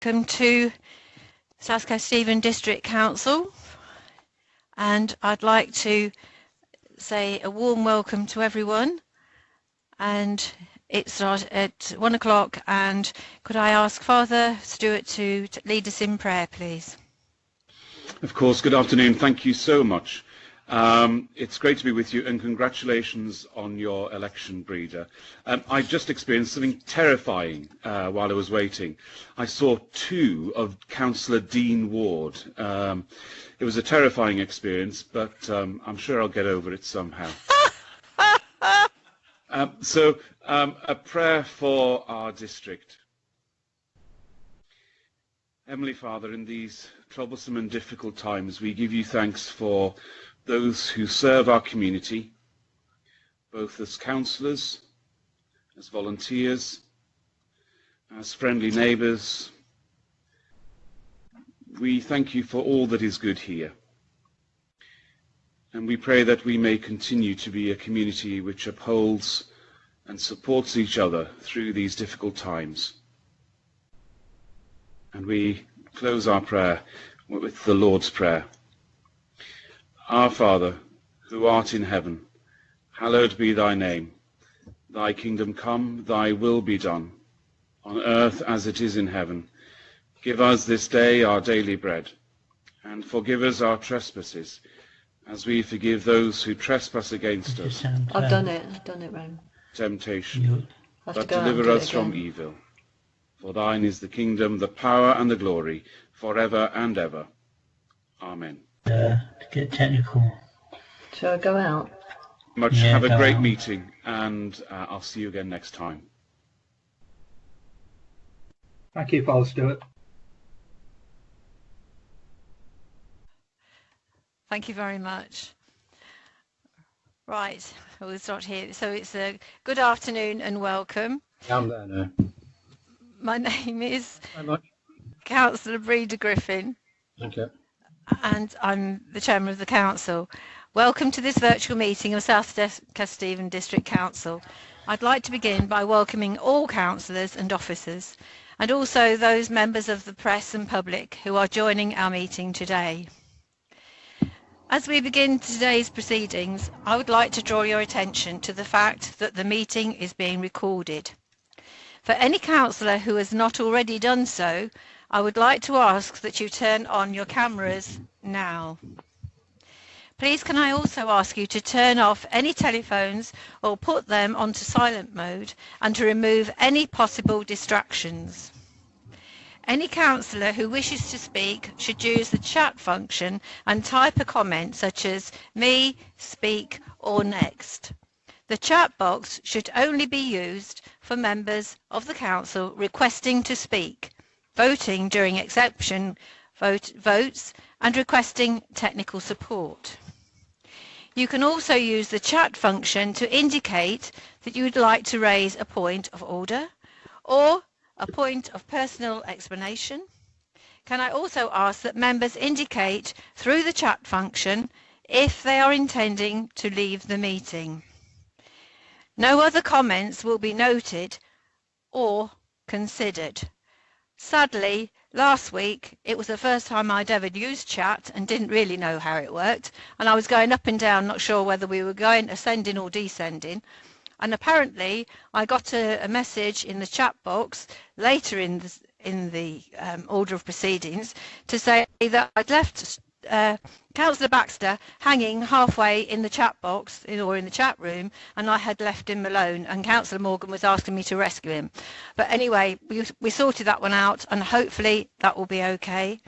welcome to South Coast Stephen District Council, and I'd like to say a warm welcome to everyone. And it starts at 1 o'clock, and could I ask Father Stewart to lead us in prayer, please? Of course. Good afternoon. Thank you so much. It's great to be with you, and congratulations on your election, Breeder. I just experienced something terrifying while I was waiting. I saw two of Councillor Dean Ward. It was a terrifying experience, but I'm sure I'll get over it somehow. So a prayer for our district. Heavenly Father, in these troublesome and difficult times, we give you thanks for those who serve our community, both as councillors, as volunteers, as friendly neighbours. We thank you for all that is good here. And we pray that we may continue to be a community which upholds and supports each other through these difficult times. And we close our prayer with the Lord's Prayer. Our Father, who art in heaven, hallowed be thy name. Thy kingdom come, thy will be done, on earth as it is in heaven. Give us this day our daily bread, and forgive us our trespasses, as we forgive those who trespass against us. I've done it, Rome. Temptation, but deliver us from evil. For thine is the kingdom, the power and the glory, forever and ever. Amen. To get technical. Shall I go out? Yeah, have a great meeting, and I'll see you again next time. Thank you, Father Stewart. Thank you very much. Right, we'll start here. So it's a good afternoon and welcome. I'm there now. My name is Very much. Councillor Breeder Griffin. Thank you. And I'm the Chairman of the Council. Welcome to this virtual meeting of South Coast Stephen District Council. I'd like to begin by welcoming all councillors and officers, and also those members of the press and public who are joining our meeting today. As we begin today's proceedings, I would like to draw your attention to the fact that the meeting is being recorded. For any councillor who has not already done so, I would like to ask that you turn on your cameras now. Please can I also ask you to turn off any telephones or put them onto silent mode, and to remove any possible distractions. Any councillor who wishes to speak should use the chat function and type a comment such as me, speak or next. The chat box should only be used for members of the council requesting to speak, voting during exception votes and requesting technical support. You can also use the chat function to indicate that you would like to raise a point of order or a point of personal explanation. Can I also ask that members indicate through the chat function if they are intending to leave the meeting. No other comments will be noted or considered. Sadly, last week it was the first time I'd ever used chat and didn't really know how it worked, and I was going up and down, not sure whether we were going ascending or descending. And apparently I got a message in the chat box later in the order of proceedings to say that I'd left Councillor Baxter hanging halfway in the chat box or in the chat room, and I had left him alone, and Councillor Morgan was asking me to rescue him. But anyway, we sorted that one out, and hopefully that will be okay.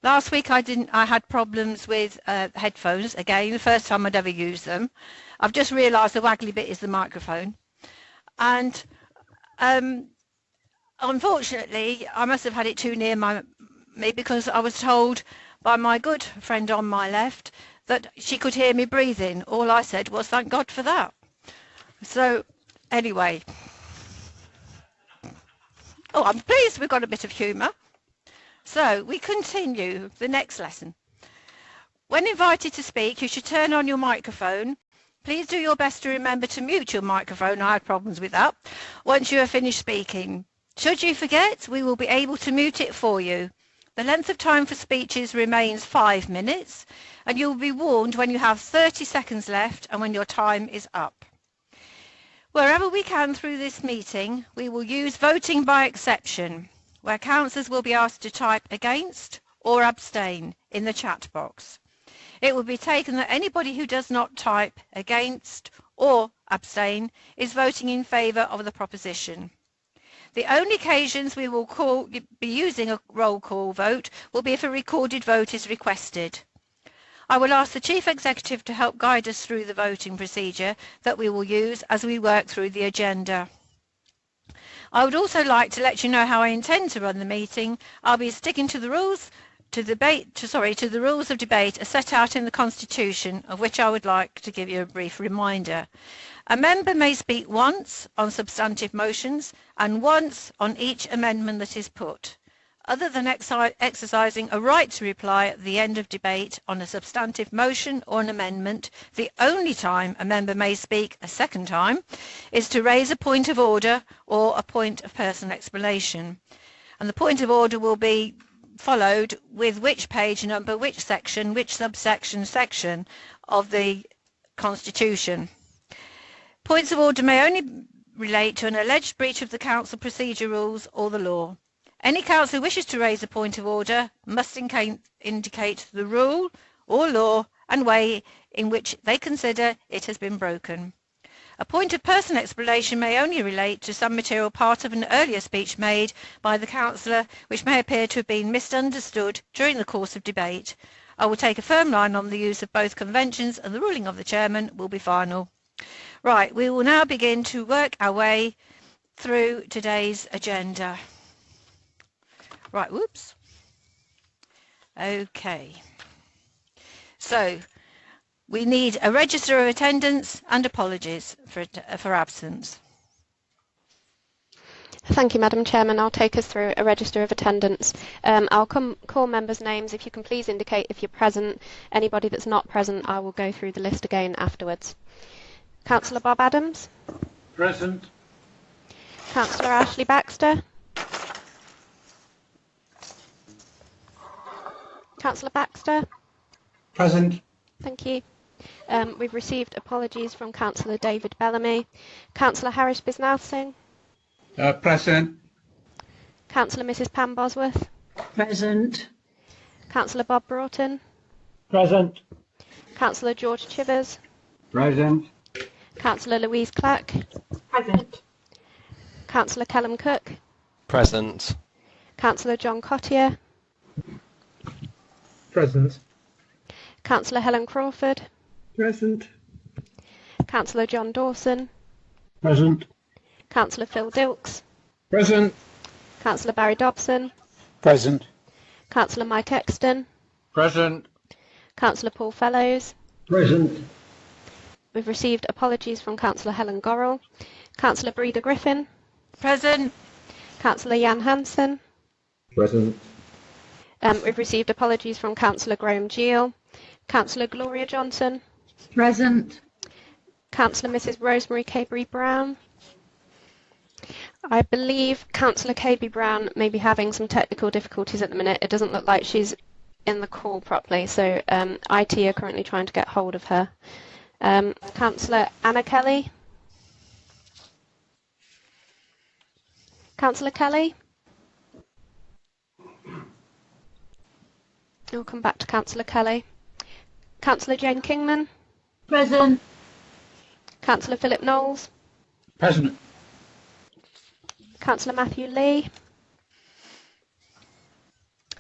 Last week I had problems with headphones, again the first time I'd ever used them. I've just realised the waggly bit is the microphone, and unfortunately I must have had it too near me, because I was told by my good friend on my left that she could hear me breathing. All I said was thank God for that. So anyway, I'm pleased we've got a bit of humour. So we continue the next lesson. When invited to speak, you should turn on your microphone. Please do your best to remember to mute your microphone. I had problems with that. Once you have finished speaking, Should you forget, we will be able to mute it for you. The length of time for speeches remains 5 minutes, and you will be warned when you have 30 seconds left and when your time is up. Wherever we can through this meeting, we will use voting by exception, where councillors will be asked to type against or abstain in the chat box. It will be taken that anybody who does not type against or abstain is voting in favour of the proposition. The only occasions we will be using a roll call vote will be if a recorded vote is requested. I will ask the Chief Executive to help guide us through the voting procedure that we will use as we work through the agenda. I would also like to let you know how I intend to run the meeting. I'll be sticking to the rules to the rules of debate as set out in the Constitution, of which I would like to give you a brief reminder. A member may speak once on substantive motions and once on each amendment that is put. Other than exercising a right to reply at the end of debate on a substantive motion or an amendment, the only time a member may speak a second time is to raise a point of order or a point of personal explanation. And the point of order will be followed with which page number, which section, which subsection section of the Constitution. Points of order may only relate to an alleged breach of the Council procedure rules or the law. Any councillor who wishes to raise a point of order must indicate the rule or law and way in which they consider it has been broken. A point of personal explanation may only relate to some material part of an earlier speech made by the councillor which may appear to have been misunderstood during the course of debate. I will take a firm line on the use of both conventions, and the ruling of the chairman will be final. Right, we will now begin to work our way through today's agenda. Right, whoops. Okay. So, we need a register of attendance and apologies for absence. Thank you, Madam Chairman. I'll take us through a register of attendance. I'll call members' names. If you can please indicate if you're present. Anybody that's not present, I will go through the list again afterwards. Councillor Bob Adams. Present. Councillor Ashley Baxter. Councillor Baxter. Present. Thank you. We've received apologies from Councillor David Bellamy. Councillor Harish Bisnath Singh. Present. Councillor Mrs Pam Bosworth. Present. Councillor Bob Broughton. Present. Councillor George Chivers. Present. Councillor Louise Clack. Present. Councillor Callum Cook. Present. Councillor John Cottier. Present. Councillor Helen Crawford. Present. Councillor John Dawson. Present. Councillor Phil Dilks. Present. Councillor Barry Dobson. Present. Councillor Mike Exton. Present. Councillor Paul Fellows. Present. We've received apologies from Councillor Helen Gorrell. Councillor Breda Griffin. Present. Councillor Jan Hansen. Present. We've received apologies from Councillor Graham Gill. Councillor Gloria Johnson. Present. Councillor Mrs Rosemary Cabery-Brown. I believe Councillor Cabery-Brown may be having some technical difficulties at the minute. It doesn't look like she's in the call properly, so IT are currently trying to get hold of her. Councillor Anna Kelly. Councillor Kelly. I'll come back to Councillor Kelly. Councillor Jane Kingman. Present. Councillor Philip Knowles. Present. Councillor Matthew Lee.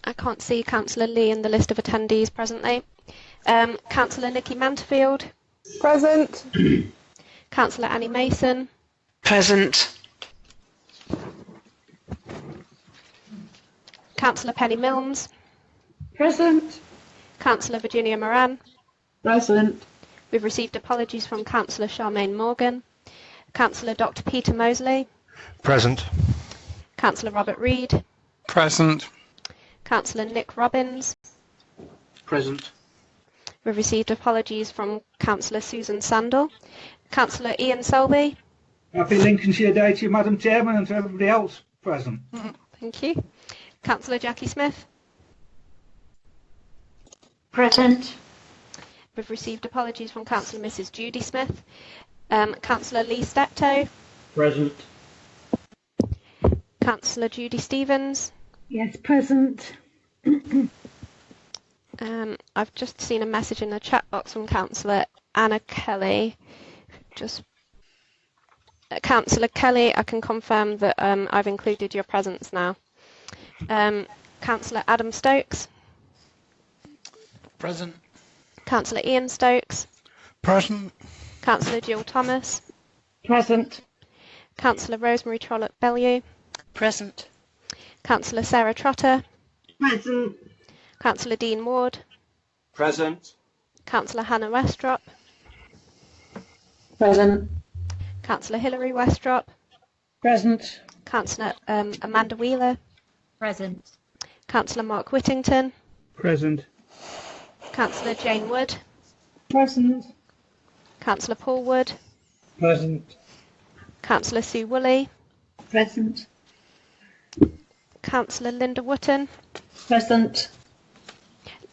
I can't see Councillor Lee in the list of attendees presently. Councillor Nikki Manterfield. Present. Councillor Annie Mason. Present. Councillor Penny Milnes. Present. Councillor Virginia Moran. Present. We've received apologies from Councillor Charmaine Morgan. Councillor Dr Peter Mosley. Present. Councillor Robert Reid. Present. Councillor Nick Robbins. Present. We've received apologies from Councillor Susan Sandal. Councillor Ian Selby. Happy Lincolnshire Day to you, Madam Chairman, and to everybody else Present. Thank you. Councillor Jackie Smith. Present. We've received apologies from Councillor Mrs Judy Smith. Councillor Lee Steptoe. Present. Councillor Judy Stevens. Yes, present. I've just seen a message in the chat box from Councillor Anna Kelly. Councillor Kelly, I can confirm that I've included your presence now. Councillor Adam Stokes. Present. Councillor Ian Stokes. Present. Councillor Jill Thomas. Present. Councillor Rosemary Trollope-Bellew. Present. Councillor Sarah Trotter. Present. Councillor Dean Ward. Present. Councillor Hannah Westrop. Present. Councillor Hilary Westrop. Present. Councillor Amanda Wheeler. Present. Councillor Mark Whittington. Present. Councillor Jane Wood. Present. Councillor Paul Wood. Present. Councillor Sue Woolley. Present. Councillor Linda Wotton. Present.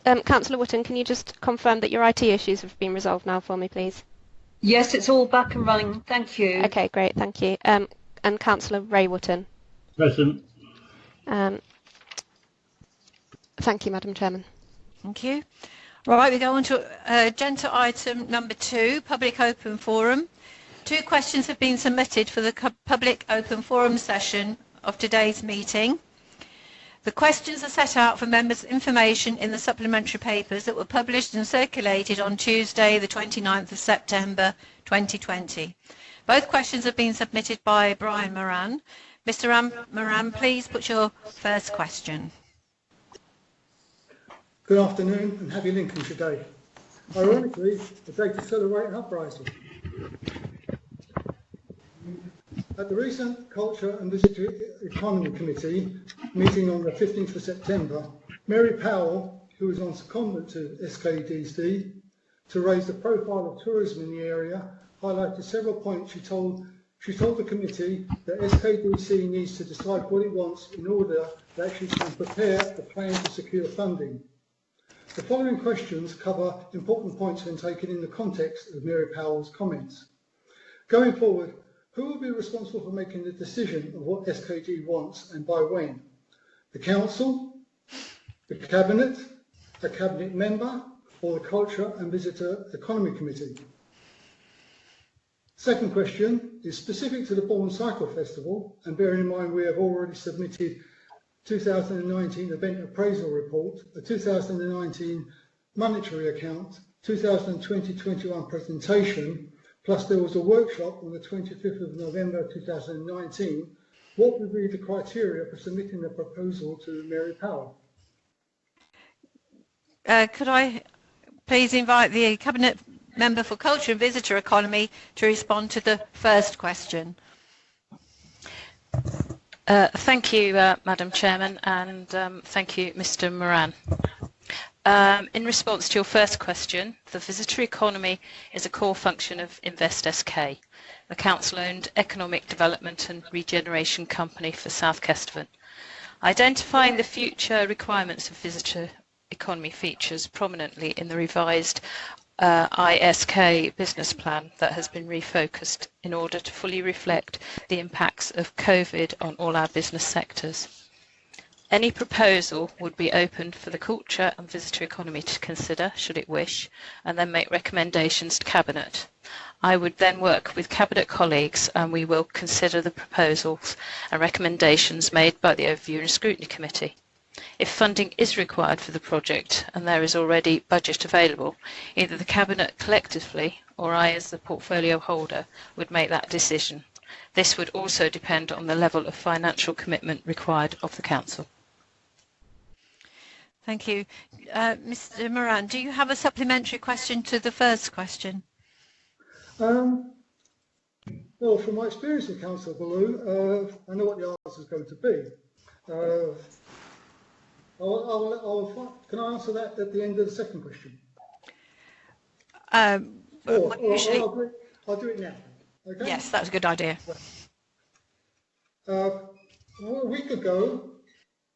Councillor Wotton, can you just confirm that your IT issues have been resolved now for me, please? Yes, it's all back and running. Thank you. Okay, great, thank you. And Councillor Ray Wotton. Present. Thank you, Madam Chairman. Thank you. Right, we go on to agenda item number 2, public open forum. 2 questions have been submitted for the public open forum session of today's meeting. The questions are set out for members' information in the supplementary papers that were published and circulated on Tuesday, the 29th of September 2020. Both questions have been submitted by Brian Moran. Mr. Moran, please put your first question. Good afternoon and happy Lincolnshire Day. Ironically, a day to celebrate an uprising. At the recent Culture and Visitor Economy Committee meeting on the 15th of September, Mary Powell, who was on secondment to SKDC to raise the profile of tourism in the area, highlighted several points. She told the committee that SKDC needs to decide what it wants in order that she can prepare a plan to secure funding. The following questions cover important points when taken in the context of Mary Powell's comments. Going forward, who will be responsible for making the decision of what SKD wants and by when? The Council, the Cabinet, a Cabinet member, or the Culture and Visitor Economy Committee? Second question is specific to the Bourne Cycle Festival, and bearing in mind we have already submitted 2019 event appraisal report, a 2019 monetary account, 2020-21 presentation, plus there was a workshop on the 25th of November 2019. What would be the criteria for submitting the proposal to Mary Powell? Could I please invite the Cabinet Member for Culture and Visitor Economy to respond to the first question? Thank you, Madam Chairman, and thank you, Mr. Moran. In response to your first question, the visitor economy is a core function of Invest SK, the council-owned economic development and regeneration company for South Kesteven. Identifying the future requirements of visitor economy features prominently in the revised ISK business plan that has been refocused in order to fully reflect the impacts of COVID on all our business sectors. Any proposal would be opened for the culture and visitor economy to consider, should it wish, and then make recommendations to Cabinet. I would then work with Cabinet colleagues and we will consider the proposals and recommendations made by the Overview and Scrutiny Committee. If funding is required for the project and there is already budget available, either the Cabinet collectively or I as the portfolio holder would make that decision. This would also depend on the level of financial commitment required of the Council. Thank you. Mr. Moran, do you have a supplementary question to the first question? Well, from my experience in Cllr, I know what the answer is going to be. Can I answer that at the end of the second question? Usually, I'll do it now. Okay? yes, that's a good idea. We week ago,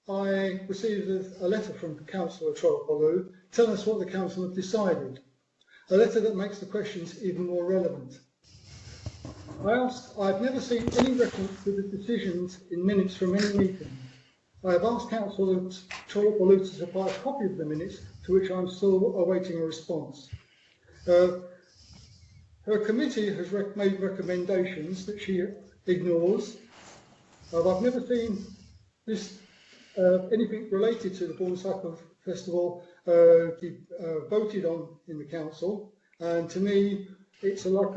I received a letter from Councillor Trollope-Bellew telling us what the council have decided. A letter that makes the questions even more relevant. I've never seen any reference to the decisions in minutes from any meeting. I have asked Councillor Trollope-Bellew to supply a copy of the minutes, to which I'm still awaiting a response. Her committee has made recommendations that she ignores. I've never seen this anything related to the Bourne Cycle Festival voted on in the council, and to me it's like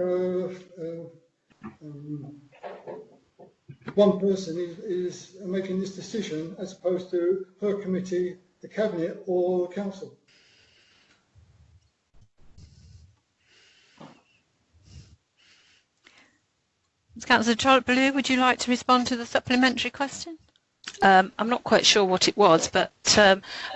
one person is making this decision as opposed to her committee, the cabinet or the council. Councillor Trollope-Bellew, would you like to respond to the supplementary question? I'm not quite sure what it was, but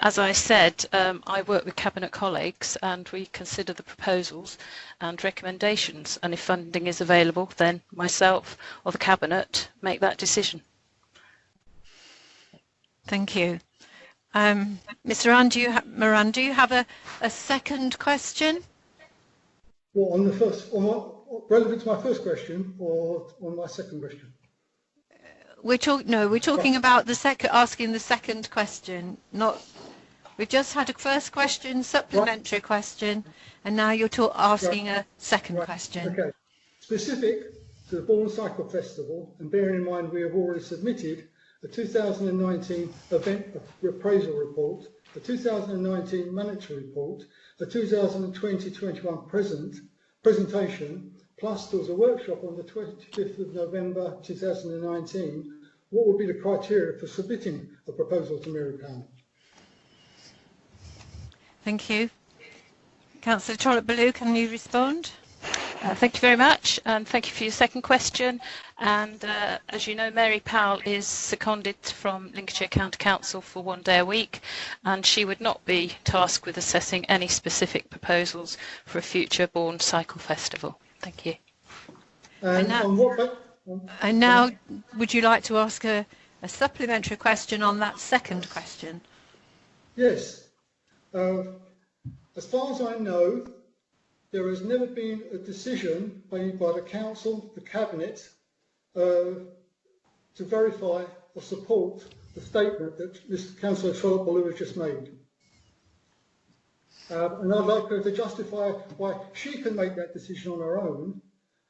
as I said, I work with Cabinet colleagues and we consider the proposals and recommendations, and if funding is available, then myself or the Cabinet make that decision. Thank you. Mr. Moran, do you have a second question? Well, on the first, relevant to my first question or on my second question? We're talking about asking the second question. We've just had a first question, supplementary question, and now you're asking a second question. Okay. Specific to the Bourne Cycle Festival, and bearing in mind we have already submitted a 2019 event appraisal report, a 2019 monetary report, a 2020-21 presentation, plus there was a workshop on the 25th of November 2019. What would be the criteria for submitting a proposal to Mary Powell? Thank you. Councillor Trollope-Bellew, can you respond? Thank you very much, and thank you for your second question. And as you know, Mary Powell is seconded from Lincolnshire County Council for 1 day a week, and she would not be tasked with assessing any specific proposals for a future Bourne Cycle Festival. Thank you. And now, would you like to ask a supplementary question on that second question? Yes. As far as I know, there has never been a decision made by the council, the cabinet, to verify or support the statement that Mr. Councillor Trollope-Bellew has just made. And I'd like her to justify why she can make that decision on her own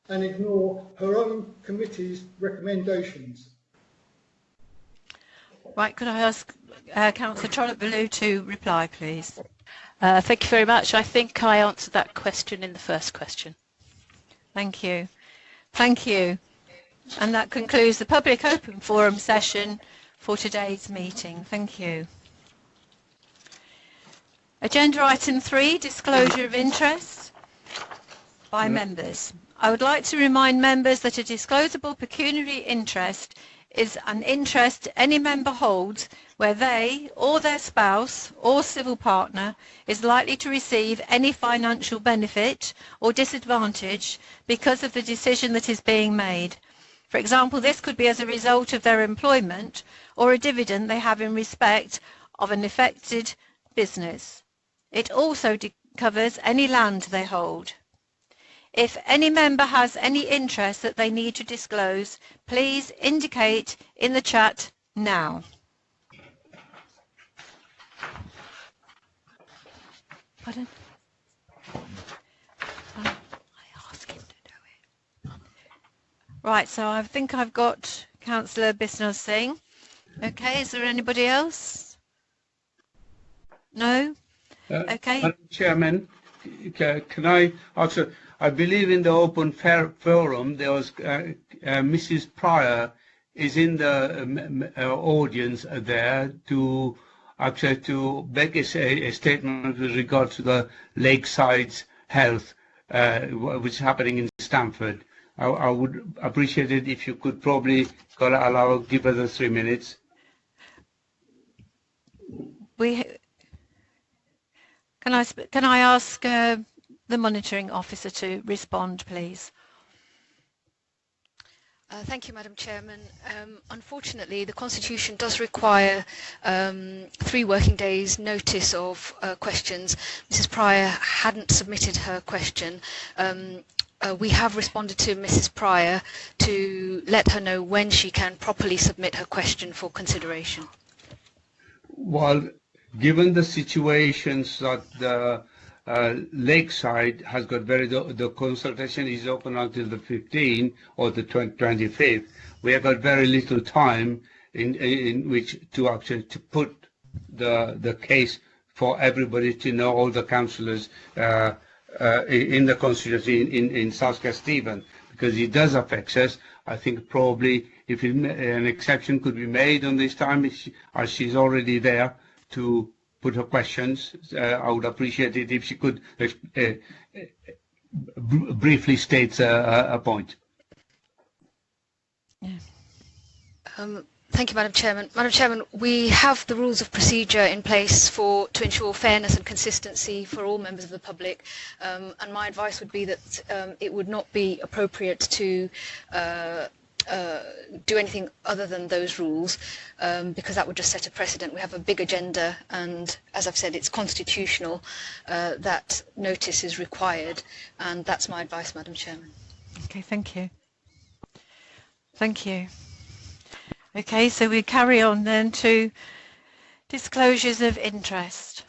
and ignore her own committee's recommendations. Right, could I ask Councillor Trollope-Bellew to reply, please? Thank you very much. I think I answered that question in the first question. Thank you. Thank you. And that concludes the public open forum session for today's meeting. Thank you. Agenda item 3, disclosure of interest by members. I would like to remind members that a disclosable pecuniary interest is an interest any member holds where they or their spouse or civil partner is likely to receive any financial benefit or disadvantage because of the decision that is being made. For example, this could be as a result of their employment or a dividend they have in respect of an affected business. It also covers any land they hold. If any member has any interest that they need to disclose, please indicate in the chat now. Pardon? I asked him to do it. Right, so I think I've got Councillor Bisnos-Singh. Okay, is there anybody else? No? Okay. Madam Chairman, can I also, I believe in the open forum there was Mrs. Pryor is in the audience there to actually to make a statement with regard to the Lakeside's health, which is happening in Stamford. I would appreciate it if you could probably give us the 3 minutes. Can I ask the monitoring officer to respond, please? Thank you, Madam Chairman. Unfortunately, the Constitution does require 3 working days notice of questions. Mrs. Pryor hadn't submitted her question. We have responded to Mrs. Pryor to let her know when she can properly submit her question for consideration. Well, given the situations that the Lakeside has got the consultation is open until the 15th or the 25th. We have got very little time in which to actually to put the case for everybody to know, all the councillors in the constituency in South Kesteven, because it does affect us. I think probably if an exception could be made on this time, as she's already there to put her questions, I would appreciate it if she could briefly state a point. Yeah. Thank you, Madam Chairman. Madam Chairman, we have the rules of procedure in place to ensure fairness and consistency for all members of the public, and my advice would be that it would not be appropriate to do anything other than those rules, because that would just set a precedent. We have a big agenda, and as I've said, it's constitutional that notice is required, and that's my advice, Madam Chairman. Okay, thank you. Thank you. Okay, so we carry on then to disclosures of interest.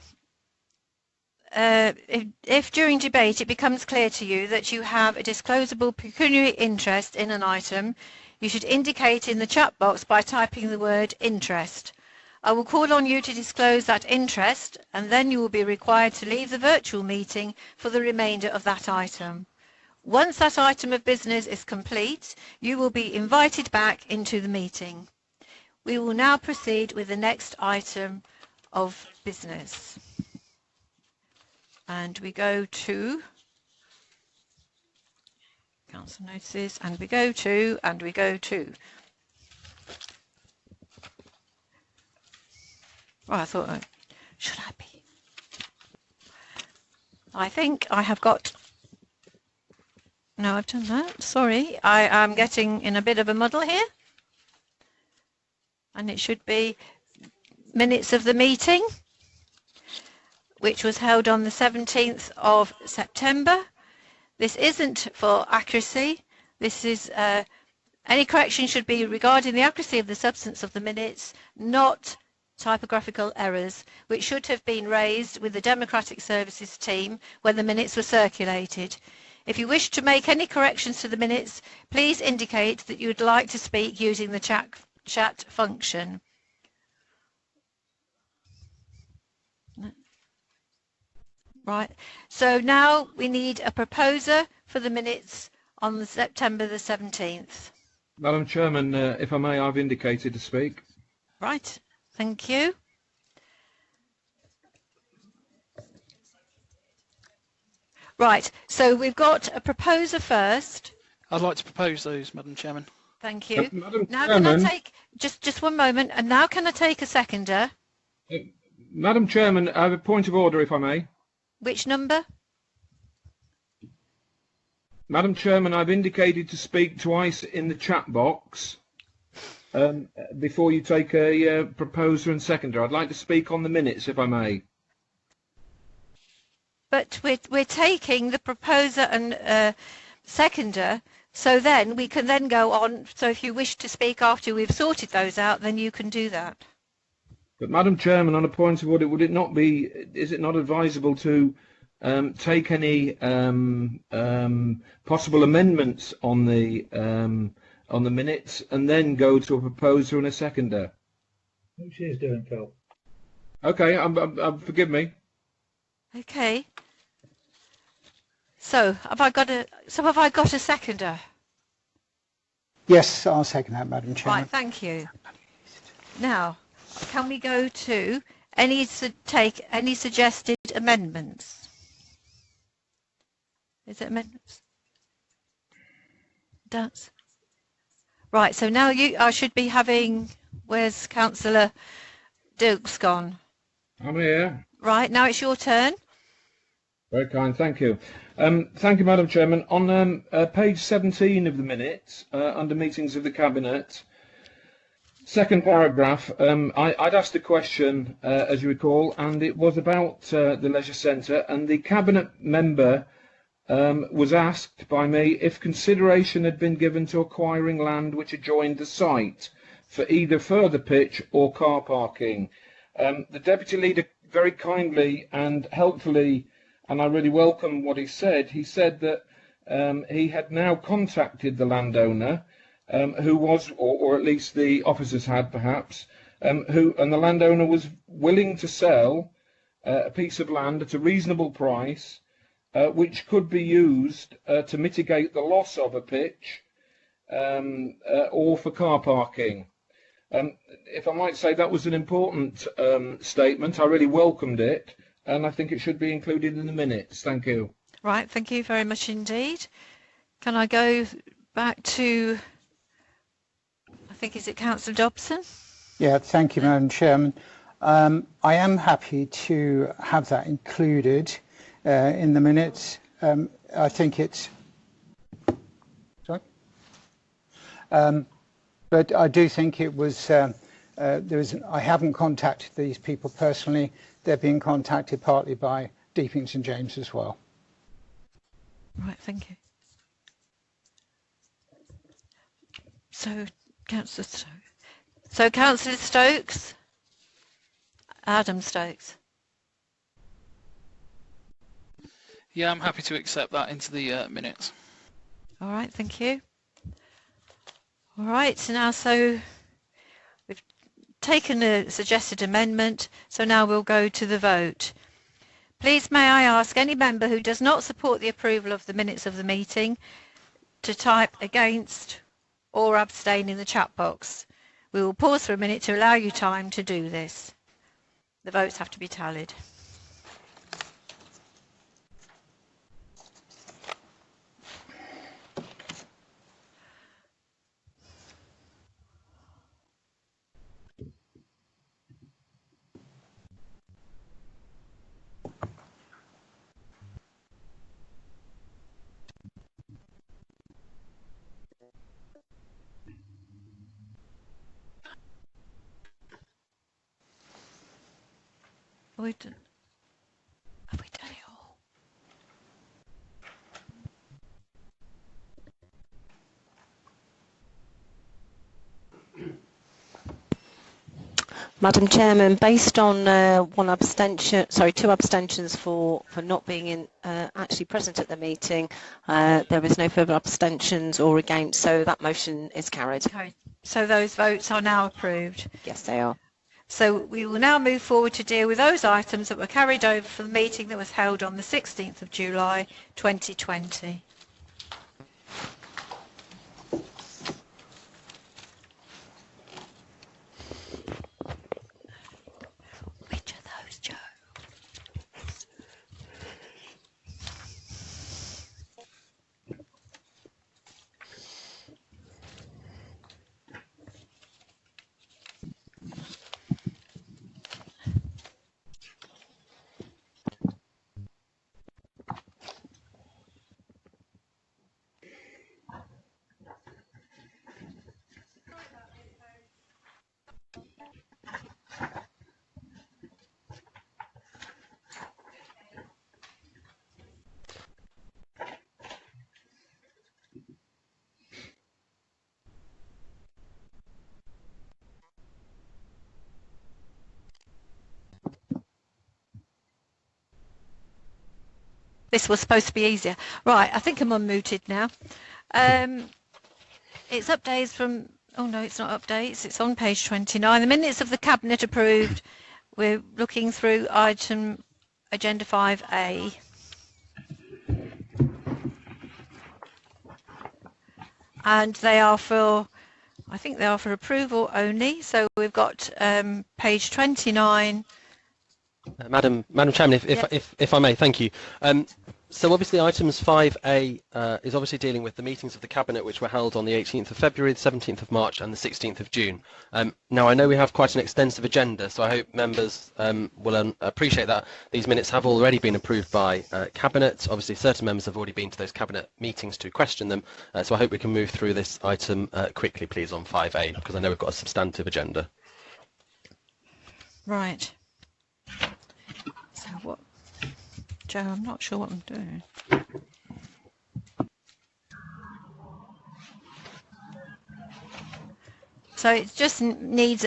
If during debate it becomes clear to you that you have a disclosable pecuniary interest in an item, you should indicate in the chat box by typing the word interest. I will call on you to disclose that interest, and then you will be required to leave the virtual meeting for the remainder of that item. Once that item of business is complete, you will be invited back into the meeting. We will now proceed with the next item of business. And we go to council notices, and we go to. Oh, I thought, should I be? I think I have got, no, I've done that, sorry. I am getting in a bit of a muddle here. And it should be minutes of the meeting, which was held on the 17th of September. This isn't for accuracy. This is, any correction should be regarding the accuracy of the substance of the minutes, not typographical errors, which should have been raised with the Democratic Services team when the minutes were circulated. If you wish to make any corrections to the minutes, please indicate that you would like to speak using the chat function. Right, so now we need a proposer for the minutes on September the 17th. Madam Chairman, if I may, I've indicated to speak. Right, thank you. Right, so we've got a proposer first. I'd like to propose those, Madam Chairman. Thank you. Madam Now Chairman, can I take, just one moment, and now can I take a seconder? Madam Chairman, I have a point of order, if I may. Which number? Madam Chairman, I've indicated to speak twice in the chat box before you take a proposer and seconder. I'd like to speak on the minutes, if I may. But we're taking the proposer and seconder, so then we can then go on. So if you wish to speak after we've sorted those out, then you can do that. But Madam Chairman, on a point of order, would it not be? Is it not advisable to take any possible amendments on the minutes and then go to a proposer and a seconder? What she's doing, Phil. Okay, forgive me. Okay. So have I got a seconder? Yes, I'll second that, Madam Chairman. Right, thank you. Now, can we go to any suggested amendments? Is it amendments? That's right. So now I should be having. Where's Councillor Dukes gone? I'm here. Right, now it's your turn. Very kind, thank you. Thank you, Madam Chairman. On page 17 of the minutes, under meetings of the Cabinet, second paragraph, I'd asked a question, as you recall, and it was about the leisure centre, and the Cabinet member was asked by me if consideration had been given to acquiring land which adjoined the site for either further pitch or car parking. The Deputy Leader very kindly and helpfully, and I really welcome what he said that he had now contacted the landowner, who was, or at least the officers had perhaps, and the landowner was willing to sell a piece of land at a reasonable price, which could be used to mitigate the loss of a pitch or for car parking. If I might say, that was an important statement. I really welcomed it, and I think it should be included in the minutes. Thank you. Right, thank you very much indeed. Can I go back to, I think, is it Councillor Dobson? Yeah, thank you, Madam Chairman. I am happy to have that included in the minutes. I think it's... Sorry? But I do think it was... I haven't contacted these people personally. They're being contacted partly by Deeping St James as well. Right, thank you. So, Councillor Stokes. So, Councillor Stokes? Adam Stokes. Yeah, I'm happy to accept that into the minutes. All right, thank you. All right, so now, we've taken a suggested amendment, so now we'll go to the vote. Please may I ask any member who does not support the approval of the minutes of the meeting to type against or abstain in the chat box. We will pause for a minute to allow you time to do this. The votes have to be tallied. Have we done it all? Madam Chairman, based on two abstentions for not being actually present at the meeting, there is no further abstentions or against, so that motion is carried. So those votes are now approved? Yes, they are. So we will now move forward to deal with those items that were carried over from the meeting that was held on the 16th of July 2020. Which are those, Joe? This was supposed to be easier. Right, I think I'm unmuted now. It's updates from, oh no, it's not updates, it's on page 29. The minutes of the Cabinet approved. We're looking through item Agenda 5A. And they are for, I think they are for approval only. So we've got page 29. Madam Chairman, if I may, thank you. So obviously items 5A is obviously dealing with the meetings of the Cabinet which were held on the 18th of February, the 17th of March and the 16th of June. Now I know we have quite an extensive agenda, so I hope members will appreciate that these minutes have already been approved by Cabinet. Obviously certain members have already been to those Cabinet meetings to question them, so I hope we can move through this item quickly please on 5A, because I know we've got a substantive agenda. Right. So what? Joe, I'm not sure what I'm doing. So it just needs,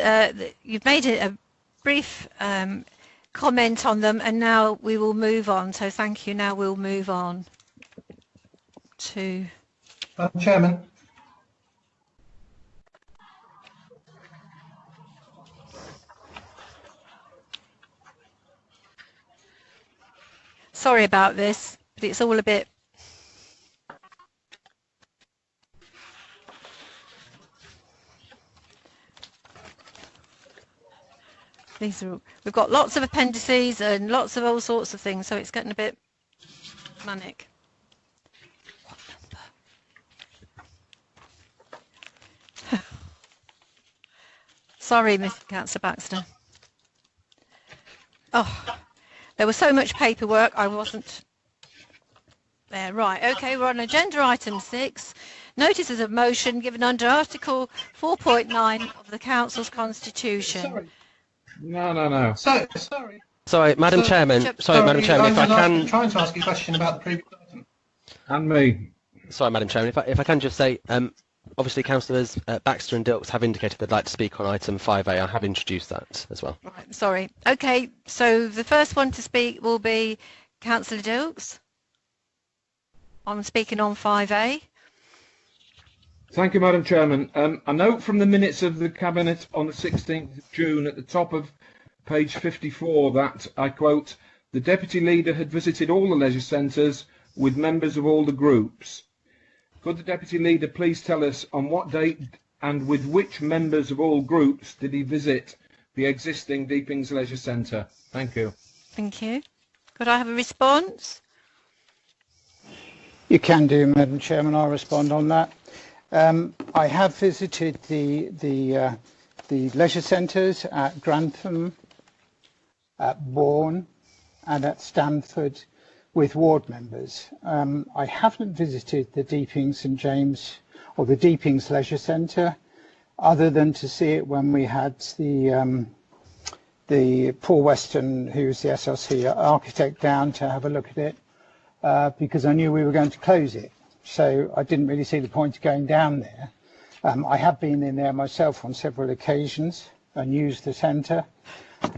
you've made a brief comment on them, and now we will move on. So thank you. Now we'll move on to... Madam Chairman. Sorry about this, but it's all a bit... These are, we've got lots of appendices and lots of all sorts of things, so it's getting a bit manic. What number? Sorry, Mr. Councillor Baxter. Oh. There was so much paperwork, I wasn't there. Right, okay, we're on agenda item 6. Notices of motion given under Article 4.9 of the Council's Constitution. Sorry. No. Sorry. Sorry, Madam Chairman. Sorry, Madam Chairman, if I can... I'm trying to ask you a question about the previous item. And me. Sorry, Madam Chairman, if I can just say, obviously Councillors Baxter and Dilks have indicated they'd like to speak on item 5A. I have introduced that as well. Right, sorry. Okay, so the first one to speak will be Councillor Dilks. I'm speaking on 5A. Thank you, Madam Chairman. A note from the minutes of the Cabinet on the 16th of June at the top of page 54 that, I quote, the Deputy Leader had visited all the leisure centres with members of all the groups. Could the Deputy Leader please tell us on what date and with which members of all groups did he visit the existing Deepings Leisure Centre? Thank you. Thank you. Could I have a response? You can do, Madam Chairman. I'll respond on that. I have visited the leisure centres at Grantham, at Bourne and at Stamford with ward members. I haven't visited the Deeping St James or the Deepings Leisure Centre other than to see it when we had the Paul Weston, who's the SLC architect, down to have a look at it because I knew we were going to close it. So I didn't really see the point of going down there. I have been in there myself on several occasions and used the centre,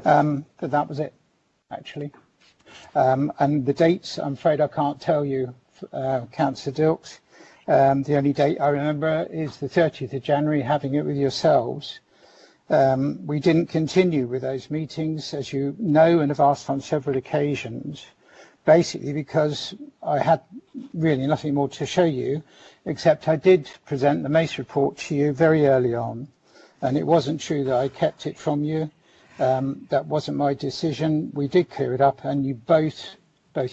but that was it, actually. And the dates, I'm afraid I can't tell you, Councillor Dilks. The only date I remember is the 30th of January, having it with yourselves. We didn't continue with those meetings, as you know, and have asked on several occasions, basically because I had really nothing more to show you, except I did present the MACE report to you very early on, and it wasn't true that I kept it from you. That wasn't my decision. We did clear it up, and you both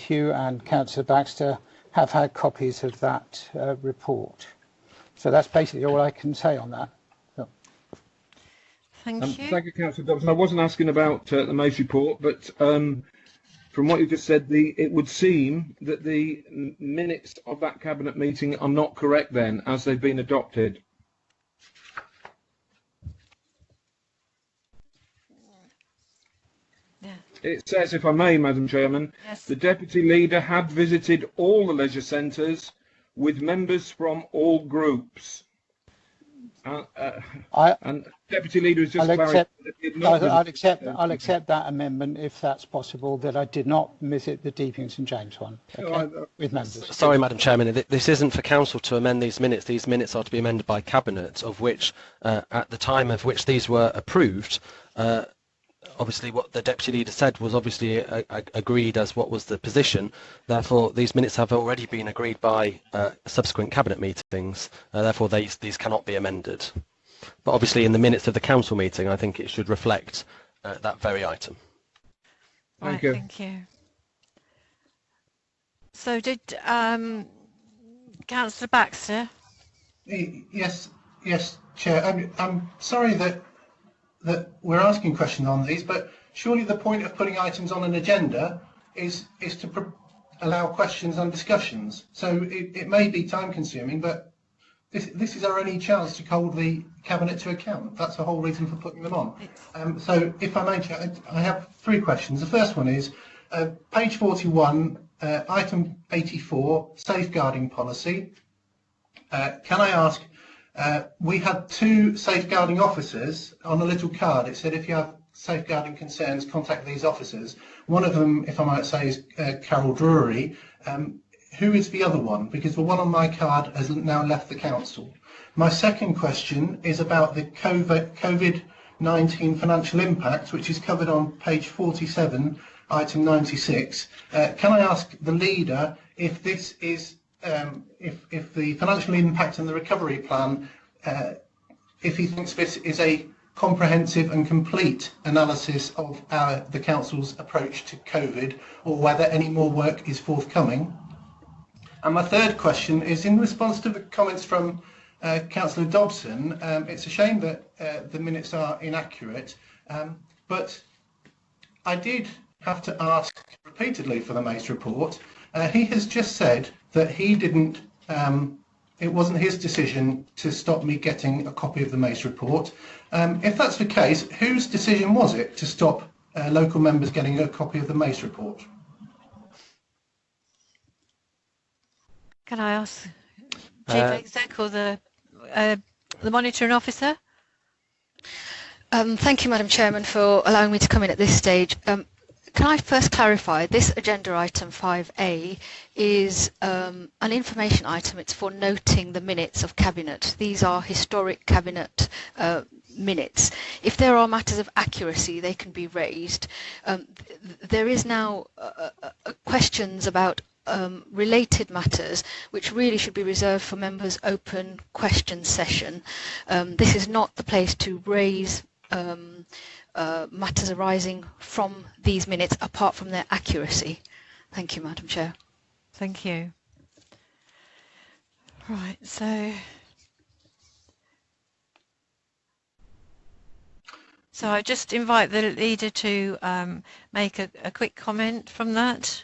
you and Councillor Baxter have had copies of that report. So that's basically all I can say on that. So. Thank you. Thank you, Councillor Dobson. I wasn't asking about the MACE report, but from what you just said, it would seem that the minutes of that Cabinet meeting are not correct then, as they've been adopted. Yeah. It says, if I may, Madam Chairman, yes. The Deputy Leader had visited all the leisure centres with members from all groups. And Deputy Leader has just clarified that he had not I'll accept that amendment if that's possible, that I did not visit the Deeping St James one, with members. Sorry, Madam Chairman, this isn't for Council to amend these minutes. These minutes are to be amended by Cabinet, of which, at the time of which these were approved, obviously what the Deputy Leader said was obviously agreed as what was the position. Therefore, these minutes have already been agreed by subsequent Cabinet meetings. Therefore, these cannot be amended. But obviously, in the minutes of the Council meeting, I think it should reflect that very item. Thank you. Thank you. So did Councillor Baxter? Yes, Chair. I'm sorry that we're asking questions on these, but surely the point of putting items on an agenda is to allow questions and discussions. So it may be time consuming, but this is our only chance to hold the Cabinet to account. That's the whole reason for putting them on. So if I may, Chair, I have 3 questions. The first one is page 41, item 84, safeguarding policy. Can I ask, we had 2 safeguarding officers on a little card. It said if you have safeguarding concerns, contact these officers. One of them, if I might say, is Carol Drury. Who is the other one? Because the one on my card has now left the council. My second question is about the COVID-19 financial impact, which is covered on page 47, item 96. Can I ask the leader if this is, if the financial impact and the recovery plan, if he thinks this is a comprehensive and complete analysis of the council's approach to COVID, or whether any more work is forthcoming? And my third question is in response to the comments from Councillor Dobson. It's a shame that the minutes are inaccurate, but I did have to ask repeatedly for the Mace report. He has just said that he didn't, it wasn't his decision to stop me getting a copy of the Mace report. If that's the case, whose decision was it to stop local members getting a copy of the Mace report? Can I ask Chief Exec or the monitoring officer? Thank you, Madam Chairman, for allowing me to come in at this stage. Can I first clarify, this agenda item 5A is an information item. It's for noting the minutes of Cabinet. These are historic Cabinet minutes. If there are matters of accuracy, they can be raised. There is now questions about related matters which really should be reserved for members' open question session. This is not the place to raise matters arising from these minutes apart from their accuracy. Thank you, Madam Chair. Thank you. Right, so I just invite the leader to make a quick comment from that.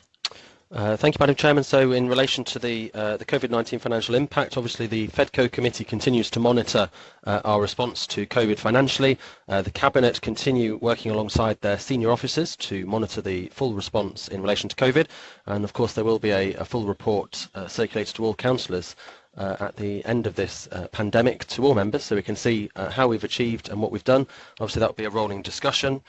Thank you, Madam Chairman. So in relation to the COVID-19 financial impact, obviously the FEDCO committee continues to monitor our response to COVID financially. The Cabinet continue working alongside their senior officers to monitor the full response in relation to COVID. And of course there will be a full report circulated to all councillors at the end of this pandemic to all members, so we can see how we've achieved and what we've done. Obviously that will be a rolling discussion.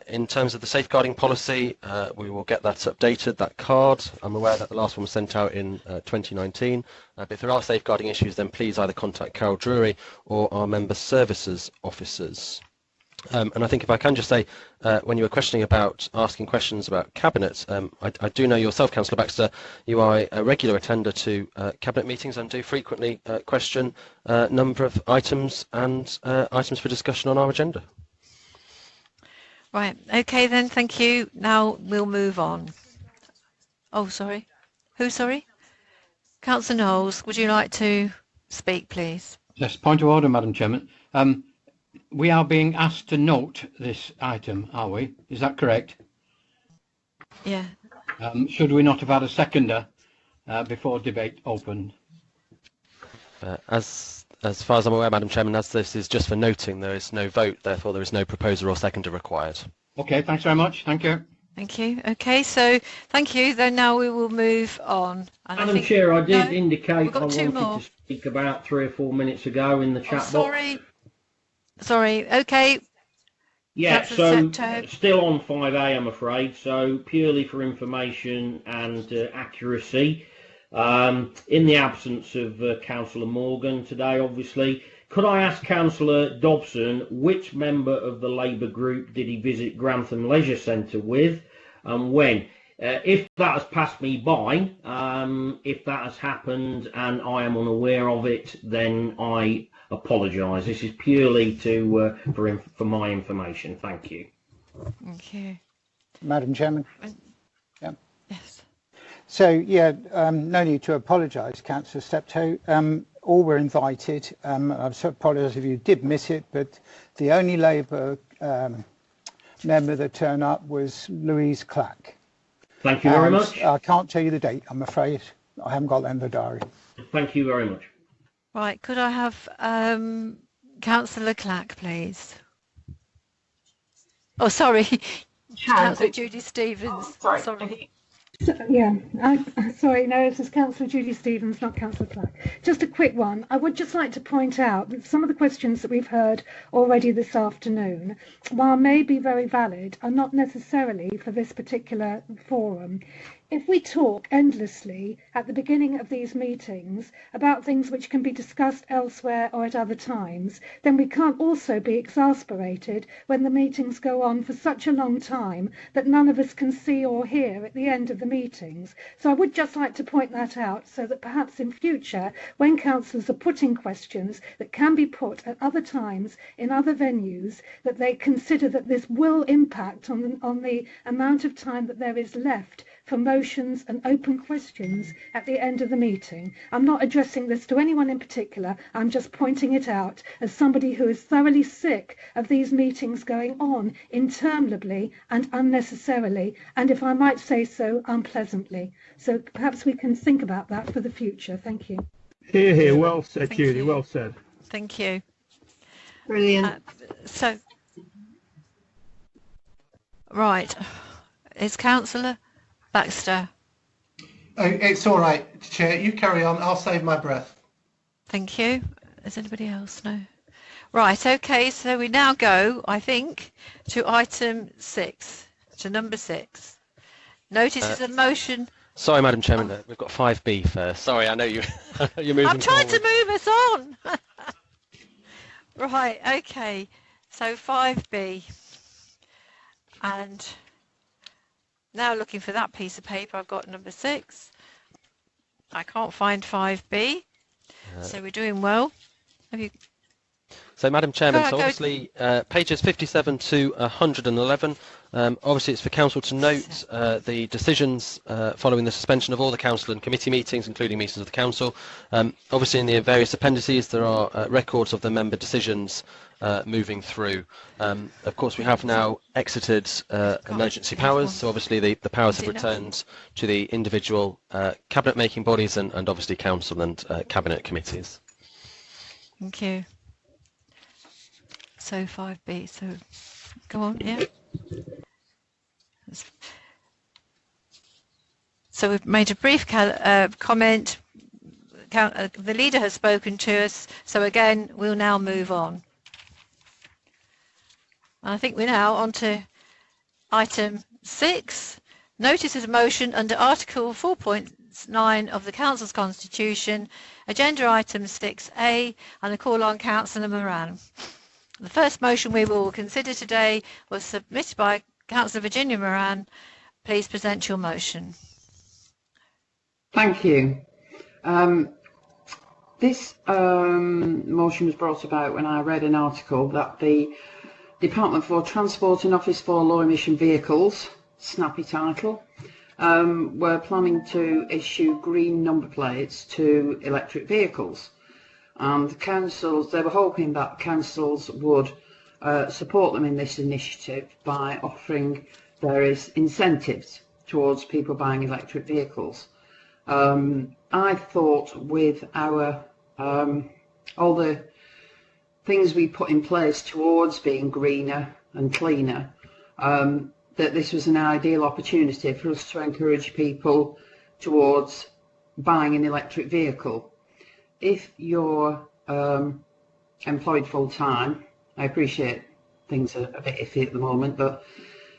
In terms of the safeguarding policy, we will get that updated, that card. I'm aware that the last one was sent out in 2019, but if there are safeguarding issues, then please either contact Carol Drury or our member services officers. And I think if I can just say, when you were questioning about asking questions about Cabinet, I do know yourself, Councillor Baxter, you are a regular attender to Cabinet meetings and do frequently question a number of items and items for discussion on our agenda. Right, okay then, thank you. Now we'll move on. Oh, sorry. Who, sorry? Councillor Knowles, would you like to speak, please? Yes, point of order, Madam Chairman. We are being asked to note this item, are we? Is that correct? Yeah. Should we not have had a seconder before debate opened? As far as I'm aware, Madam Chairman, as this is just for noting, there is no vote, therefore there is no proposer or seconder required. Okay, thanks very much. Thank you. Thank you. Okay, so thank you. Then now we will move on. And Madam Chair, I did indicate I wanted to speak about 3 or 4 minutes ago in the chat box. Sorry, okay. Yeah, so still on 5A, I'm afraid, so purely for information and accuracy. In the absence of Councillor Morgan today, obviously, could I ask Councillor Dobson which member of the Labour group did he visit Grantham Leisure Centre with and when? If that has passed me by, if that has happened and I am unaware of it, then I apologise. This is purely for my information. Thank you. Thank you. Madam Chairman. Yeah. Yes. So, yeah, no need to apologise, Councillor Steptoe. All were invited. I apologise if you did miss it, but the only Labour member that turned up was Louise Clack. Thank you very much. I can't tell you the date, I'm afraid. I haven't got that in the diary. Thank you very much. Right, could I have Councillor Clack, please? Oh, sorry, Councillor Judy Stevens. Sorry. Yeah, sorry, no, this is Councillor Judy Stevens, not Councillor Clack. Just a quick one. I would just like to point out that some of the questions that we've heard already this afternoon, while may be very valid, are not necessarily for this particular forum. If we talk endlessly at the beginning of these meetings about things which can be discussed elsewhere or at other times, then we can't also be exasperated when the meetings go on for such a long time that none of us can see or hear at the end of the meetings. So I would just like to point that out so that perhaps in future, when councillors are putting questions that can be put at other times in other venues, that they consider that this will impact on the amount of time that there is left for motions and open questions at the end of the meeting. I'm not addressing this to anyone in particular, I'm just pointing it out as somebody who is thoroughly sick of these meetings going on interminably and unnecessarily, and if I might say so, unpleasantly. So perhaps we can think about that for the future. Thank you. Hear, hear. Well said, Judy. Well said. Thank you. Brilliant. Right, is Councillor Baxter? It's all right, Chair. You carry on. I'll save my breath. Thank you. Is anybody else? No. Right, okay, so we now go, I think, to item 6, to number 6. Notices of motion. Sorry, Madam Chairman, we've got 5B first. Sorry, I know you're moving I'm trying forward. to move us on. Right, okay, so 5B. And now looking for that piece of paper, I've got number 6. I can't find 5B, so we're doing well. Have you? So, Madam Chairman, so obviously pages 57 to 111, obviously it's for Council to note the decisions following the suspension of all the Council and committee meetings, including meetings of the Council. Obviously in the various appendices there are records of the member decisions moving through. Of course we have now exited emergency powers, so obviously the powers have returned to the individual cabinet making bodies and obviously Council and cabinet committees. Thank you. So 5B, so go on, yeah. So we've made a brief comment. The leader has spoken to us, so again we'll now move on. I think we're now on to item 6, notices of motion under Article 4.9 of the Council's Constitution, agenda item 6A, and a call on Councillor Moran. The first motion we will consider today was submitted by Councillor Virginia Moran. Please present your motion. Thank you. This motion was brought about when I read an article that the Department for Transport and Office for Low Emission Vehicles, snappy title, were planning to issue green number plates to electric vehicles. And councils, they were hoping that councils would support them in this initiative by offering various incentives towards people buying electric vehicles. I thought with our all the things we put in place towards being greener and cleaner, that this was an ideal opportunity for us to encourage people towards buying an electric vehicle. If you're employed full-time, I appreciate things are a bit iffy at the moment, but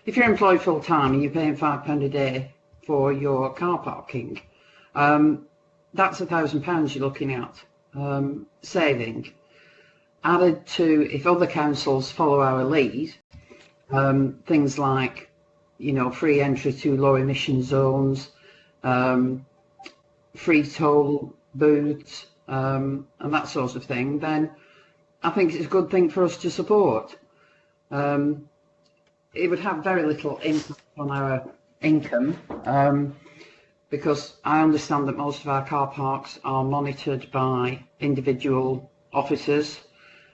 if you're employed full-time and you're paying £5 a day for your car parking, that's £1,000 you're looking at saving. Added to, if other councils follow our lead, things like, you know, free entry to low emission zones, free toll booths, and that sort of thing, then I think it's a good thing for us to support. It would have very little impact on our income. because I understand that most of our car parks are monitored by individual officers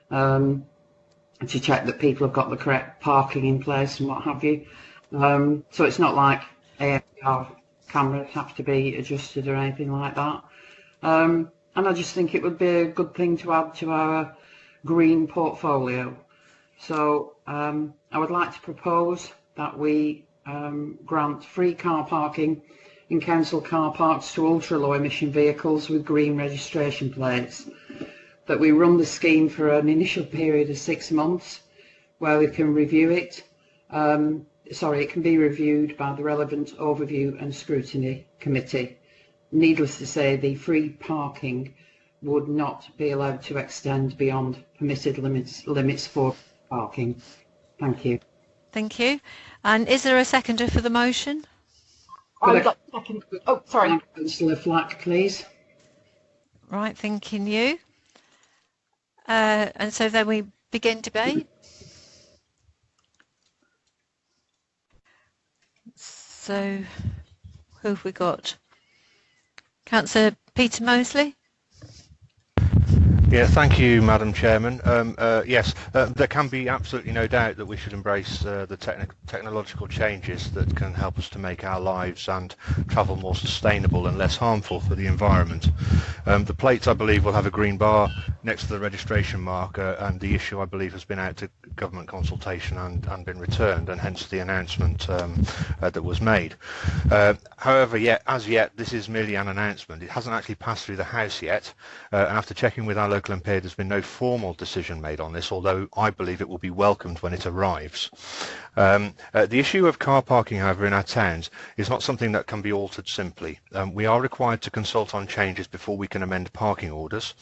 to check that people have got the correct parking in place and what have you. So it's not like AFR cameras have to be adjusted or anything like that. And I just think it would be a good thing to add to our green portfolio. So I would like to propose that we grant free car parking in council car parks to ultra low emission vehicles with green registration plates, that we run the scheme for an initial period of 6 months where we can review it. It can be reviewed by the relevant overview and scrutiny committee. Needless to say, the free parking would not be allowed to extend beyond permitted limits for parking. Thank you. Thank you. And is there a seconder for the motion? I'd like to second. Oh, sorry. Councillor Flack, please. Right, thanking you. And so then we begin debate. So who have we got? Councillor Peter Mosley. Yeah, thank you, Madam Chairman. Yes, there can be absolutely no doubt that we should embrace the technological changes that can help us to make our lives and travel more sustainable and less harmful for the environment. The plates, I believe, will have a green bar next to the registration mark, and the issue, I believe, has been out to government consultation and been returned, and hence the announcement that was made. However, as yet, this is merely an announcement. It hasn't actually passed through the House yet, and after checking with our local MP, there's been no formal decision made on this, although I believe it will be welcomed when it arrives. The issue of car parking, however, in our towns is not something that can be altered simply. We are required to consult on changes before we can amend parking orders,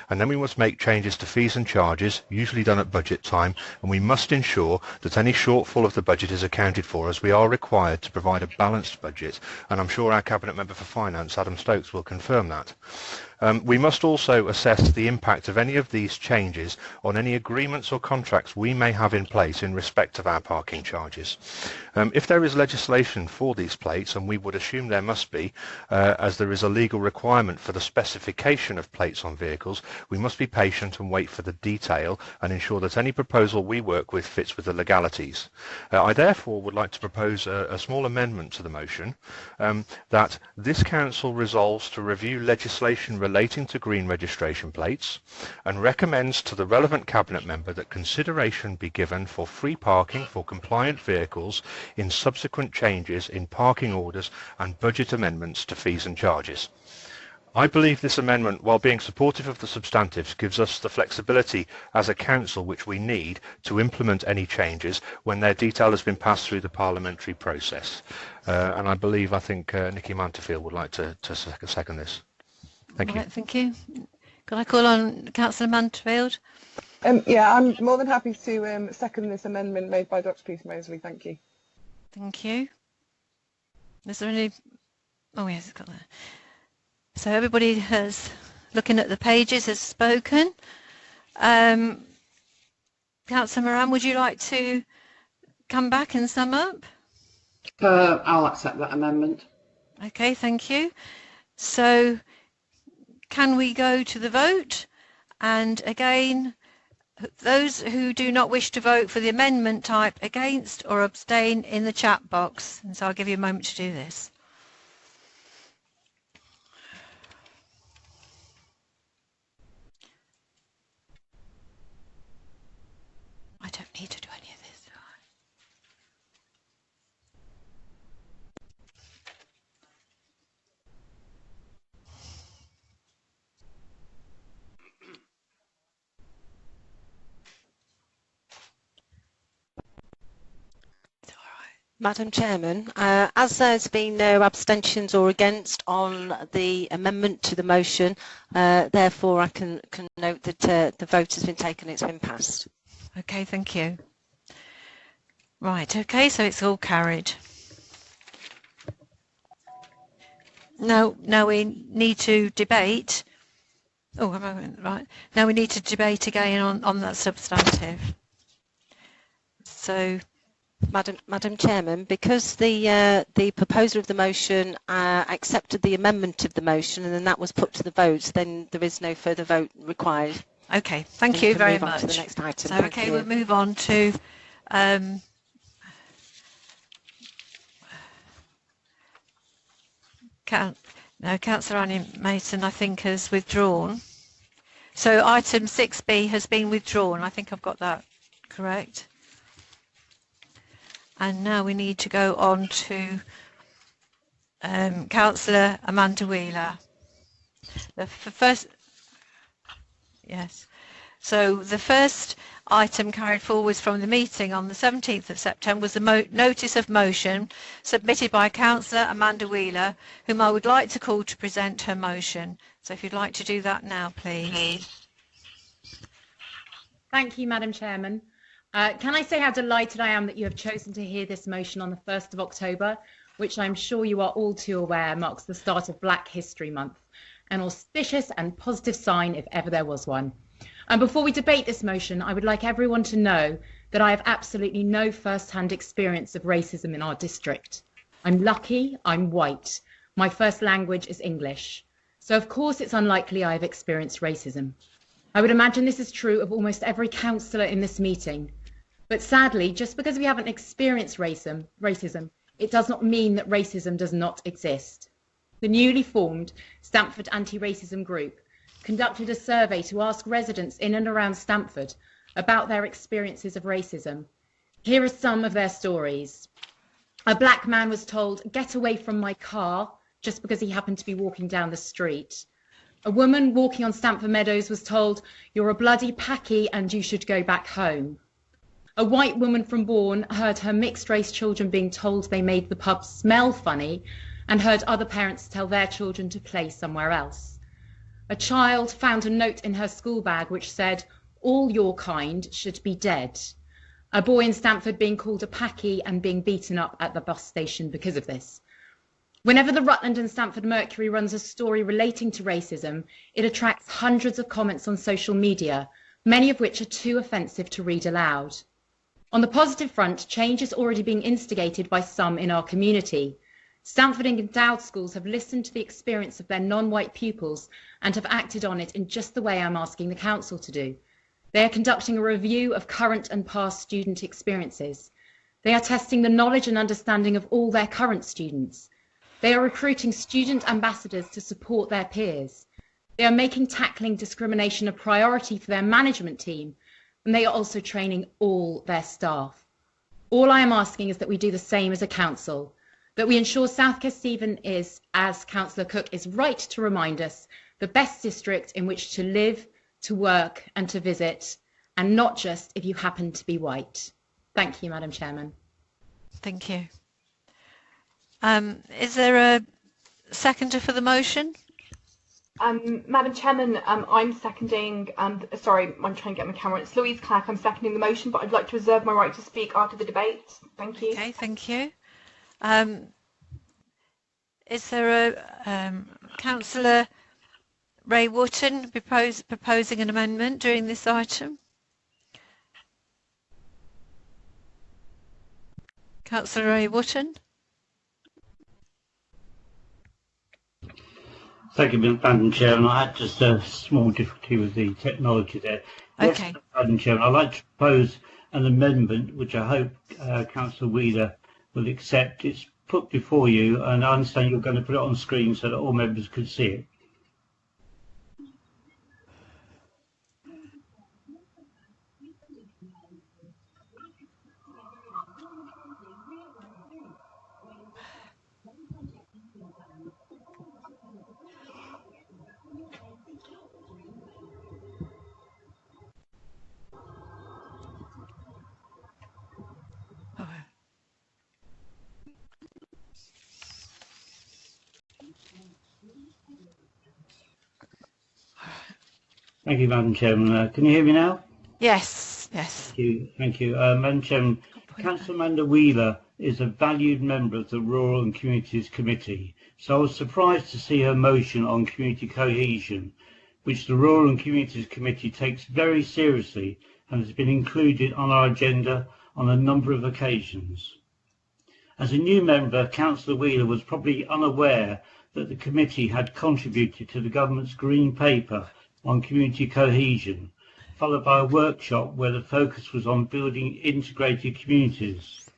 and then we must make changes to fees and charges, usually done at budget time, and we must ensure that any shortfall of the budget is accounted for, as we are required to provide a balanced budget, and I'm sure our Cabinet Member for Finance, Adam Stokes, will confirm that. We must also assess the impact of any of these changes on any agreements or contracts we may have in place in respect of our parking charges. If there is legislation for these plates, and we would assume there must be, as there is a legal requirement for the specification of plates on vehicles, we must be patient and wait for the detail and ensure that any proposal we work with fits with the legalities. I therefore would like to propose a small amendment to the motion, that this Council resolves to review legislation relating to green registration plates and recommends to the relevant Cabinet Member that consideration be given for free parking for compliant vehicles in subsequent changes in parking orders and budget amendments to fees and charges. I believe this amendment, while being supportive of the substantives, gives us the flexibility as a council which we need to implement any changes when their detail has been passed through the parliamentary process. And I think Nikki Manterfield would like to second this. Thank you. Right, thank you. Can I call on Councillor Manterfield? Yeah, I'm more than happy to second this amendment made by Dr. Peter Mosley. Thank you. Thank you. Is there any? Oh yes, it's got that. So everybody has, looking at the pages, has spoken. Councillor Moran, would you like to come back and sum up? I'll accept that amendment. Okay, thank you. So can we go to the vote? And again, those who do not wish to vote for the amendment, type against or abstain in the chat box. And so I'll give you a moment to do this. I don't need to do any of this, do I? Madam Chairman, as there's been no abstentions or against on the amendment to the motion, therefore I can note that the vote has been taken, it's been passed. Okay, thank you. Right, okay, so it's all carried. Now we need to debate. Oh, am I right? Now we need to debate again on that substantive. So Madam Chairman, because the proposer of the motion accepted the amendment of the motion and then that was put to the vote, then there is no further vote required. Okay, thank you very much. To the next item. So, okay, we'll move on to Councillor Annie Mason, I think, has withdrawn. So item 6B has been withdrawn. I think I've got that correct. And now we need to go on to Councillor Amanda Wheeler. The first, yes. So the first item carried forward from the meeting on the 17th of September was the notice of motion submitted by Councillor Amanda Wheeler, whom I would like to call to present her motion. So if you'd like to do that now, please. Thank you, Madam Chairman. Can I say how delighted I am that you have chosen to hear this motion on the 1st of October, which I'm sure you are all too aware marks the start of Black History Month, an auspicious and positive sign if ever there was one. And before we debate this motion, I would like everyone to know that I have absolutely no first-hand experience of racism in our district. I'm lucky, I'm white. My first language is English. So of course it's unlikely I have experienced racism. I would imagine this is true of almost every councillor in this meeting. But sadly, just because we haven't experienced racism, it does not mean that racism does not exist. The newly formed Stamford Anti-Racism Group conducted a survey to ask residents in and around Stamford about their experiences of racism. Here are some of their stories. A black man was told, "Get away from my car," just because he happened to be walking down the street. A woman walking on Stamford Meadows was told, "You're a bloody packy and you should go back home." A white woman from Bourne heard her mixed-race children being told they made the pub smell funny and heard other parents tell their children to play somewhere else. A child found a note in her school bag which said, "All your kind should be dead." A boy in Stamford being called a packy and being beaten up at the bus station because of this. Whenever the Rutland and Stamford Mercury runs a story relating to racism, it attracts hundreds of comments on social media, many of which are too offensive to read aloud. On the positive front, change is already being instigated by some in our community. Stamford and Endowed schools have listened to the experience of their non-white pupils and have acted on it in just the way I'm asking the council to do. They are conducting a review of current and past student experiences. They are testing the knowledge and understanding of all their current students. They are recruiting student ambassadors to support their peers. They are making tackling discrimination a priority for their management team, and they are also training all their staff. All I am asking is that we do the same as a council, that we ensure South Kesteven is, as Councillor Cook is right to remind us, the best district in which to live, to work and to visit, and not just if you happen to be white. Thank you, Madam Chairman. Thank you. Is there a seconder for the motion? Madam Chairman, I'm seconding, sorry, I'm trying to get my camera. It's Louise Clack, I'm seconding the motion, but I'd like to reserve my right to speak after the debate. Thank you. Okay, thank you. Is there a Councillor Ray Wotton proposing an amendment during this item? Councillor Ray Wotton. Thank you, Madam Chairman. I had just a small difficulty with the technology there. Okay. Yes, Madam Chairman, I'd like to propose an amendment which I hope Councillor Wheeler will accept. It's put before you, and I understand you're going to put it on screen so that all members could see it. Thank you, Madam Chairman. Can you hear me now? Yes, yes. Thank you. Thank you. Madam Chairman, Councillor Amanda Wheeler is a valued member of the Rural and Communities Committee, so I was surprised to see her motion on community cohesion, which the Rural and Communities Committee takes very seriously and has been included on our agenda on a number of occasions. As a new member, Councillor Wheeler was probably unaware that the committee had contributed to the government's Green Paper on community cohesion, followed by a workshop where the focus was on building integrated communities.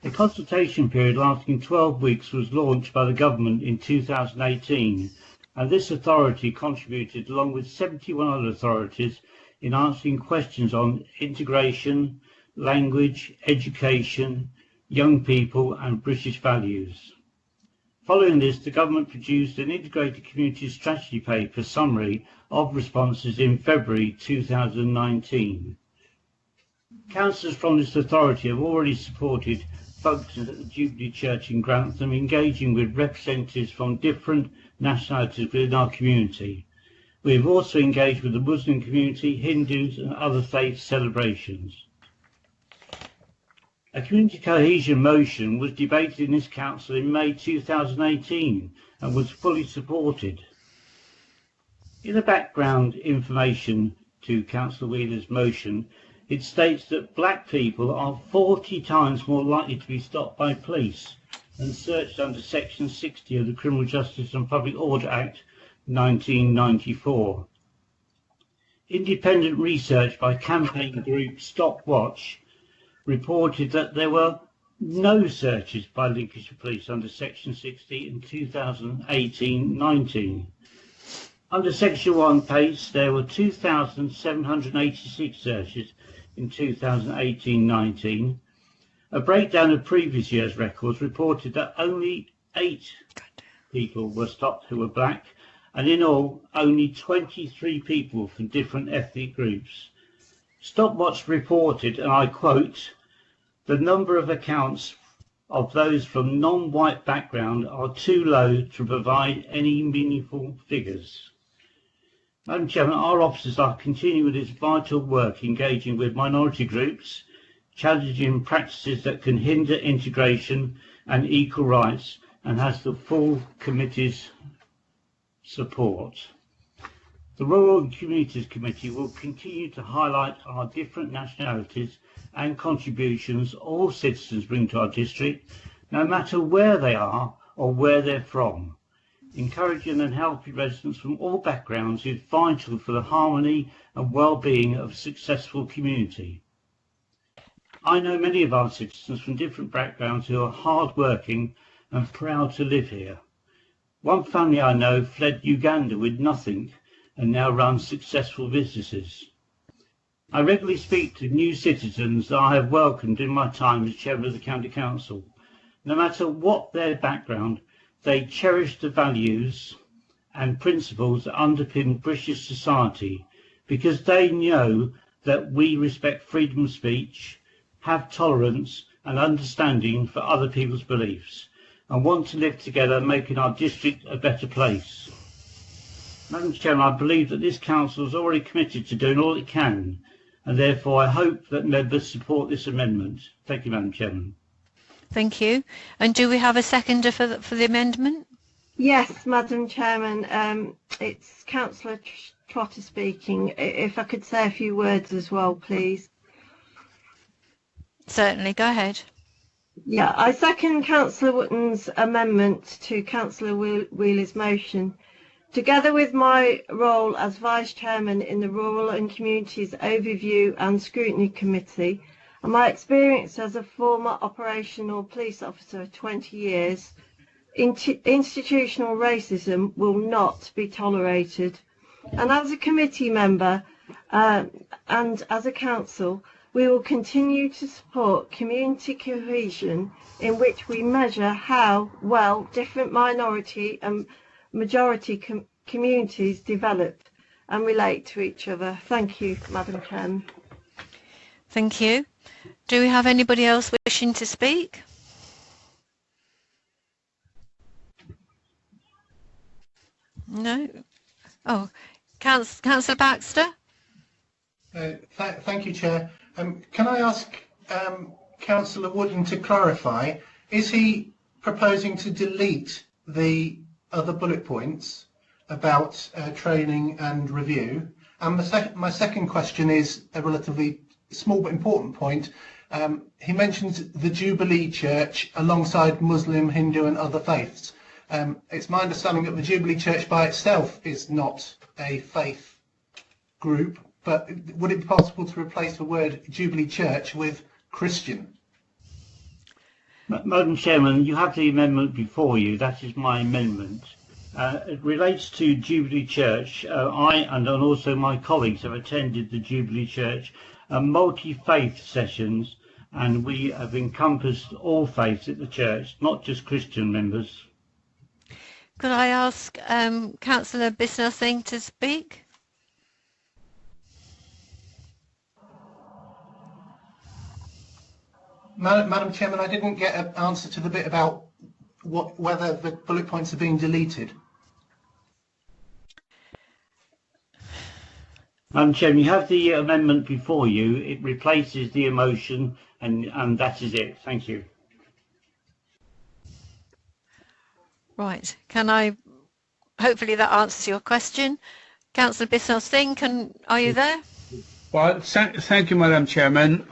A consultation period lasting 12 weeks was launched by the government in 2018, and this authority contributed along with 71 other authorities in answering questions on integration, language, education, young people and British values. Following this, the government produced an integrated community strategy paper summary of responses in February 2019. Councillors from this authority have already supported functions at the Jubilee Church in Grantham, engaging with representatives from different nationalities within our community. We have also engaged with the Muslim community, Hindus and other faith celebrations. A community cohesion motion was debated in this council in May 2018 and was fully supported. In the background information to Councillor Wheeler's motion, it states that black people are 40 times more likely to be stopped by police and searched under Section 60 of the Criminal Justice and Public Order Act 1994. Independent research by campaign group Stop Watch reported that there were no searches by Lincolnshire Police under Section 60 in 2018-19. Under Section 1 PACE, there were 2,786 searches in 2018-19. A breakdown of previous year's records reported that only 8 people were stopped who were black, and in all, only 23 people from different ethnic groups. Stopwatch reported, and I quote, "The number of accounts of those from non-white background are too low to provide any meaningful figures." Madam Chairman, our officers are continuing with this vital work, engaging with minority groups, challenging practices that can hinder integration and equal rights, and has the full committee's support. The Rural and Communities Committee will continue to highlight our different nationalities and contributions all citizens bring to our district, no matter where they are or where they're from. Encouraging and helping residents from all backgrounds is vital for the harmony and well-being of a successful community. I know many of our citizens from different backgrounds who are hard-working and proud to live here. One family I know fled Uganda with nothing and now runs successful businesses. I regularly speak to new citizens that I have welcomed in my time as chairman of the County Council. No matter what their background, they cherish the values and principles that underpin British society because they know that we respect freedom of speech, have tolerance and understanding for other people's beliefs, and want to live together, making our district a better place. Madam Chairman, I believe that this council is already committed to doing all it can, and therefore I hope that members support this amendment. Thank you, Madam Chairman. Thank you. And do we have a seconder for the amendment? Yes, Madam Chairman. It's Councillor Trotter speaking. If I could say a few words as well, please. Certainly, go ahead. Yeah, I second Councillor Wotton's amendment to Councillor Wheeler's motion. Together with my role as Vice Chairman in the Rural and Communities Overview and Scrutiny Committee, and my experience as a former operational police officer of 20 years, institutional racism will not be tolerated. And as a committee member and as a council, we will continue to support community cohesion in which we measure how well different minority and majority communities develop and relate to each other. Thank you, Madam Chairman. Thank you. Do we have anybody else wishing to speak? No? Oh, Councillor Baxter? Thank you, Chair. Can I ask Councillor Wooden to clarify, is he proposing to delete the other bullet points about training and review? And my second question is a relatively small but important point. He mentions the Jubilee Church alongside Muslim, Hindu and other faiths. It's my understanding that the Jubilee Church by itself is not a faith group, but would it be possible to replace the word Jubilee Church with Christian? Madam Chairman, you have the amendment before you. That is my amendment. It relates to Jubilee Church. I and also my colleagues have attended the Jubilee Church multi-faith sessions, and we have encompassed all faiths at the church, not just Christian members. Could I ask Councillor Bisnell Singh to speak? Madam Chairman, I didn't get an answer to the bit about whether the bullet points are being deleted. Madam Chairman, you have the amendment before you. It replaces the emotion, and that is it. Thank you. Right. Can I? Hopefully that answers your question. Councillor Bisnell Singh, are you there? Well, thank you, Madam Chairman.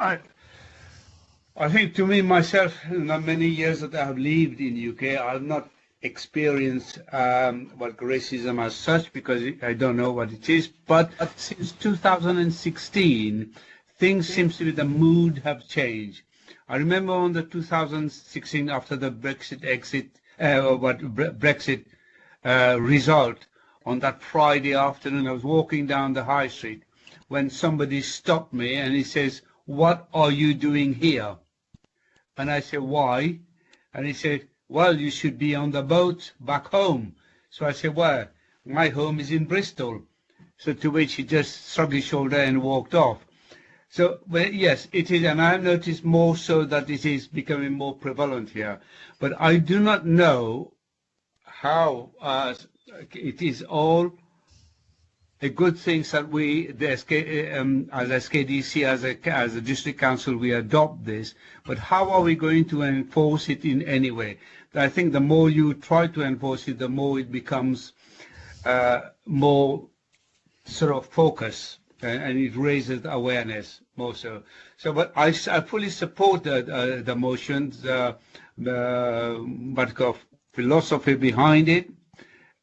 I think to me myself, in the many years that I have lived in UK, I have not experienced racism as such, because I don't know what it is. But since 2016, things seems to be, the mood have changed. I remember on the 2016, after the Brexit result, on that Friday afternoon, I was walking down the high street when somebody stopped me and he says, "What are you doing here?" And I said, "Why?" And he said, "Well, you should be on the boat back home." So I said, "Well, my home is in Bristol." So to which he just shrugged his shoulder and walked off. So, well, yes, it is, and I have noticed more so that it is becoming more prevalent here. But I do not know how it is all a good thing that we, as SKDC, as a district council, we adopt this. But how are we going to enforce it in any way? I think the more you try to enforce it, the more it becomes more sort of focus, and it raises awareness more so. So, but I fully support the motions, the philosophy behind it,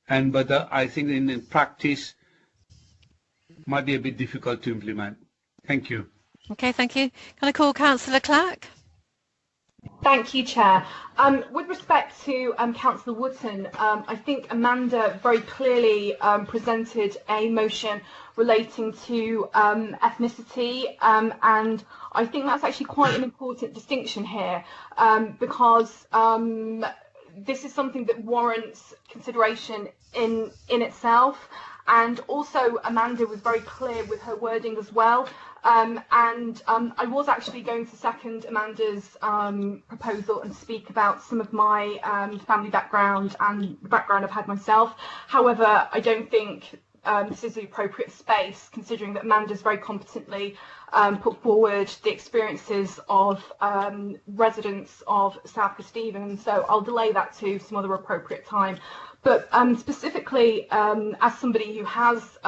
but I think in practice might be a bit difficult to implement. Thank you. Okay, thank you. Can I call Councillor Clack? Thank you, Chair. With respect to Councillor Wootton, I think Amanda very clearly presented a motion relating to ethnicity, and I think that's actually quite an important distinction here, because this is something that warrants consideration in itself. And also Amanda was very clear with her wording as well. I was actually going to second Amanda's proposal and speak about some of my family background and the background I've had myself. However, I don't think this is the appropriate space, considering that Amanda's very competently put forward the experiences of residents of South Kesteven, so I'll delay that to some other appropriate time. But specifically, as somebody who has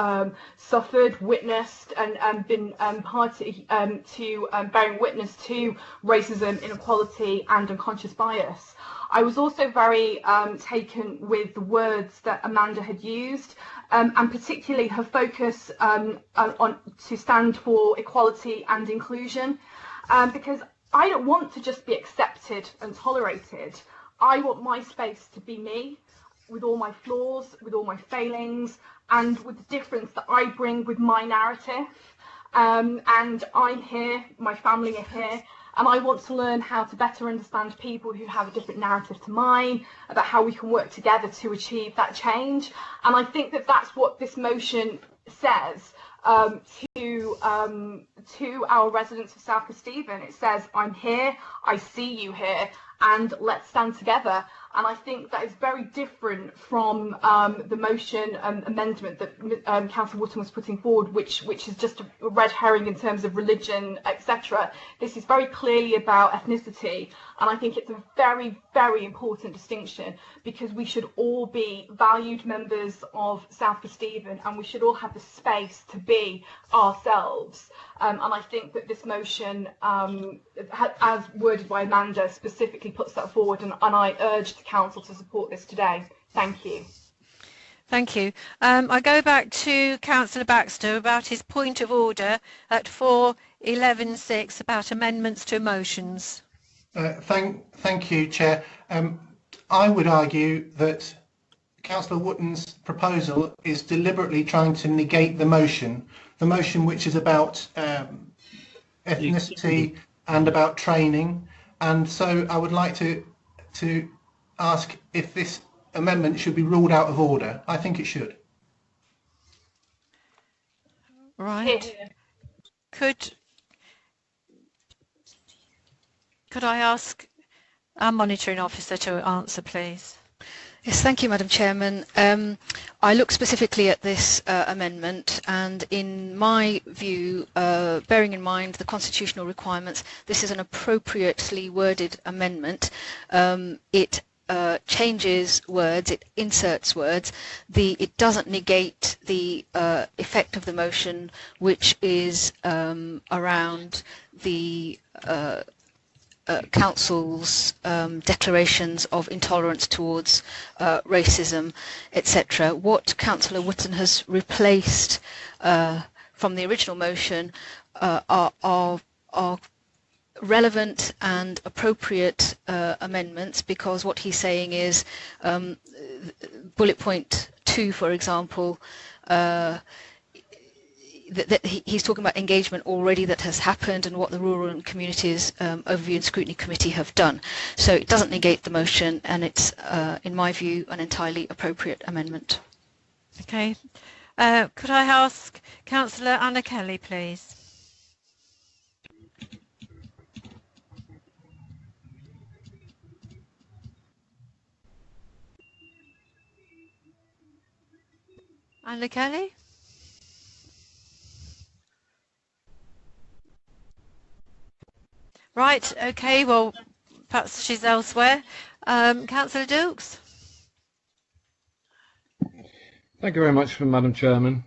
suffered, witnessed, and been party to bearing witness to racism, inequality, and unconscious bias, I was also very taken with the words that Amanda had used, and particularly her focus on to stand for equality and inclusion, because I don't want to just be accepted and tolerated. I want my space to be me, with all my flaws, with all my failings, and with the difference that I bring with my narrative. And I'm here, my family are here, and I want to learn how to better understand people who have a different narrative to mine, about how we can work together to achieve that change. And I think that that's what this motion says to our residents of South Kesteven. It says, I'm here, I see you here, and let's stand together. And I think that is very different from the motion amendment that Councillor Wootton was putting forward, which is just a red herring in terms of religion, etc. This is very clearly about ethnicity, and I think it's a very, very important distinction, because we should all be valued members of South Kesteven, and we should all have the space to be ourselves. And I think that this motion as worded by Amanda, specifically puts that forward, and I urge the council to support this today. Thank you. Thank you. I go back to Councillor Baxter about his point of order at 4.11.6 about amendments to motions. Thank you, Chair. I would argue that Councillor Wotton's proposal is deliberately trying to negate the motion which is about ethnicity and about training, and so I would like to ask if this amendment should be ruled out of order. I think it should. Right. Could I ask our monitoring officer to answer, please? Yes, thank you, Madam Chairman. I look specifically at this amendment, and in my view, bearing in mind the constitutional requirements, this is an appropriately worded amendment. It changes words, it inserts words. It doesn't negate the effect of the motion, which is around the Council's declarations of intolerance towards racism, etc. What Councillor Wotton has replaced from the original motion are relevant and appropriate amendments, because what he's saying is bullet point 2, for example, that he's talking about engagement already that has happened and what the Rural and Communities Overview and Scrutiny Committee have done. So it doesn't negate the motion, and it's, in my view, an entirely appropriate amendment. Okay. Could I ask Councillor Anna Kelly, please? Anna Kelly? Right, okay, well, perhaps she's elsewhere. Councillor Dukes? Thank you very much, Madam Chairman.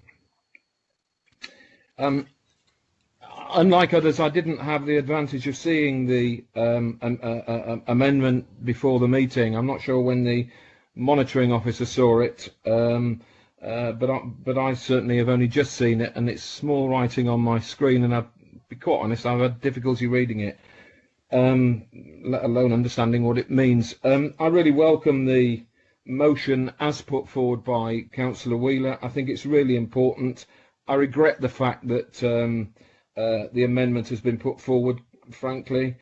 Unlike others, I didn't have the advantage of seeing the amendment before the meeting. I'm not sure when the monitoring officer saw it, but I certainly have only just seen it, and it's small writing on my screen, and I'll be quite honest, I've had difficulty reading it, let alone understanding what it means. I really welcome the motion as put forward by Councillor Wheeler. I think it's really important. I regret the fact that the amendment has been put forward, frankly.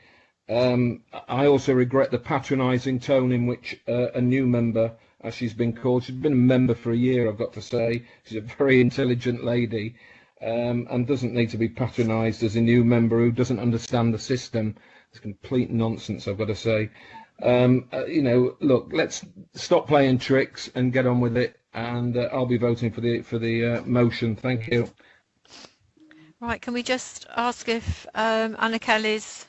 I also regret the patronising tone in which a new member, as she's been called, she's been a member for a year, I've got to say. She's a very intelligent lady, and doesn't need to be patronised as a new member who doesn't understand the system. It's complete nonsense, I've got to say. You know, look, let's stop playing tricks and get on with it, and I'll be voting for the motion. Thank you. Right, can we just ask if Anna Kelly's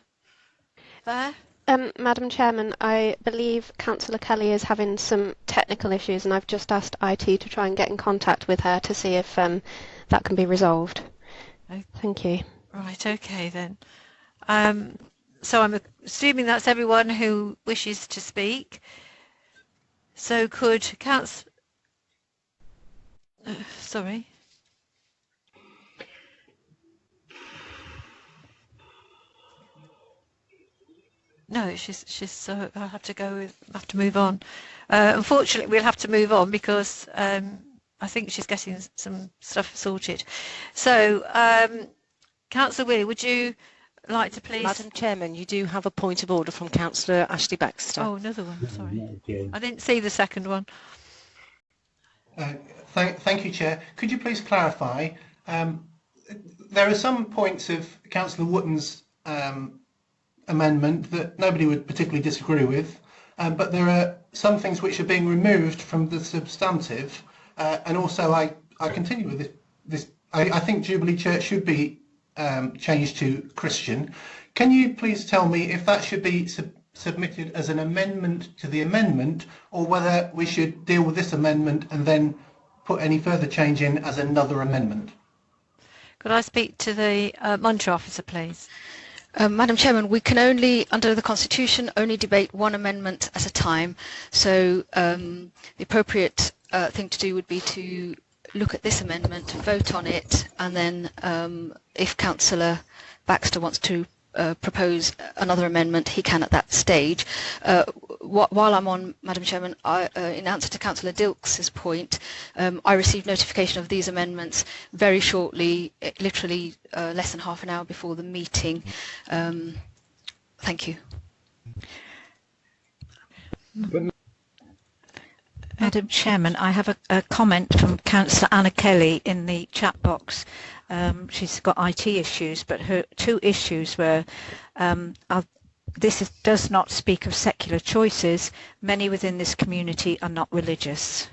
there? Madam Chairman, I believe Councillor Kelly is having some technical issues, and I've just asked IT to try and get in contact with her to see if that can be resolved. Okay. Thank you. Right, okay then. So I'm assuming that's everyone who wishes to speak. So could sorry. No, she's I'll have to have to move on. Unfortunately, we'll have to move on because I think she's getting some stuff sorted. So, Councillor Wheeler, would you like to please? Madam Chairman, you do have a point of order from Councillor Ashley Baxter. Oh, another one. Sorry, I didn't see the second one. Thank you, Chair. Could you please clarify? There are some points of Councillor Wotton's amendment that nobody would particularly disagree with, but there are some things which are being removed from the substantive, and also I continue with this. I think Jubilee Church should be changed to Christian. Can you please tell me if that should be submitted as an amendment to the amendment, or whether we should deal with this amendment and then put any further change in as another amendment? Could I speak to the monitor officer, please? Madam Chairman, we can only, under the Constitution, only debate one amendment at a time. So the appropriate thing to do would be to look at this amendment, vote on it, and then if Councillor Baxter wants to propose another amendment, he can at that stage. While I'm on, Madam Chairman, in answer to Councillor Dilks's point, I received notification of these amendments very shortly, literally less than half an hour before the meeting. Thank you. Madam Chairman, I have a comment from Councillor Anna Kelly in the chat box. She's got IT issues, but her two issues were does not speak of secular choices. Many within this community are not religious.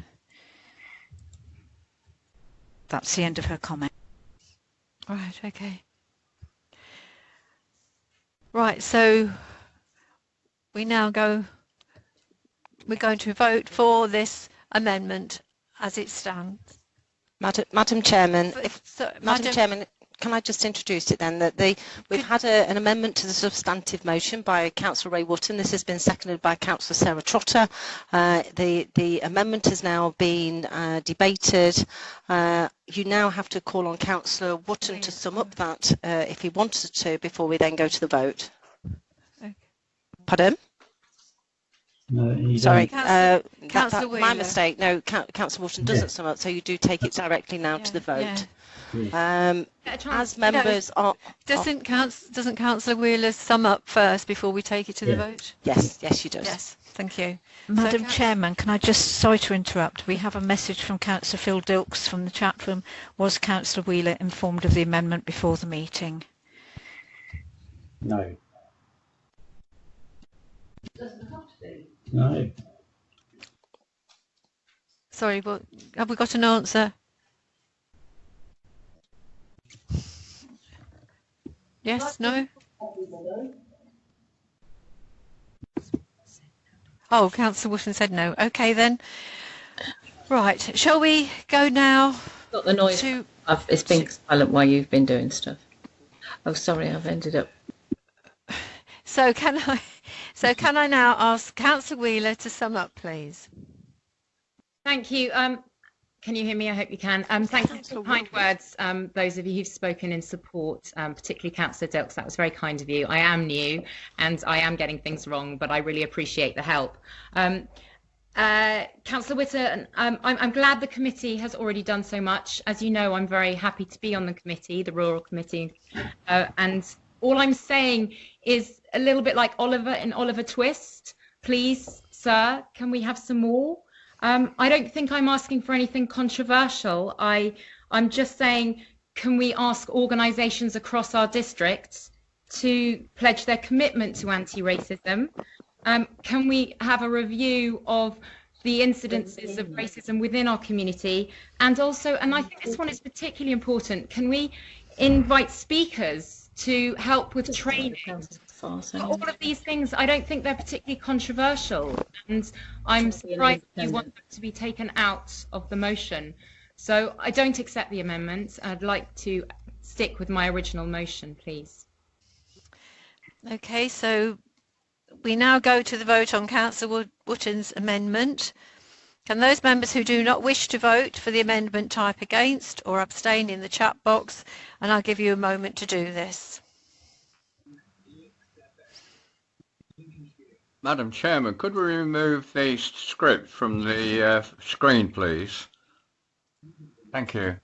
That's the end of her comment. Right, okay. Right, so we're going to vote for this amendment as it stands. Madam Chairman, Madam Chairman, can I just introduce it then? That we've had an amendment to the substantive motion by Councillor Ray Wotton. This has been seconded by Councillor Sarah Trotter. The amendment has now been debated. You now have to call on Councillor Wotton to sum up that if he wanted to before we then go to the vote. Okay. Pardon? No, sorry, Councillor my mistake. No, Councillor Wotton doesn't sum up, so you do take it directly now to the vote. As members are... Doesn't Councillor Wheeler sum up first before we take it to the vote? Yes, she does. Yes, thank you. Madam Chairman, can I just, sorry to interrupt, we have a message from Councillor Phil Dilks from the chat room. Was Councillor Wheeler informed of the amendment before the meeting? No. No. Sorry, but have we got an answer? Yes, no? Oh, Councillor Wotton said no. Okay then. Right, shall we go now? Got the noise. It's been silent while you've been doing stuff. Oh, sorry, I've ended up. So can I now ask Councillor Wheeler to sum up, please? Thank you. Can you hear me? I hope you can. Thank you for the kind words, those of you who've spoken in support, particularly Councillor Dilks. That was very kind of you. I am new and I am getting things wrong, but I really appreciate the help. Councillor Witter, I'm glad the committee has already done so much. As you know, I'm very happy to be on the committee, the Rural Committee, and all I'm saying is a little bit like Oliver in Oliver Twist. Please, sir, can we have some more? I don't think I'm asking for anything controversial. I'm just saying, can we ask organisations across our districts to pledge their commitment to anti-racism? Can we have a review of the incidences of racism within our community? And also, and I think this one is particularly important, can we invite speakers to help with training? All of these things, I don't think they're particularly controversial, and I'm surprised you want them to be taken out of the motion. So I don't accept the amendment. I'd like to stick with my original motion, please. Okay, so we now go to the vote on Councillor Wotton's amendment. Can those members who do not wish to vote for the amendment type against or abstain in the chat box, and I'll give you a moment to do this. Madam Chairman, could we remove the script from the screen, please? Thank you.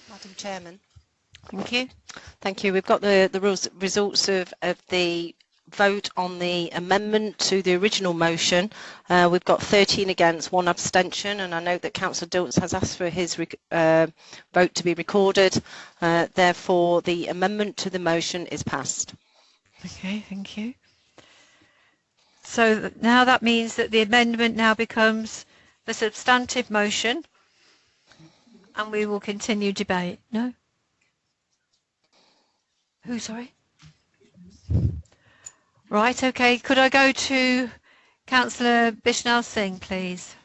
Madam Chairman. Thank you. Thank you. We've got the results of the vote on the amendment to the original motion. We've got 13 against, 1 abstention, and I note that Councillor Dilts has asked for his vote to be recorded. Therefore, the amendment to the motion is passed. Okay, thank you. So now that means that the amendment now becomes the substantive motion, and we will continue debate. No? Who, sorry? Right, okay. Could I go to Councillor Bishnal Singh, please?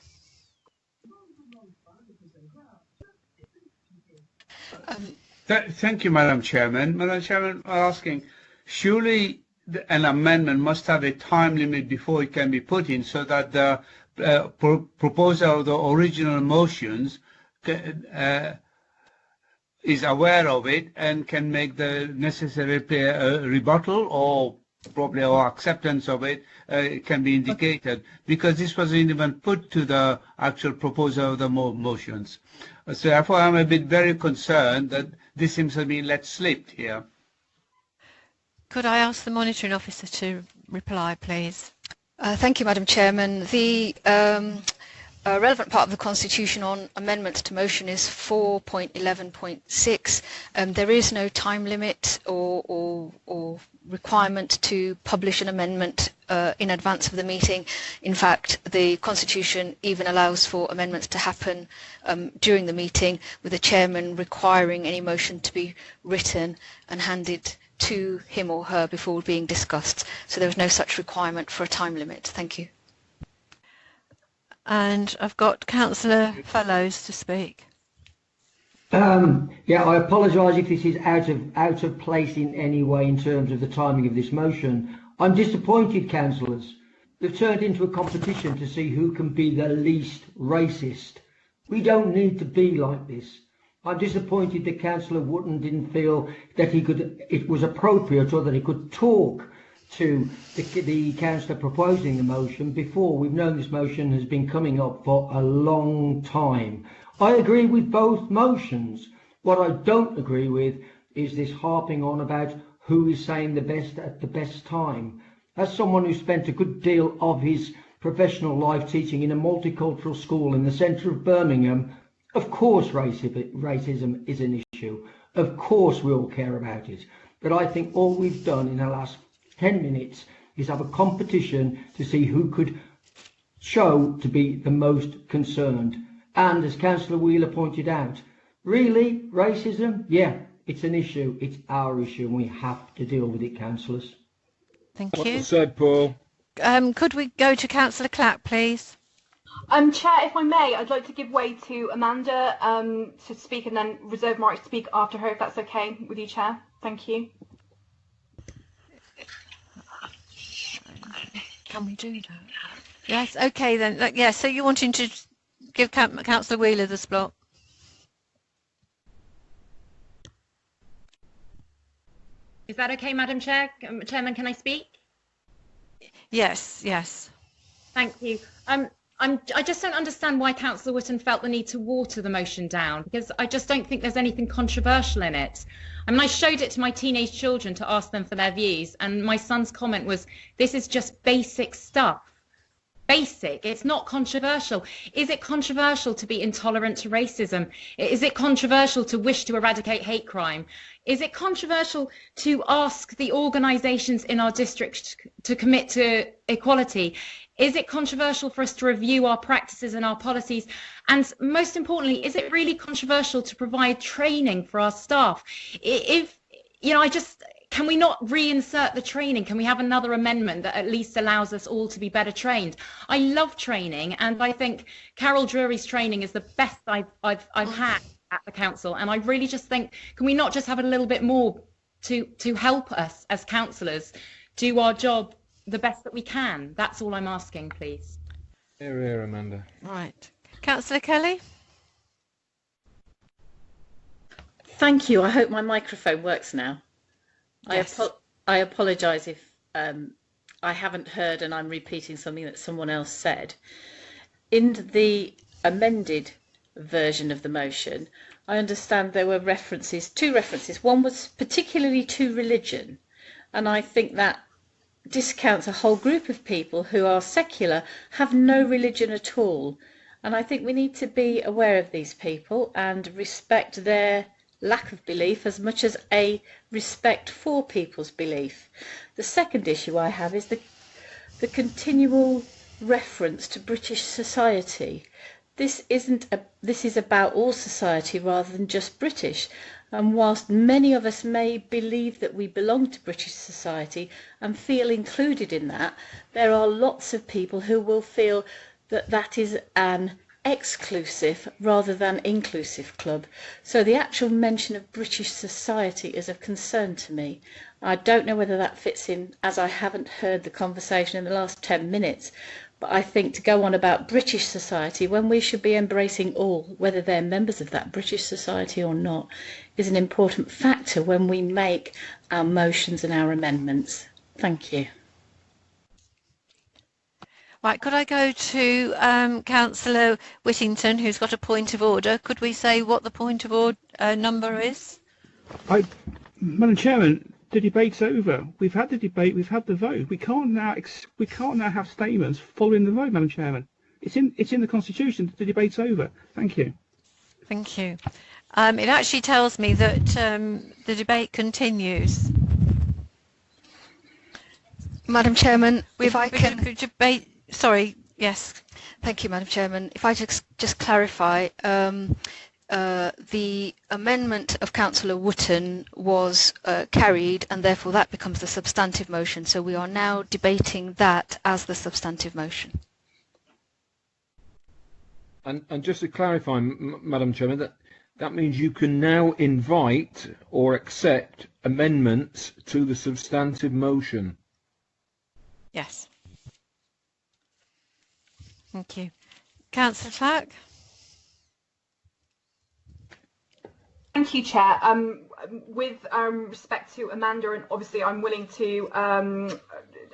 Thank you, Madam Chairman. Madam Chairman, I'm asking, surely an amendment must have a time limit before it can be put in, so that the proposer of the original motions is aware of it and can make the necessary rebuttal or probably our acceptance of it can be indicated, because this wasn't even put to the actual proposer of the motions. So therefore I'm a bit very concerned that this seems to be let slip here. Could I ask the monitoring officer to reply, please? Thank you, Madam Chairman. The relevant part of the Constitution on amendments to motion is 4.11.6. There is no time limit or requirement to publish an amendment in advance of the meeting. In fact, the Constitution even allows for amendments to happen during the meeting, with the chairman requiring any motion to be written and handed to him or her before being discussed. So there is no such requirement for a time limit. Thank you. And I've got Councillor Fellows to speak. Yeah, I apologise if this is out of place in any way in terms of the timing of this motion. I'm disappointed, councillors. They've turned into a competition to see who can be the least racist. We don't need to be like this. I'm disappointed that Councillor Wootton didn't feel that it was appropriate, or that he could talk to the councillor proposing the motion before. We've known this motion has been coming up for a long time. I agree with both motions. What I don't agree with is this harping on about who is saying the best at the best time. As someone who spent a good deal of his professional life teaching in a multicultural school in the centre of Birmingham, of course racism is an issue. Of course we all care about it. But I think all we've done in the last 10 minutes is have a competition to see who could show to be the most concerned. And as Councillor Wheeler pointed out, really, racism, yeah, it's an issue. It's our issue, and we have to deal with it, councillors. Thank you. Well said, Paul. Could we go to Councillor Clack, please? Chair, if I may, I'd like to give way to Amanda to speak, and then reserve Mark to speak after her, if that's okay with you, Chair. Thank you. Can we do that? Yes, okay then. Yeah, so you're wanting to give Councillor Wheeler the slot? Is that okay, Madam Chairman, can I speak? Yes, yes. Thank you. I just don't understand why Councillor Wootton felt the need to water the motion down, because I just don't think there's anything controversial in it. I mean, I showed it to my teenage children to ask them for their views, and my son's comment was, this is just basic stuff. Basic. It's not controversial. Is it controversial to be intolerant to racism? Is it controversial to wish to eradicate hate crime? Is it controversial to ask the organisations in our district to commit to equality? Is it controversial for us to review our practices and our policies? And most importantly, is it really controversial to provide training for our staff? If, you know, can we not reinsert the training? Can we have another amendment that at least allows us all to be better trained? I love training, and I think Carol Drury's training is the best I've had at the council. And I really just think, can we not just have a little bit more to help us as councillors do our job the best that we can? That's all I'm asking, please. Here, Amanda. Right. Councillor Kelly? Thank you. I hope my microphone works now. Yes. I apologise if I haven't heard and I'm repeating something that someone else said. In the amended version of the motion, I understand there were two references. One was particularly to religion, and I think that discounts a whole group of people who are secular, have no religion at all. And I think we need to be aware of these people and respect their lack of belief as much as a respect for people's belief. The second issue I have is the continual reference to British society. This is about all society rather than just British. And whilst many of us may believe that we belong to British society and feel included in that, there are lots of people who will feel that that is an exclusive rather than inclusive club. So the actual mention of British society is of concern to me. I don't know whether that fits in, as I haven't heard the conversation in the last 10 minutes, but I think to go on about British society when we should be embracing all, whether they're members of that British society or not, is an important factor when we make our motions and our amendments. Thank you. Right, could I go to Councillor Whittington, who's got a point of order? Could we say what the point of order number is? Madam Chairman, the debate's over. We've had the debate. We've had the vote. We can't now have statements following the vote, Madam Chairman. It's in the Constitution. The debate's over. Thank you. Thank you. It actually tells me that the debate continues. Madam Chairman, if I can debate. Sorry, yes. Thank you, Madam Chairman. If I just clarify, the amendment of Councillor Wootton was carried, and therefore that becomes the substantive motion. So we are now debating that as the substantive motion. And just to clarify, Madam Chairman, that means you can now invite or accept amendments to the substantive motion. Yes. Thank you. Councillor Clack? Thank you, Chair. With respect to Amanda, and obviously I'm willing to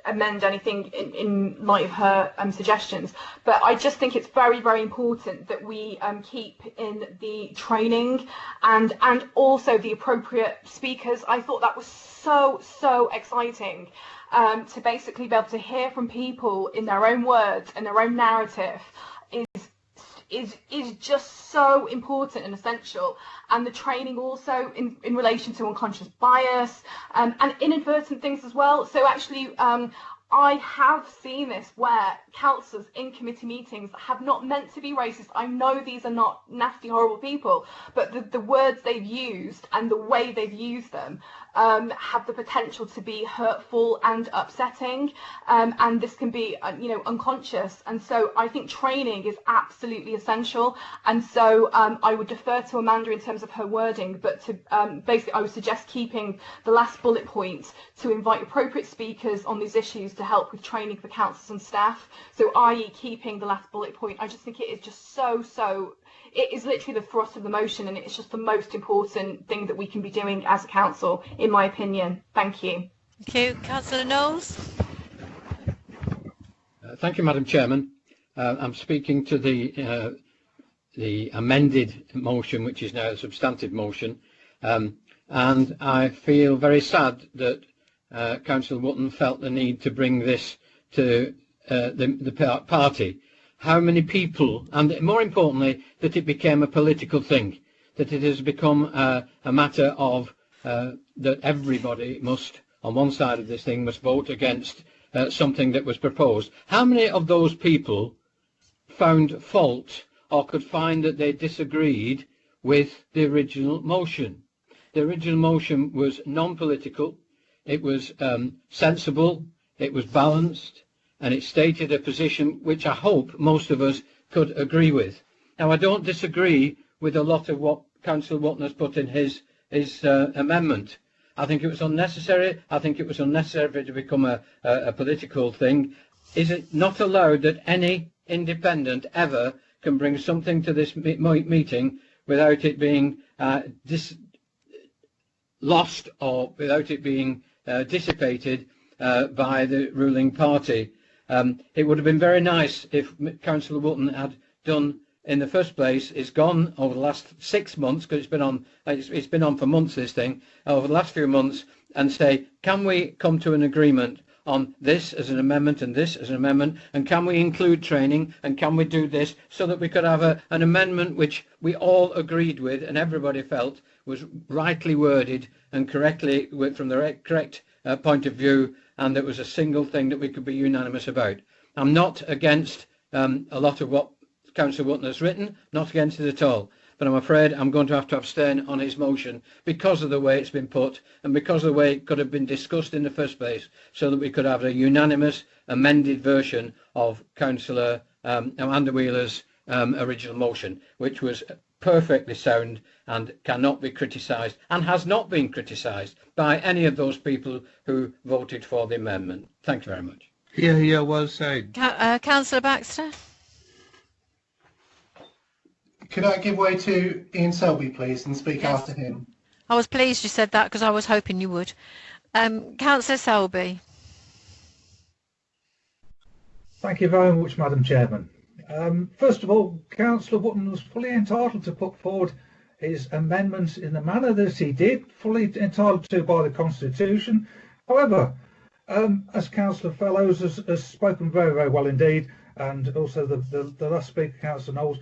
amend anything in light of her suggestions, but I just think it's very, very important that we keep in the training and also the appropriate speakers. I thought that was so exciting to basically be able to hear from people in their own words and their own narrative is just so important and essential. And the training also in relation to unconscious bias and inadvertent things as well. So actually I have seen this where councillors in committee meetings have not meant to be racist. I know these are not nasty, horrible people, but the words they've used and the way they've used them have the potential to be hurtful and upsetting, and this can be unconscious. And so I think training is absolutely essential. And so I would defer to Amanda in terms of her wording, but to basically I would suggest keeping the last bullet point to invite appropriate speakers on these issues to help with training for councillors and staff. So i.e. keeping the last bullet point. I just think it is just so it is literally the thrust of the motion, and it's just the most important thing that we can be doing as a council, in my opinion. Thank you. Thank you. Councillor Knowles? Thank you, Madam Chairman. I'm speaking to the amended motion, which is now a substantive motion, and I feel very sad that Councillor Wootton felt the need to bring this to the party. How many people, and more importantly, that it became a political thing, that it has become a matter of that everybody must, on one side of this thing, must vote against something that was proposed. How many of those people found fault or could find that they disagreed with the original motion? The original motion was non-political, it was sensible, it was balanced, and it stated a position which I hope most of us could agree with. Now, I don't disagree with a lot of what Councillor Wootton has put in his amendment. I think it was unnecessary. I think it was unnecessary for it to become a political thing. Is it not allowed that any independent ever can bring something to this meeting without it being lost or without it being dissipated by the ruling party? It would have been very nice if Councillor Wootton had done, in the first place, it's gone over the last 6 months, because it's been on for months, this thing, over the last few months, and say, can we come to an agreement on this as an amendment and this as an amendment, and can we include training, and can we do this, so that we could have an amendment which we all agreed with and everybody felt was rightly worded and correctly, from the correct point of view, and there was a single thing that we could be unanimous about. I'm not against a lot of what Councillor Wootton has written, not against it at all, but I'm afraid I'm going to have to abstain on his motion because of the way it's been put and because of the way it could have been discussed in the first place, so that we could have a unanimous amended version of Councillor Amanda Wheeler's original motion, which was perfectly sound and cannot be criticised and has not been criticised by any of those people who voted for the amendment. Thank you very much. Yeah, well said. Councillor Baxter? Could I give way to Ian Selby, please, and speak after him? I was pleased you said that because I was hoping you would. Councillor Selby. Thank you very much, Madam Chairman. First of all, Councillor Wootton was fully entitled to put forward his amendments in the manner that he did, fully entitled to by the Constitution. However, as Councillor Fellows has spoken very, very well indeed, and also the last speaker, Councillor Knowles,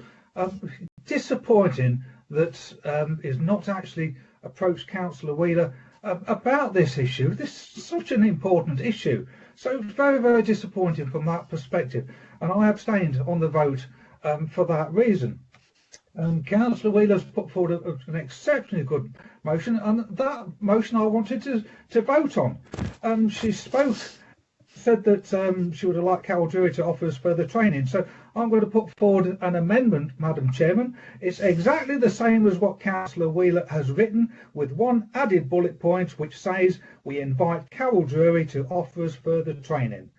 disappointing that is not actually approached Councillor Wheeler about this issue. This is such an important issue. So it's very, very disappointing from that perspective. And I abstained on the vote for that reason. Councillor Wheeler's put forward an exceptionally good motion, and that motion I wanted to vote on. She said that she would have liked Carol Drury to offer us further training. So I'm going to put forward an amendment, Madam Chairman. It's exactly the same as what Councillor Wheeler has written, with one added bullet point which says we invite Carol Drury to offer us further training.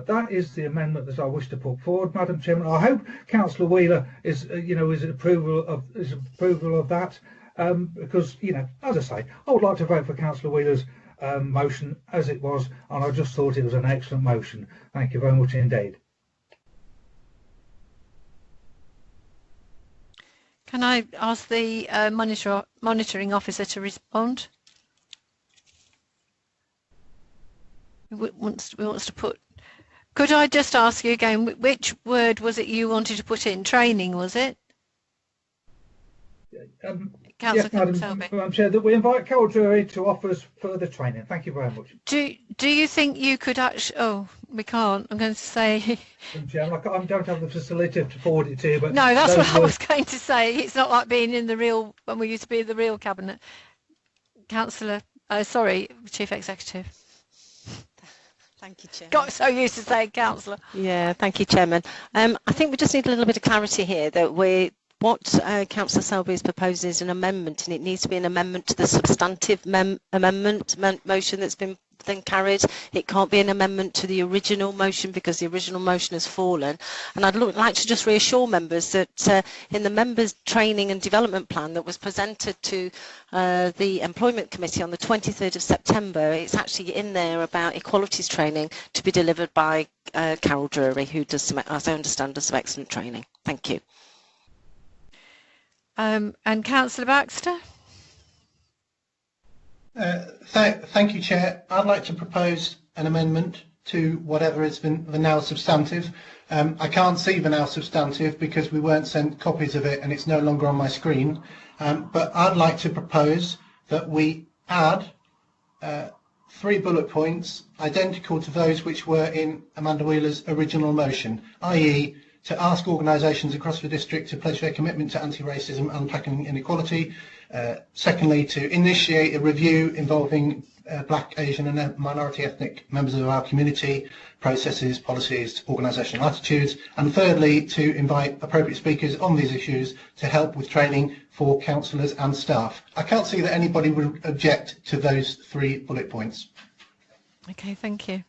That is the amendment that I wish to put forward, Madam Chairman. I hope Councillor Wheeler is approval of that, because, as I say, I would like to vote for Councillor Wheeler's motion as it was, and I just thought it was an excellent motion. Thank you very much indeed. Can I ask the monitoring officer to respond? Who wants to put? Could I just ask you again, which word was it you wanted to put in? Training, was it? Yes, Madam Chair, that we invite Carol Drury to offer us further training. Thank you very much. Do you think you could actually? Oh, we can't. I'm going to say. Madam Chair, I don't have the facility to forward it to you, but no, that's what I was going to say. It's not like being in the real when we used to be in the real cabinet. Councillor, Chief Executive. Thank you, Chair. Got so used to saying councillor. Yeah, thank you, Chairman. I think we just need a little bit of clarity here that what Councillor Selby is proposing is an amendment, and it needs to be an amendment to the substantive amendment motion that's been then carried. It can't be an amendment to the original motion because the original motion has fallen. And I'd like to just reassure members that in the members' training and development plan that was presented to the Employment Committee on the 23rd of September, it's actually in there about equalities training to be delivered by Carol Drury, who does some, as I understand, does some excellent training. Thank you. And Councillor Baxter? Thank you, Chair. I'd like to propose an amendment to whatever has been the now substantive. I can't see the now substantive because we weren't sent copies of it and it's no longer on my screen. But I'd like to propose that we add 3 bullet points identical to those which were in Amanda Wheeler's original motion, i.e. to ask organisations across the district to pledge their commitment to anti-racism and tackling inequality. Secondly, to initiate a review involving Black, Asian and minority ethnic members of our community, processes, policies, organisational attitudes. And thirdly, to invite appropriate speakers on these issues to help with training for councillors and staff. I can't see that anybody would object to those 3 bullet points. Okay, thank you.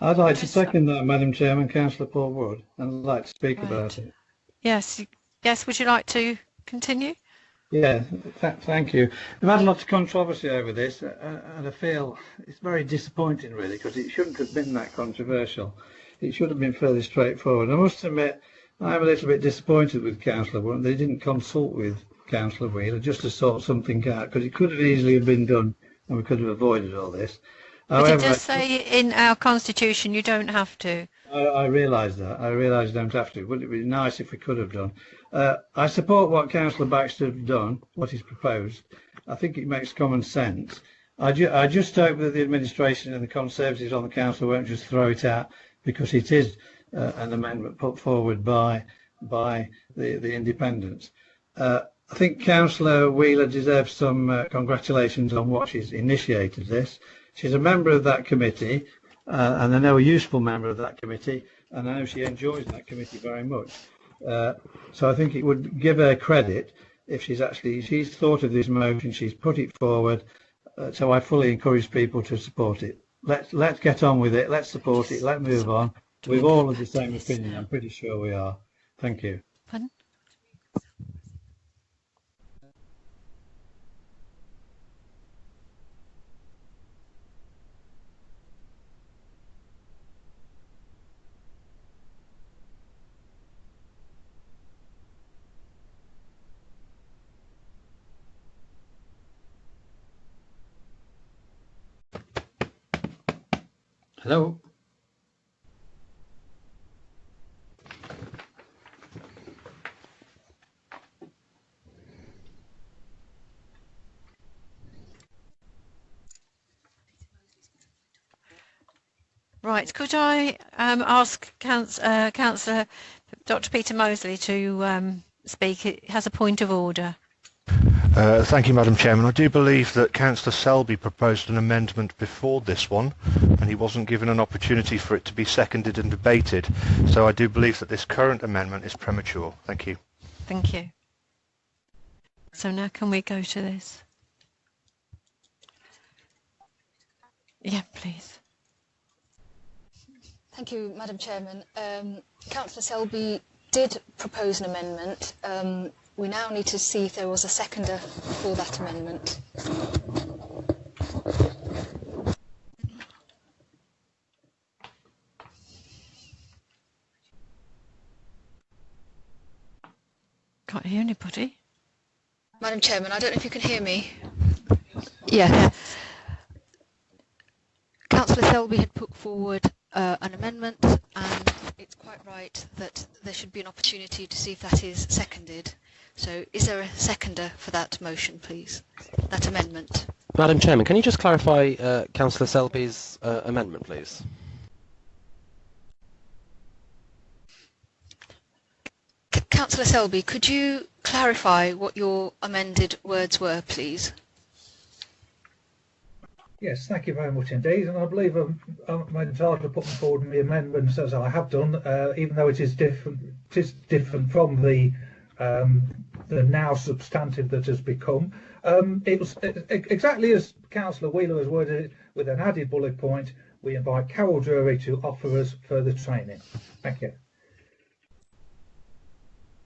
I'd like to second that, Madam Chairman, Councillor Paul Wood, and I'd like to speak about it. Yes, would you like to continue? Yeah, thank you. We've had a lot of controversy over this, and I feel it's very disappointing, really, because it shouldn't have been that controversial. It should have been fairly straightforward. I must admit, I'm a little bit disappointed with Councillor Wood. They didn't consult with Councillor Wheeler just to sort something out, because it could have easily have been done, and we could have avoided all this. But it does say in our constitution you don't have to. I realise that. I realise you don't have to. Wouldn't it be nice if we could have done? I support what Councillor Baxter has done, what he's proposed. I think it makes common sense. I just hope that the administration and the Conservatives on the council won't just throw it out because it is an amendment put forward by the independents. I think Councillor Wheeler deserves some congratulations on what she's initiated this. She's a member of that committee, and I know a useful member of that committee, and I know she enjoys that committee very much. So I think it would give her credit if she's thought of this motion, she's put it forward. So I fully encourage people to support it. Let's get on with it. Let's support it. Let's move on. We've all of the same opinion. I'm pretty sure we are. Thank you. Pardon? Hello. Right, could I ask Councillor Dr. Peter Mosley to speak? He has a point of order. Thank you, Madam Chairman. I do believe that Councillor Selby proposed an amendment before this one, and he wasn't given an opportunity for it to be seconded and debated. So I do believe that this current amendment is premature. Thank you. Thank you. So now can we go to this? Yeah, please. Thank you, Madam Chairman. Councillor Selby did propose an amendment. We now need to see if there was a seconder for that amendment. Can't hear anybody. Madam Chairman, I don't know if you can hear me. Yeah. Councillor Selby had put forward an amendment, and it's quite right that there should be an opportunity to see if that is seconded. So is there a seconder for that motion, please? That amendment? Madam Chairman, can you just clarify Councillor Selby's amendment, please? Councillor Selby, could you clarify what your amended words were, please? Yes, thank you very much indeed, and I believe I'm entitled to put forward the amendments as I have done, even though it is different from the the now substantive that has become. It was exactly as Councillor Wheeler has worded it, with an added bullet point. We invite Carol Drury to offer us further training. Thank you.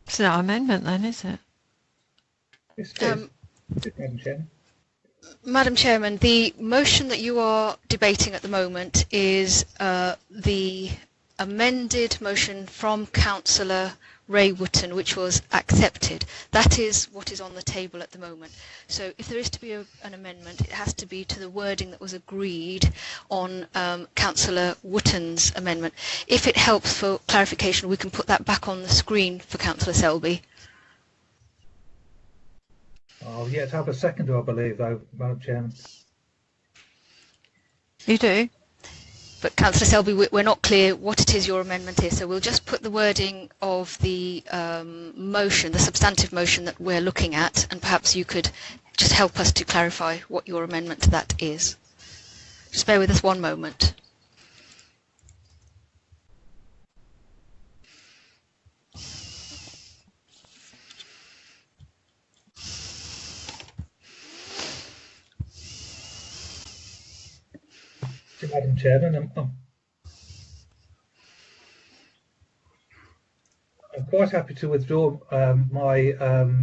It's not an amendment then, is it? Yes, it is. Madam Chairman. Madam Chairman, the motion that you are debating at the moment is the amended motion from Councillor Ray Wootton, which was accepted. That is what is on the table at the moment. So if there is to be an amendment, it has to be to the wording that was agreed on Councillor Wootton's amendment. If it helps for clarification, we can put that back on the screen for Councillor Selby. I'll yet have a seconder, I believe, though, Madam Chairman. You do? But Councillor Selby, we're not clear what it is your amendment is, so we'll just put the wording of the motion, the substantive motion that we're looking at, and perhaps you could just help us to clarify what your amendment to that is. Just bear with us one moment. Madam Chairman, I'm quite happy to withdraw my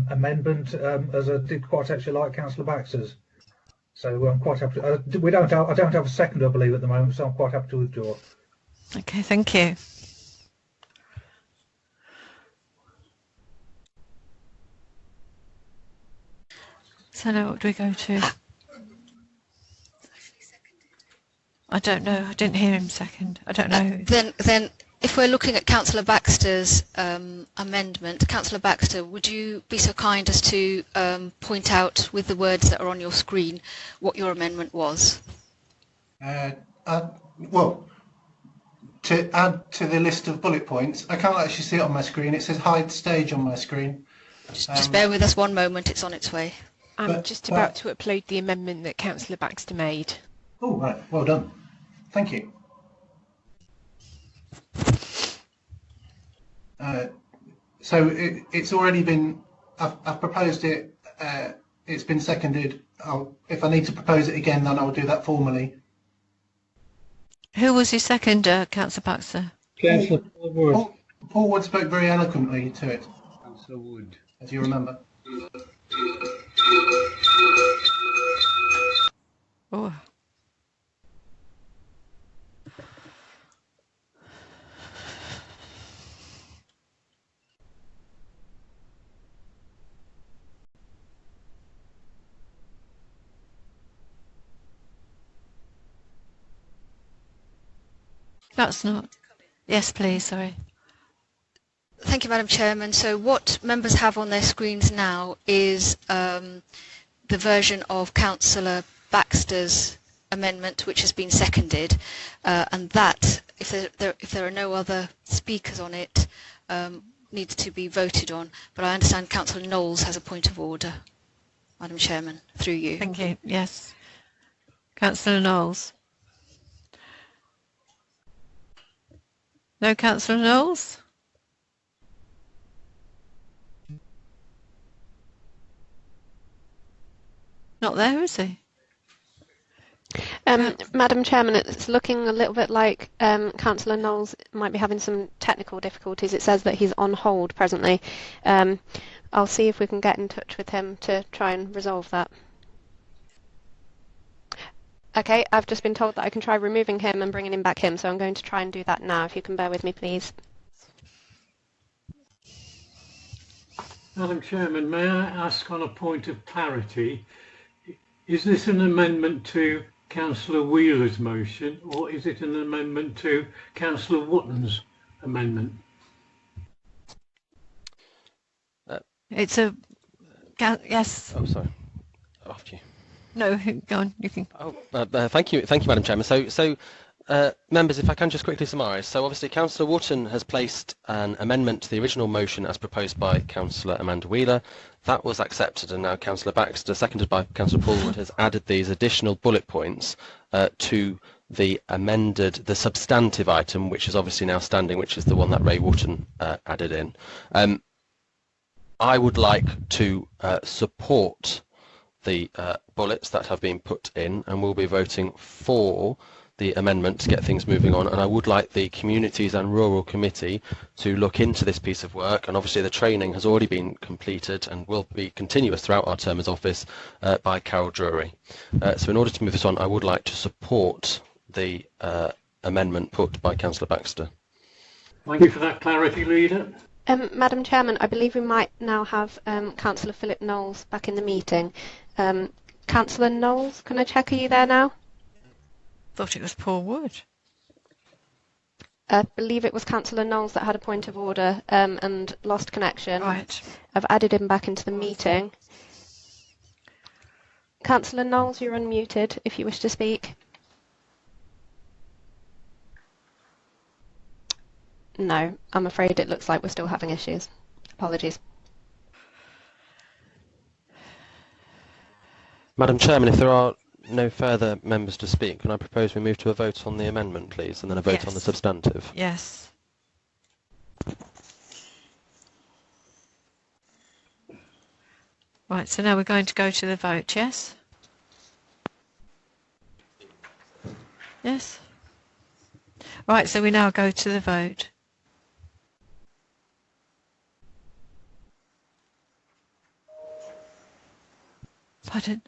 amendment, as I did quite actually like Councillor Baxter's. So I'm quite happy. I don't have a seconder, I believe, at the moment, so I'm quite happy to withdraw. Okay, thank you. So now what do we go to? I don't know. I didn't hear him second. I don't know. Then, if we're looking at Councillor Baxter's amendment, Councillor Baxter, would you be so kind as to point out with the words that are on your screen what your amendment was? Well, to add to the list of bullet points, I can't actually see it on my screen. It says hide stage on my screen. Just bear with us one moment. It's on its way. I'm just about to upload the amendment that Councillor Baxter made. Oh, right. Well done. Thank you. So it's already been, I've proposed it, it's been seconded. If I need to propose it again, then I'll do that formally. Who was your second, Councillor Baxter? Councillor Paul Wood. Paul Wood spoke very eloquently to it. Councillor Wood. As you remember. Oh. That's not. Yes, please, sorry. Thank you, Madam Chairman. So what members have on their screens now is the version of Councillor Baxter's amendment, which has been seconded, and that, if there are no other speakers on it, needs to be voted on. But I understand Councillor Knowles has a point of order, Madam Chairman, through you. Thank you. Yes. Councillor Knowles. No Councillor Knowles? Not there, is he? Madam Chairman, it's looking a little bit like Councillor Knowles might be having some technical difficulties. It says that he's on hold presently. I'll see if we can get in touch with him to try and resolve that. Okay, I've just been told that I can try removing him and bringing him back in, so I'm going to try and do that now, if you can bear with me, please. Madam Chairman, may I ask on a point of clarity, is this an amendment to Councillor Wheeler's motion, or is it an amendment to Councillor Wootton's amendment? It's a... yes. Oh, sorry. After you. No, go on. You can. Oh, thank you, Madam Chairman. So, members, if I can just quickly summarise. So, obviously, Councillor Wootton has placed an amendment to the original motion as proposed by Councillor Amanda Wheeler. That was accepted, and now Councillor Baxter, seconded by Councillor Paul Wood, has added these additional bullet points to the the substantive item, which is obviously now standing, which is the one that Ray Wootton added in. I would like to support the bullets that have been put in, and we'll be voting for the amendment to get things moving on. And I would like the Communities and Rural Committee to look into this piece of work, and obviously the training has already been completed and will be continuous throughout our term as office by Carol Drury. So in order to move this on, I would like to support the amendment put by Councillor Baxter. Thank you for that clarity, Leader. Madam Chairman, I believe we might now have Councillor Philip Knowles back in the meeting. Councillor Knowles, can I check, are you there now? Thought it was Paul Wood. I believe it was Councillor Knowles that had a point of order and lost connection. Right. I've added him back into the meeting. Councillor Knowles, you're unmuted if you wish to speak. No, I'm afraid it looks like we're still having issues. Apologies. Madam Chairman, if there are no further members to speak, can I propose we move to a vote on the amendment, please, and then a vote on the substantive? Yes. Right, so now we're going to go to the vote, yes? Yes? Right, so we now go to the vote. Pardon?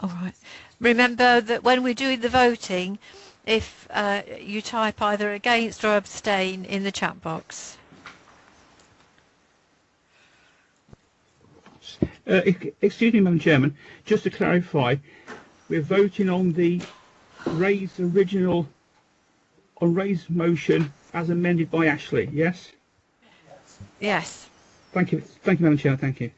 All right. Remember that when we're doing the voting, if you type either against or abstain in the chat box. Excuse me, Madam Chairman, just to clarify, we're voting on the Ray's motion as amended by Ashley, yes? Yes. Thank you, Madam Chair, thank you.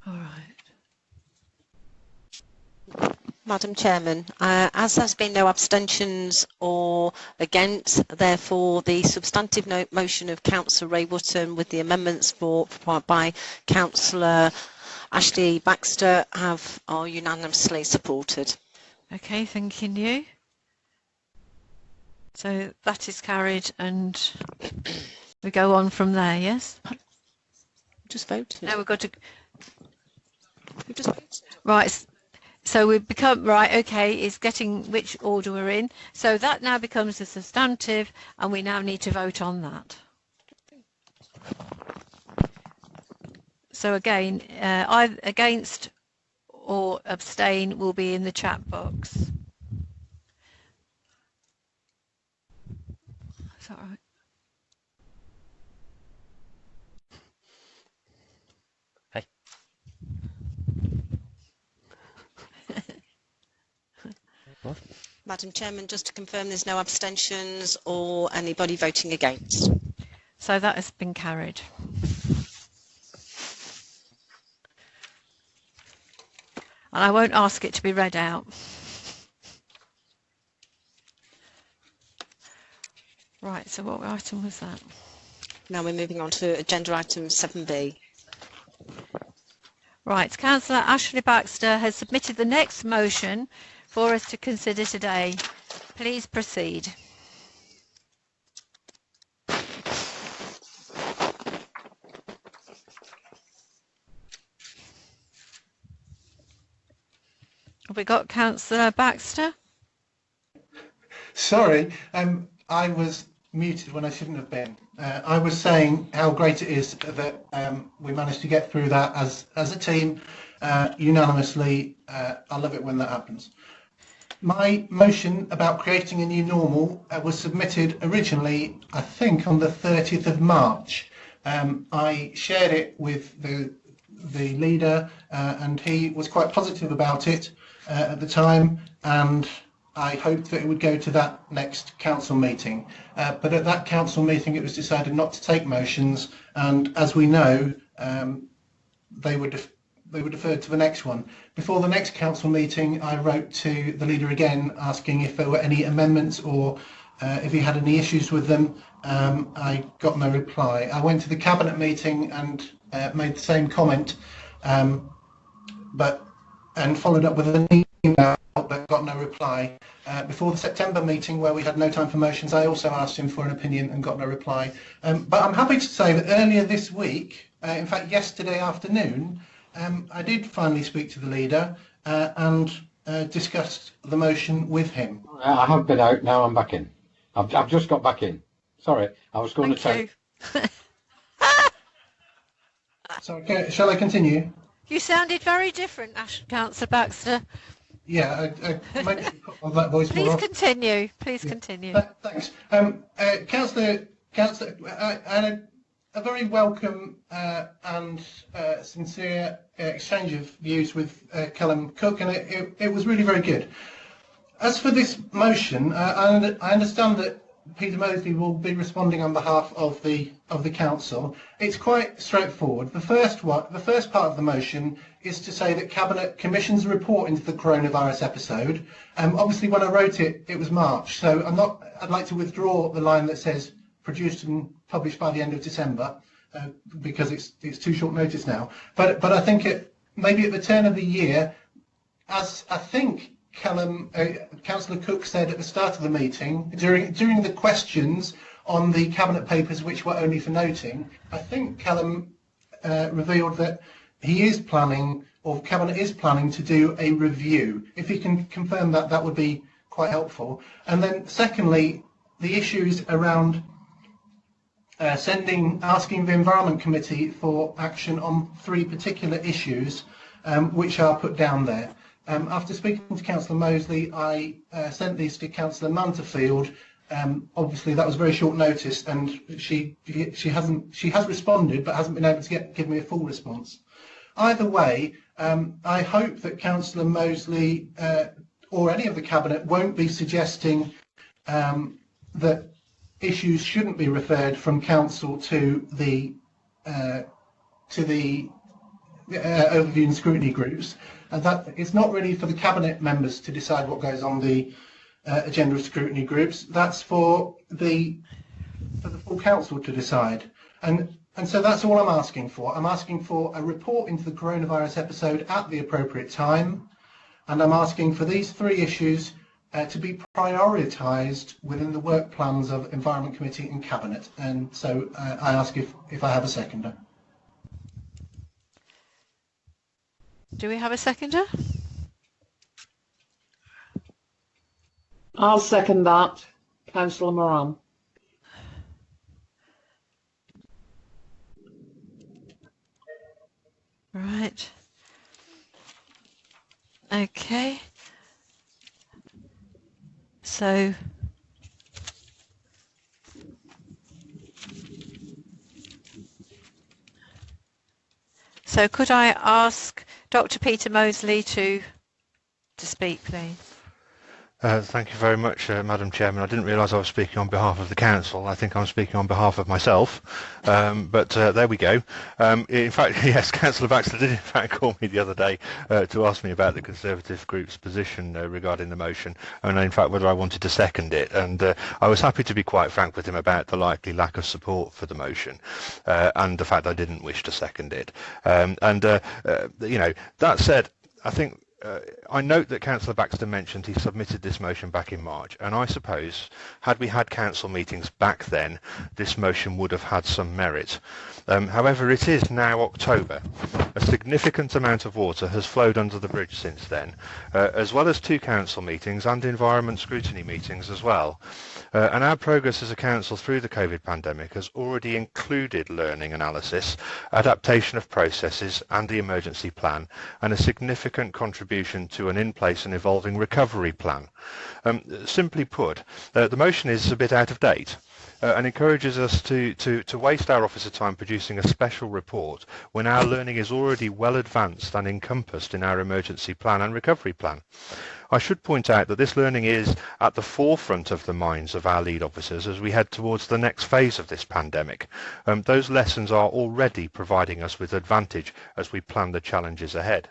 All right. Madam Chairman, as there's been no abstentions or against, therefore the substantive motion of Councillor Ray Wootton with the amendments by Councillor Ashley Baxter are unanimously supported. Okay, thank you. So that is carried and we go on from there, yes? Just voted. Now we've got to... We just voted. Right. So we've become, right, okay, it's getting which order we're in. So that now becomes a substantive and we now need to vote on that. So again, either against or abstain will be in the chat box. Is that right? Hey. What? Madam Chairman, just to confirm there's no abstentions or anybody voting against. So that has been carried. And I won't ask it to be read out. Right, so what item was that? Now we're moving on to agenda item 7B. Right, Councillor Ashley Baxter has submitted the next motion for us to consider today. Please proceed. Have we got Councillor Baxter? Sorry, I was muted when I shouldn't have been. I was saying how great it is that we managed to get through that as a team unanimously. I love it when that happens. My motion about creating a new normal was submitted originally, I think, on the 30th of March. I shared it with the leader and he was quite positive about it at the time, and I hoped that it would go to that next council meeting. But at that council meeting it was decided not to take motions, and as we know, they were deferred to the next one. Before the next council meeting, I wrote to the leader again asking if there were any amendments or if he had any issues with them. I got no reply. I went to the cabinet meeting and made the same comment, and followed up with an email but got no reply. Before the September meeting, where we had no time for motions, I also asked him for an opinion and got no reply. But I'm happy to say that earlier this week, in fact yesterday afternoon, I did finally speak to the leader and discussed the motion with him. I have been out, now I'm back in. I've just got back in. Sorry, I was going to tell. So shall I continue? You sounded very different, Councillor Baxter. Yeah, I might put that voice Please more off. continue. Please continue. Thanks. Councillor, I had a very welcome and sincere exchange of views with Callum Cook, and it was really very good. As for this motion, I understand that Peter Mosley will be responding on behalf of the council. It's quite straightforward. The first part of the motion is to say that Cabinet commissions a report into the coronavirus episode. Obviously, when I wrote it, it was March, so I'd like to withdraw the line that says produced and published by the end of December, because it's too short notice now. But I think maybe at the turn of the year, as I think Councillor Cook said at the start of the meeting, during the questions on the cabinet papers which were only for noting, I think Callum revealed that he is planning, or Cabinet is planning, to do a review. If he can confirm that, that would be quite helpful. And then secondly, the issues around asking the Environment Committee for action on 3 particular issues which are put down there. After speaking to Councillor Mosley, I sent these to Councillor Manterfield. Obviously, that was very short notice, and she has responded, but hasn't been able to give me a full response. Either way, I hope that Councillor Mosley or any of the Cabinet won't be suggesting that issues shouldn't be referred from Council to the overview and scrutiny groups. And that it's not really for the Cabinet members to decide what goes on the agenda of scrutiny groups. That's for the full Council to decide. And so that's all I'm asking for. I'm asking for a report into the coronavirus episode at the appropriate time, and I'm asking for these 3 issues to be prioritised within the work plans of Environment Committee and Cabinet. And so I ask if I have a seconder. Do we have a seconder? I'll second that, Councillor Moran. Right. Okay. So could I ask Dr. Peter Mosley to speak, please? Thank you very much, Madam Chairman. I didn't realise I was speaking on behalf of the Council. I think I'm speaking on behalf of myself, but there we go. In fact, yes, Councillor Baxter did in fact call me the other day to ask me about the Conservative group's position regarding the motion, and in fact whether I wanted to second it. And I was happy to be quite frank with him about the likely lack of support for the motion and the fact I didn't wish to second it. You know, that said, I think I note that Councillor Baxter mentioned he submitted this motion back in March, and I suppose had we had council meetings back then, this motion would have had some merit. However, it is now October. A significant amount of water has flowed under the bridge since then, as well as 2 council meetings and environment scrutiny meetings as well. And our progress as a council through the COVID pandemic has already included learning analysis, adaptation of processes and the emergency plan, and a significant contribution to an in-place and evolving recovery plan. Simply put, the motion is a bit out of date. And encourages us to waste our officer time producing a special report when our learning is already well advanced and encompassed in our emergency plan and recovery plan. I should point out that this learning is at the forefront of the minds of our lead officers as we head towards the next phase of this pandemic. Those lessons are already providing us with advantage as we plan the challenges ahead.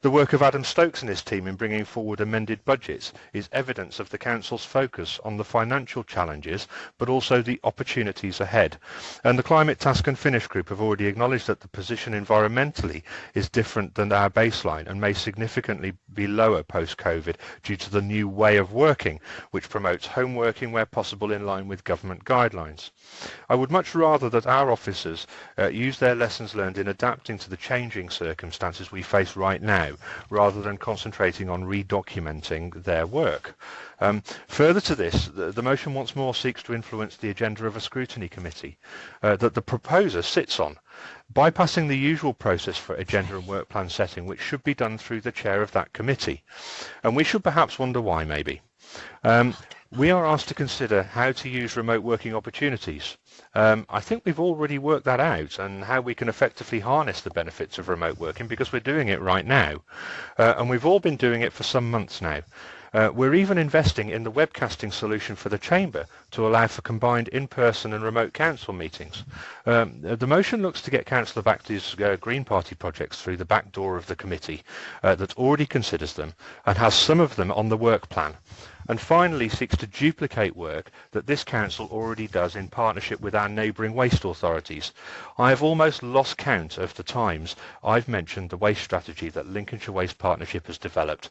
The work of Adam Stokes and his team in bringing forward amended budgets is evidence of the Council's focus on the financial challenges, but also the opportunities ahead. And the Climate Task and Finish Group have already acknowledged that the position environmentally is different than our baseline and may significantly be lower post-COVID due to the new way of working, which promotes home working where possible in line with government guidelines. I would much rather that our officers use their lessons learned in adapting to the changing circumstances we face right now, rather than concentrating on redocumenting their work. Further to this, the motion once more seeks to influence the agenda of a scrutiny committee that the proposer sits on, bypassing the usual process for agenda and work plan setting, which should be done through the chair of that committee. And we should perhaps wonder why, maybe. We are asked to consider how to use remote working opportunities. I think we've already worked that out and how we can effectively harness the benefits of remote working because we're doing it right now. And we've all been doing it for some months now. We're even investing in the webcasting solution for the Chamber to allow for combined in-person and remote council meetings. The motion looks to get Councillor Baxter's Green Party projects through the back door of the committee that already considers them and has some of them on the work plan. And finally seeks to duplicate work that this council already does in partnership with our neighbouring waste authorities. I have almost lost count of the times I've mentioned the waste strategy that Lincolnshire Waste Partnership has developed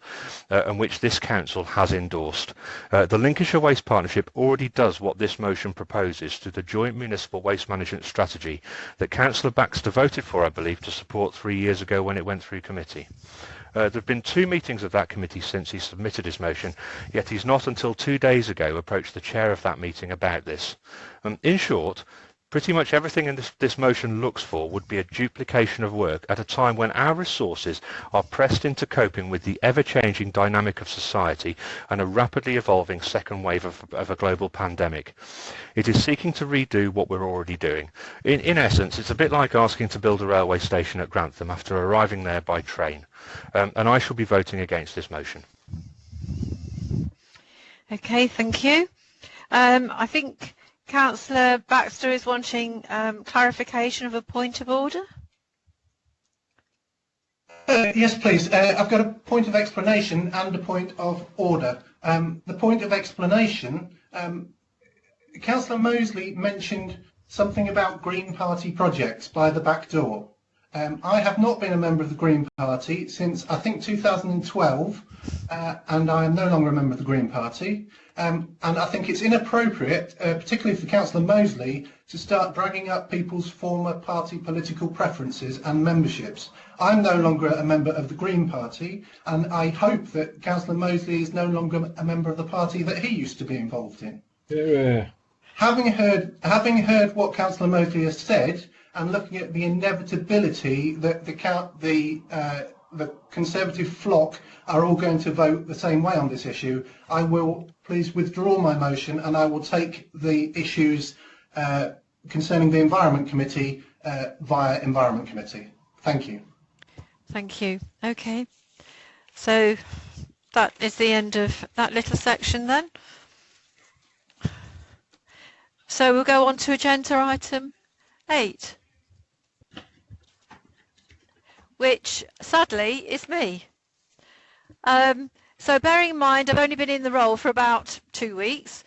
and which this council has endorsed. The Lincolnshire Waste Partnership already does what this motion proposes through the joint municipal waste management strategy that Councillor Baxter voted for, I believe, to support 3 years ago when it went through committee. There have been 2 meetings of that committee since he submitted his motion, yet he's not until 2 days ago approached the chair of that meeting about this. In short, pretty much everything in this motion looks for would be a duplication of work at a time when our resources are pressed into coping with the ever-changing dynamic of society and a rapidly evolving second wave of a global pandemic. It is seeking to redo what we're already doing. In essence, it's a bit like asking to build a railway station at Grantham after arriving there by train. And I shall be voting against this motion. Okay, thank you. I think Councillor Baxter is wanting clarification of a point of order. Yes, please. I've got a point of explanation and a point of order. The point of explanation, Councillor Mosley mentioned something about Green Party projects by the back door. I have not been a member of the Green Party since, I think, 2012, and I am no longer a member of the Green Party. And I think it's inappropriate, particularly for Councillor Mosley, to start dragging up people's former party political preferences and memberships. I'm no longer a member of the Green Party, and I hope that Councillor Mosley is no longer a member of the party that he used to be involved in. Yeah. Having heard what Councillor Mosley has said, and looking at the inevitability that the Conservative flock are all going to vote the same way on this issue, I will please withdraw my motion and I will take the issues concerning the Environment Committee via Environment Committee. Thank you. Thank you. Okay. So that is the end of that little section then. So we'll go on to agenda item 8. Which sadly is me. So bearing in mind I've only been in the role for about 2 weeks,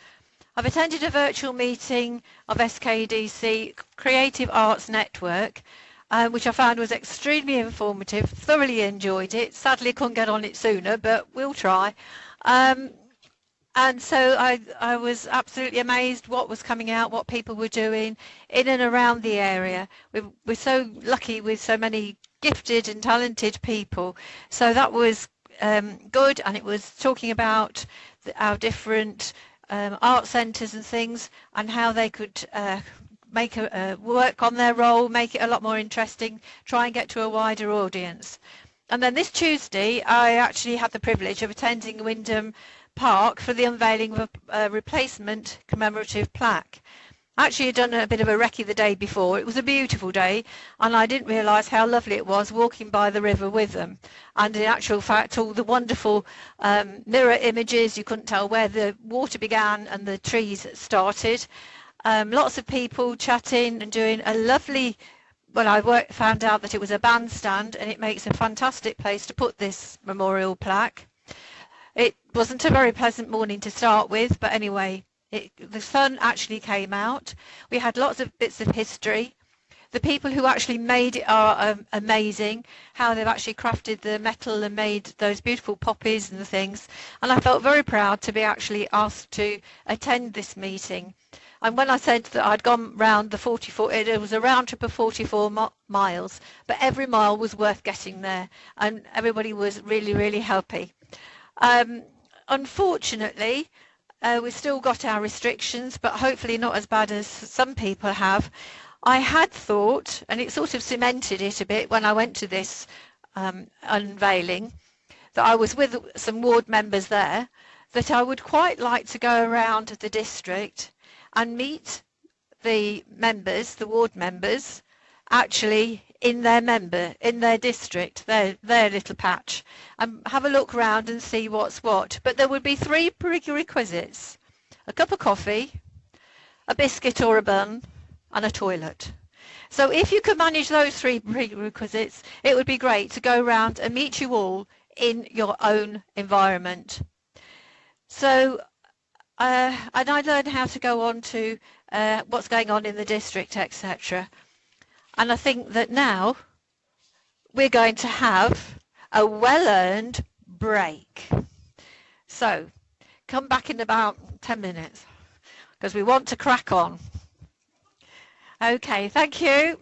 I've attended a virtual meeting of SKDC Creative Arts Network, which I found was extremely informative, thoroughly enjoyed it. Sadly couldn't get on it sooner, but we'll try. And so I was absolutely amazed what was coming out, what people were doing in and around the area. We're so lucky with so many gifted and talented people. So that was good, and it was talking about our different art centres and things and how they could make work on their role, make it a lot more interesting, try and get to a wider audience. And then this Tuesday I actually had the privilege of attending Wyndham Park for the unveiling of a replacement commemorative plaque. Actually, I'd done a bit of a recce the day before. It was a beautiful day, and I didn't realise how lovely it was walking by the river with them. And in actual fact, all the wonderful mirror images, you couldn't tell where the water began and the trees started. Lots of people chatting and doing a lovely, well, found out that it was a bandstand, and it makes a fantastic place to put this memorial plaque. It wasn't a very pleasant morning to start with, but anyway, the sun actually came out. We had lots of bits of history. The people who actually made it are amazing, how they've actually crafted the metal and made those beautiful poppies and the things. And I felt very proud to be actually asked to attend this meeting. And when I said that I'd gone round the 44, it was a round trip of 44 miles, but every mile was worth getting there, and everybody was really, really happy. Unfortunately, we've still got our restrictions, but hopefully not as bad as some people have. I had thought, and it sort of cemented it a bit when I went to this unveiling, that I was with some ward members there, that I would quite like to go around the district and meet the members, the ward members, actually in their district, their little patch, and have a look round and see what's what. But there would be 3 prerequisites: a cup of coffee, a biscuit or a bun, and a toilet. So if you could manage those 3 prerequisites, it would be great to go round and meet you all in your own environment. So and I learned how to go on to what's going on in the district, etc. And I think that now we're going to have a well-earned break. So come back in about 10 minutes because we want to crack on. Okay, thank you.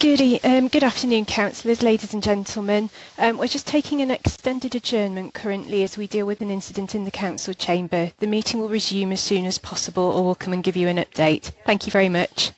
Good afternoon, councillors, ladies and gentlemen. We're just taking an extended adjournment currently as we deal with an incident in the council chamber. The meeting will resume as soon as possible, or we'll come and give you an update. Thank you very much.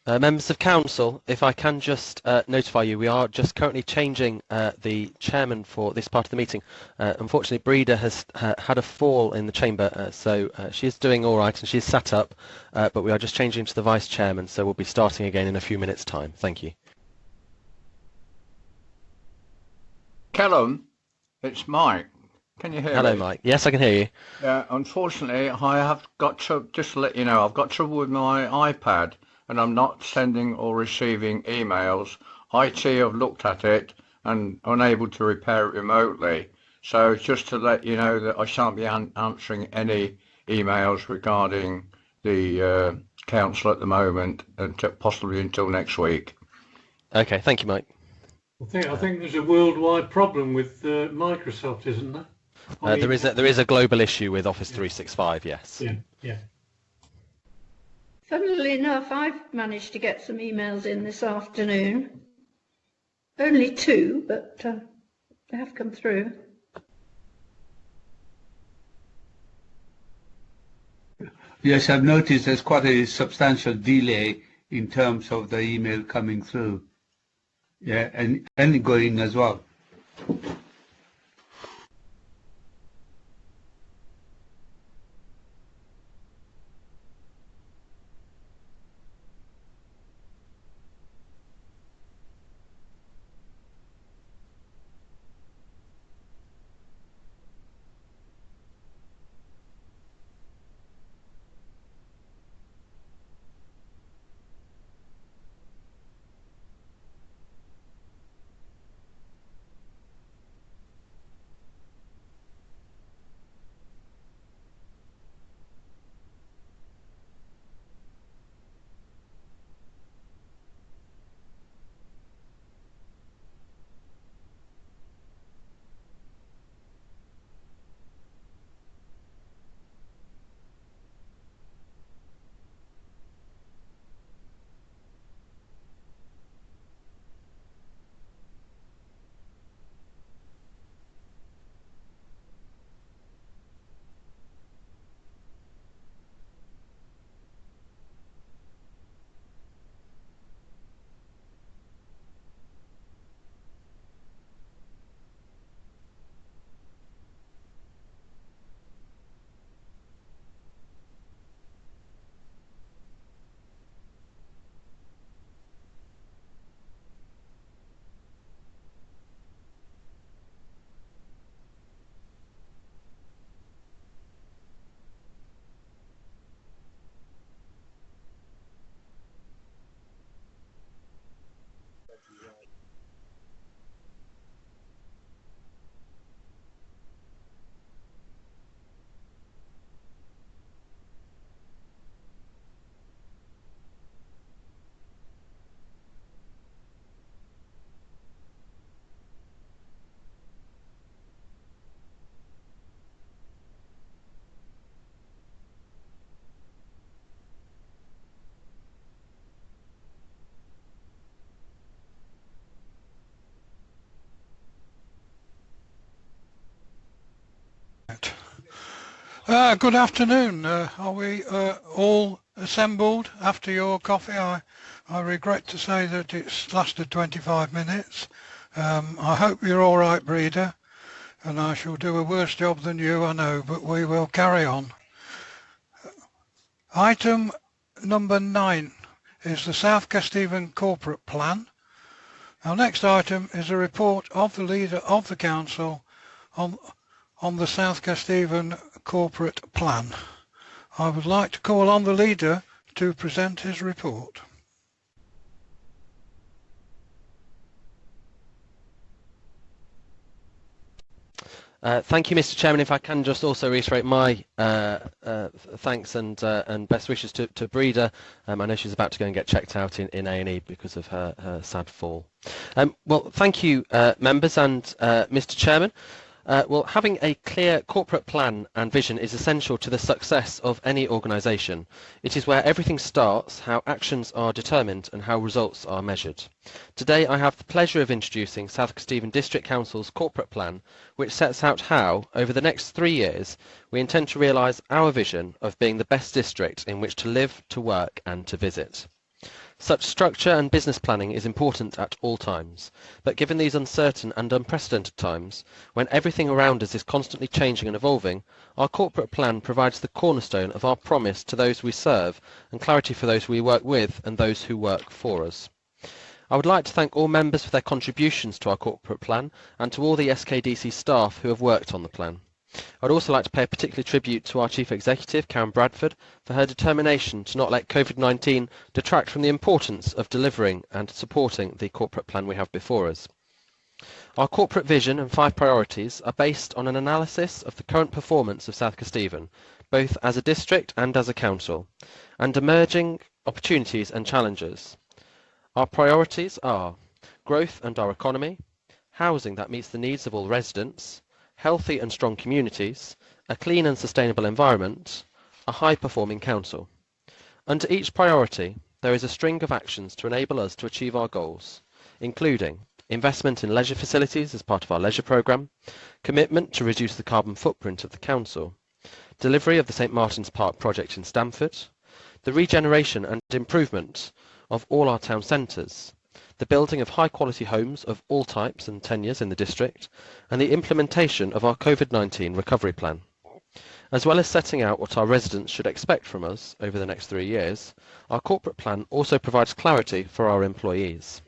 Members of Council, if I can just notify you, we are just currently changing the chairman for this part of the meeting. Unfortunately, Breda has had a fall in the chamber, so she is doing all right and she's sat up, but we are just changing to the vice chairman, so we'll be starting again in a few minutes' time. Thank you. Callum, it's Mike. Can you hear me? Hello, Mike. Yes, I can hear you. Yeah, unfortunately, I have got to, just to let you know, I've got trouble with my iPad and I'm not sending or receiving emails. IT have looked at it and unable to repair it remotely. So just to let you know that I shan't be answering any emails regarding the council at the moment, until, possibly until next week. Okay, thank you, Mike. I think there's a worldwide problem with Microsoft, isn't there? There is a global issue with Office 365, yes. Yeah. Funnily enough, I've managed to get some emails in this afternoon. Only 2, but they have come through. Yes, I've noticed there's quite a substantial delay in terms of the email coming through. Yeah, and going as well. Good afternoon. Are we all assembled after your coffee? I regret to say that it's lasted 25 minutes. I hope you're all right, Breda, and I shall do a worse job than you, I know, but we will carry on. Item number 9 is the South Kesteven Corporate Plan. Our next item is a report of the leader of the council on the South Kesteven Corporate Plan. I would like to call on the leader to present his report. Thank you, Mr. Chairman. If I can just also reiterate my thanks and best wishes to Breda. I know she's about to go and get checked out in A&E because of her sad fall. Well, thank you, members and Mr. Chairman. Well, having a clear corporate plan and vision is essential to the success of any organisation. It is where everything starts, how actions are determined and how results are measured. Today I have the pleasure of introducing South Kesteven District Council's corporate plan, which sets out how, over the next 3 years, we intend to realise our vision of being the best district in which to live, to work and to visit. Such structure and business planning is important at all times, but given these uncertain and unprecedented times, when everything around us is constantly changing and evolving, our corporate plan provides the cornerstone of our promise to those we serve and clarity for those we work with and those who work for us. I would like to thank all members for their contributions to our corporate plan and to all the SKDC staff who have worked on the plan. I'd also like to pay a particular tribute to our Chief Executive, Karen Bradford, for her determination to not let COVID-19 detract from the importance of delivering and supporting the corporate plan we have before us. Our corporate vision and 5 priorities are based on an analysis of the current performance of South Kesteven, both as a district and as a council, and emerging opportunities and challenges. Our priorities are growth and our economy, housing that meets the needs of all residents, healthy and strong communities, a clean and sustainable environment, a high-performing council. Under each priority, there is a string of actions to enable us to achieve our goals, including investment in leisure facilities as part of our leisure programme, commitment to reduce the carbon footprint of the council, delivery of the St Martin's Park project in Stamford, the regeneration and improvement of all our town centres, the building of high-quality homes of all types and tenures in the district, and the implementation of our COVID-19 recovery plan. As well as setting out what our residents should expect from us over the next 3 years, our corporate plan also provides clarity for our employees.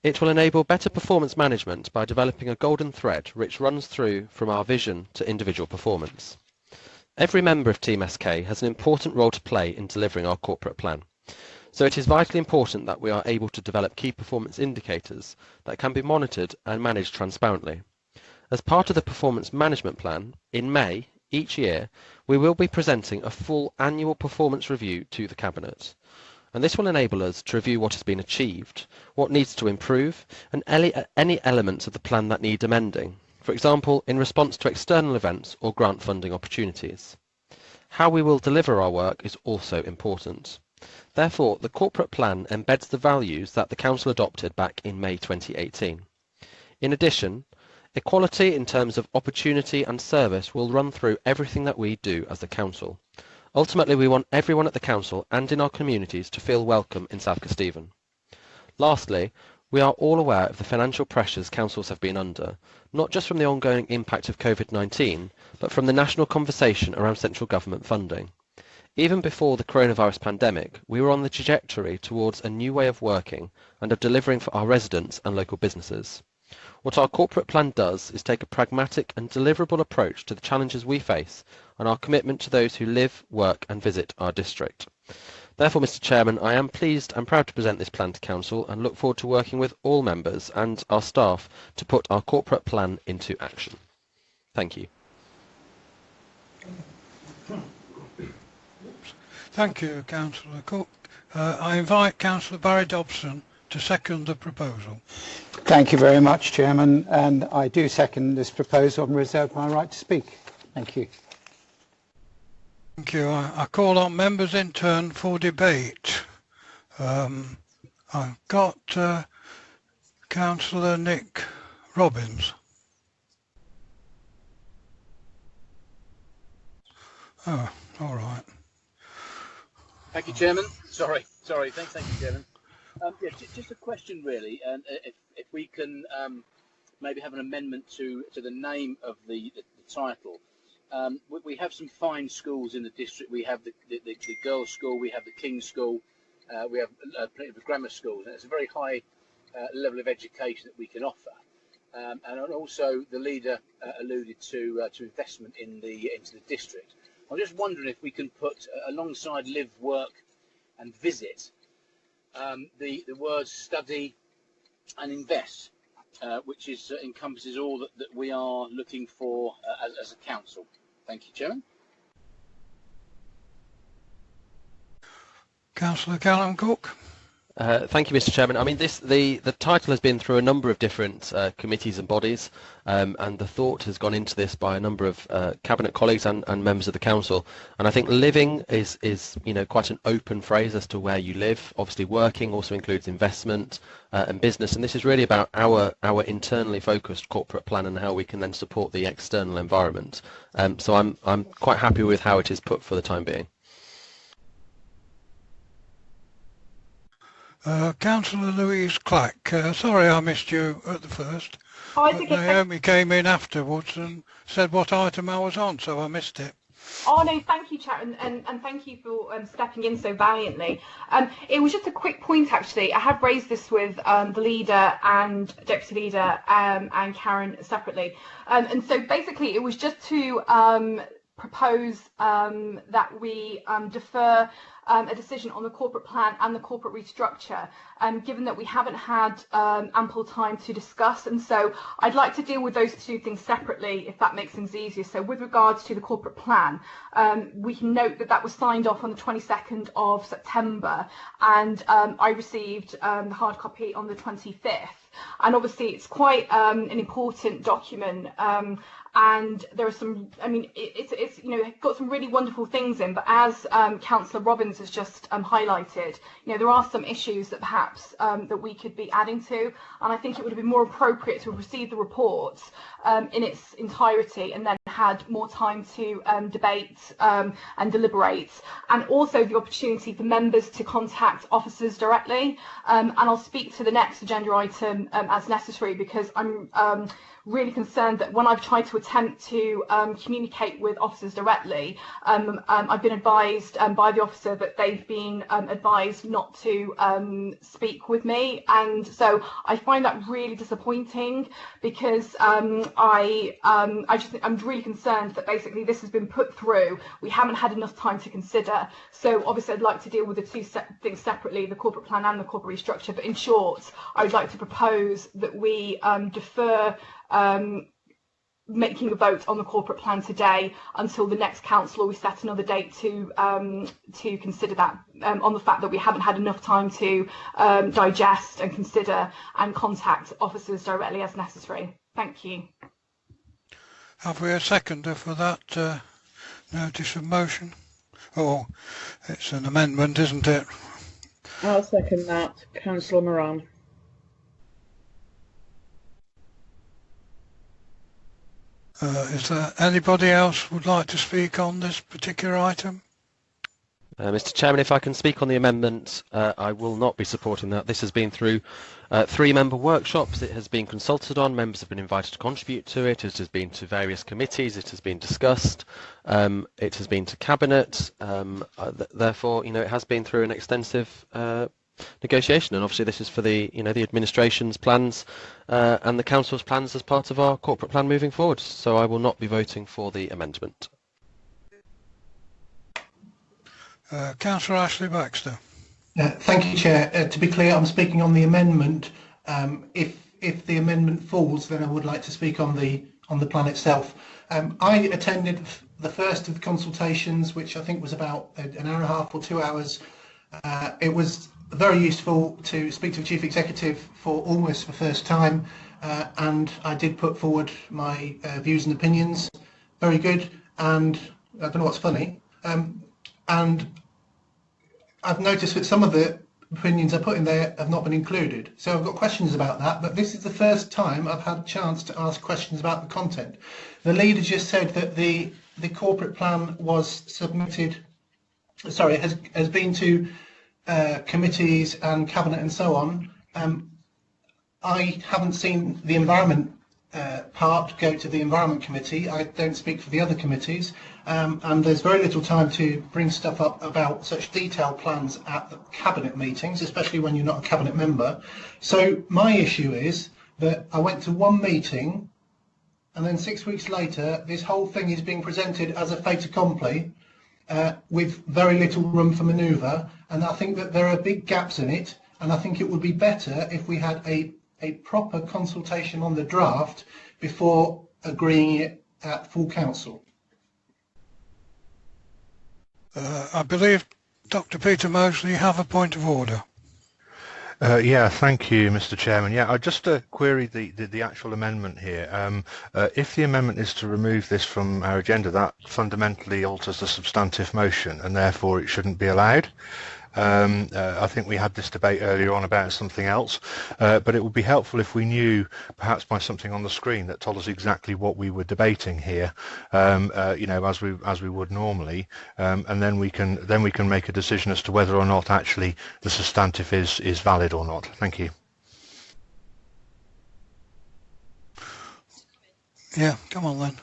It will enable better performance management by developing a golden thread which runs through from our vision to individual performance. Every member of Team SK has an important role to play in delivering our corporate plan. So it is vitally important that we are able to develop key performance indicators that can be monitored and managed transparently. As part of the performance management plan, in May each year, we will be presenting a full annual performance review to the Cabinet. And this will enable us to review what has been achieved, what needs to improve, and any elements of the plan that need amending, for example, in response to external events or grant funding opportunities. How we will deliver our work is also important. Therefore, the corporate plan embeds the values that the Council adopted back in May 2018. In addition, equality in terms of opportunity and service will run through everything that we do as the Council. Ultimately, we want everyone at the Council and in our communities to feel welcome in South Kesteven. Lastly, we are all aware of the financial pressures councils have been under, not just from the ongoing impact of COVID-19, but from the national conversation around central government funding. Even before the coronavirus pandemic, we were on the trajectory towards a new way of working and of delivering for our residents and local businesses. What our corporate plan does is take a pragmatic and deliverable approach to the challenges we face and our commitment to those who live, work and visit our district. Therefore, Mr Chairman, I am pleased and proud to present this plan to Council and look forward to working with all members and our staff to put our corporate plan into action. Thank you. Thank you, Councillor Cook. I invite Councillor Barry Dobson to second the proposal. Thank you very much, Chairman, and I do second this proposal and reserve my right to speak. Thank you. Thank you. I call on members in turn for debate. I've got Councillor Nick Robbins. Oh, all right. Thank you, Chairman. Sorry. Thank you, Chairman. Yeah, just a question, really, and if we can maybe have an amendment to the name of the title. We have some fine schools in the district. We have the girls' school, we have the King's School, we have plenty of grammar schools, and it's a very high level of education that we can offer. And also, the leader alluded to investment into the district. I'm just wondering if we can put alongside live, work, and visit the words study and invest, which encompasses all that we are looking for as a council. Thank you, Chairman. Councillor Callum Cook. Thank you, Mr Chairman. I mean, the title has been through a number of different committees and bodies, and the thought has gone into this by a number of cabinet colleagues and members of the council. And I think living is quite an open phrase as to where you live. Obviously, working also includes investment and business, and this is really about our internally focused corporate plan and how we can then support the external environment. So I'm quite happy with how it is put for the time being. Councillor Louise Clack, sorry I missed you at the first. Oh, it's okay. Naomi came in afterwards and said what item I was on, so I missed it. Oh no, thank you, Chair, and thank you for stepping in so valiantly. It was just a quick point, actually. I have raised this with the leader and deputy leader and Karen separately, and so basically it was just to propose that we defer a decision on the corporate plan and the corporate restructure, given that we haven't had ample time to discuss. And so I'd like to deal with those two things separately, if that makes things easier. So with regards to the corporate plan, we can note that that was signed off on the 22nd of September, and I received the hard copy on the 25th. And obviously it's quite an important document, and there are some, I mean, it's you know, got some really wonderful things in, but as Councillor Robbins has just highlighted, you know, there are some issues that perhaps that we could be adding to, and I think it would have been more appropriate to have received the report in its entirety and then had more time to debate and deliberate, and also the opportunity for members to contact officers directly, and I'll speak to the next agenda item as necessary, because I'm really concerned that when I've tried to attempt to communicate with officers directly, I've been advised by the officer that they've been advised not to speak with me, and so I find that really disappointing, because I'm really concerned that basically this has been put through. We haven't had enough time to consider, so obviously I'd like to deal with the two things separately, the corporate plan and the corporate restructure, but in short, I would like to propose that we defer making a vote on the corporate plan today until the next council, or we set another date to consider that, on the fact that we haven't had enough time to digest and consider and contact officers directly as necessary. Thank you. Have we a seconder for that notice of motion? Oh, it's an amendment, isn't it? I'll second that. Councillor Moran. Is there anybody else would like to speak on this particular item? Mr. Chairman, if I can speak on the amendment, I will not be supporting that. This has been through 3-member workshops. It has been consulted on. Members have been invited to contribute to it. It has been to various committees. It has been discussed. It has been to Cabinet. Therefore, you know, it has been through an extensive negotiation, and obviously this is for the, you know, the administration's plans and the council's plans as part of our corporate plan moving forward. So I will not be voting for the amendment. Councillor Ashley Baxter. Thank you, Chair. To be clear, I'm speaking on the amendment. If the amendment falls, then I would like to speak on the plan itself. I attended the first of the consultations, which I think was about an hour and a half or 2 hours. It was very useful to speak to the Chief Executive for almost the first time, and I did put forward my views and opinions. Very good, and I don't know what's funny. And I've noticed that some of the opinions I put in there have not been included. So I've got questions about that, but this is the first time I've had a chance to ask questions about the content. The leader just said that the corporate plan was submitted, sorry, has been to committees and Cabinet and so on. I haven't seen the environment part go to the Environment Committee. I don't speak for the other committees, and there's very little time to bring stuff up about such detailed plans at the Cabinet meetings, especially when you're not a Cabinet member. So my issue is that I went to one meeting, and then 6 weeks later this whole thing is being presented as a fait accompli, with very little room for manoeuvre, and I think that there are big gaps in it, and I think it would be better if we had a proper consultation on the draft before agreeing it at full council. I believe Dr. Peter Mosley, you have a point of order. Yeah, thank you, Mr. Chairman. Yeah, I just queried the actual amendment here. If the amendment is to remove this from our agenda, that fundamentally alters the substantive motion, and therefore it shouldn't be allowed. I think we had this debate earlier on about something else, but it would be helpful if we knew, perhaps by something on the screen that told us exactly what we were debating here, you know, as we would normally, and then we can make a decision as to whether or not actually the substantive is valid or not. Thank you. Yeah, come on then.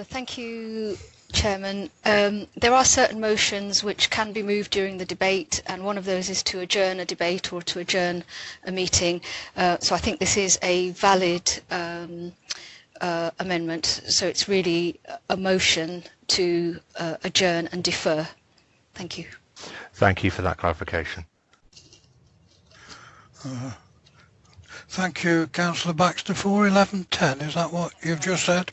Thank you, Chairman. There are certain motions which can be moved during the debate, and one of those is to adjourn a debate or to adjourn a meeting. So I think this is a valid amendment. So it's really a motion to adjourn and defer. Thank you. Thank you for that clarification. Thank you, Councillor Baxter. 41110, is that what you've just said?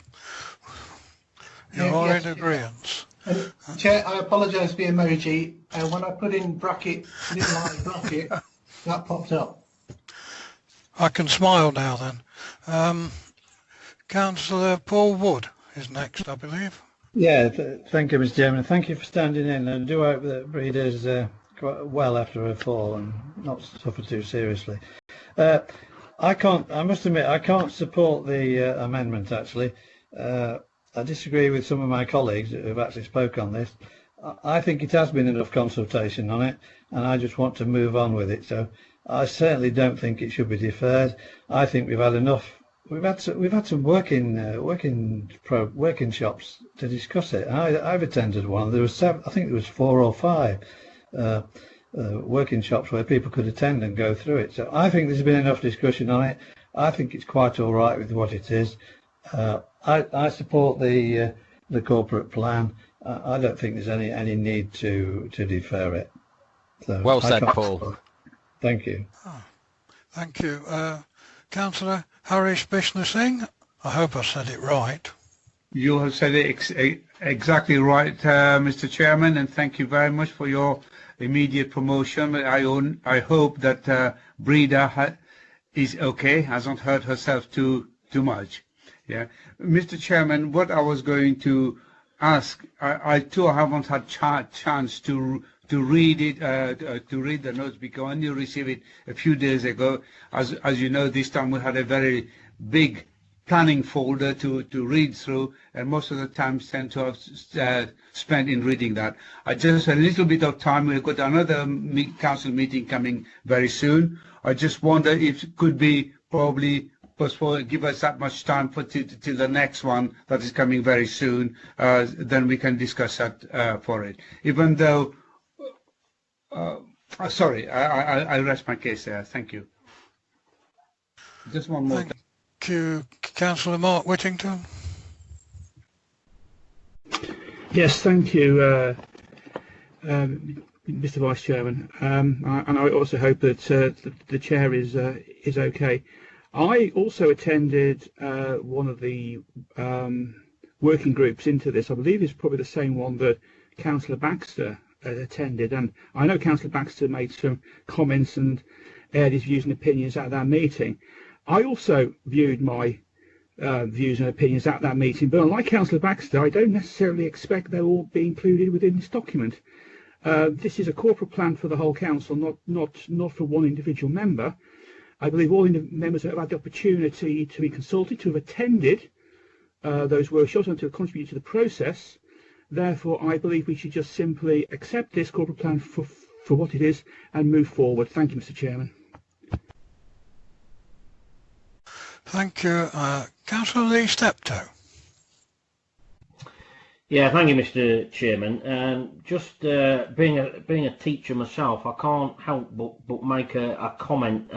You're all in agreement. Chair, I apologise for the emoji. When I put in bracket, little line bracket, that popped up. I can smile now then. Councillor Paul Wood is next, I believe. Yeah, thank you, Mr. Chairman. Thank you for standing in, and I do hope that Breda's quite well after her fall and not suffer too seriously. I must admit, I can't support the amendment, actually. I disagree with some of my colleagues who have actually spoke on this. I think it has been enough consultation on it, and I just want to move on with it. So I certainly don't think it should be deferred. I think we've had enough. We've had some working shops to discuss it. I've attended one. There was 7, I think there was 4 or 5 working shops where people could attend and go through it. So I think there's been enough discussion on it. I think it's quite all right with what it is. I support the corporate plan. I don't think there's any need to defer it. So well said, Paul. Thank you. Oh, thank you. Councillor Harish Bishnu Singh, I hope I said it right. You have said it exactly right, Mr. Chairman, and thank you very much for your immediate promotion. I hope that Breda is okay, hasn't hurt herself too much. Yeah, Mr. Chairman, what I was going to ask, I too haven't had chance to read it, to read the notes, because I only received it a few days ago. As you know, this time we had a very big planning folder to read through, and most of the time tend to have spent in reading that. I just a little bit of time. We've got another council meeting coming very soon. I just wonder if it could be probably postpone, give us that much time for till the next one that is coming very soon. Then we can discuss that for it. Even though, sorry, I rest my case there. Thank you. Just one more. Thank you, Councillor Mark Whittington. Yes, thank you, Mr. Vice Chairman. And I also hope that the chair is okay. I also attended one of the working groups into this. I believe it's probably the same one that Councillor Baxter attended, and I know Councillor Baxter made some comments and aired his views and opinions at that meeting. I also viewed my views and opinions at that meeting, but unlike Councillor Baxter, I don't necessarily expect they'll all be included within this document. This is a corporate plan for the whole council, not for one individual member. I believe all the members have had the opportunity to be consulted, to have attended those workshops and to have contributed to the process. Therefore, I believe we should just simply accept this corporate plan for what it is and move forward. Thank you, Mr. Chairman. Thank you. Councillor Lee Steptoe. Yeah, thank you, Mr. Chairman. Just being a teacher myself, I can't help but make a comment.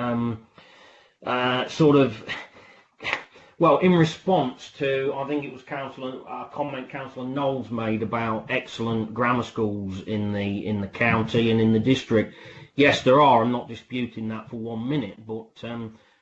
Sort of, well, in response to, I think it was a comment Councillor Knowles made about excellent grammar schools in the county and in the district. Yes, there are. I'm not disputing that for 1 minute, but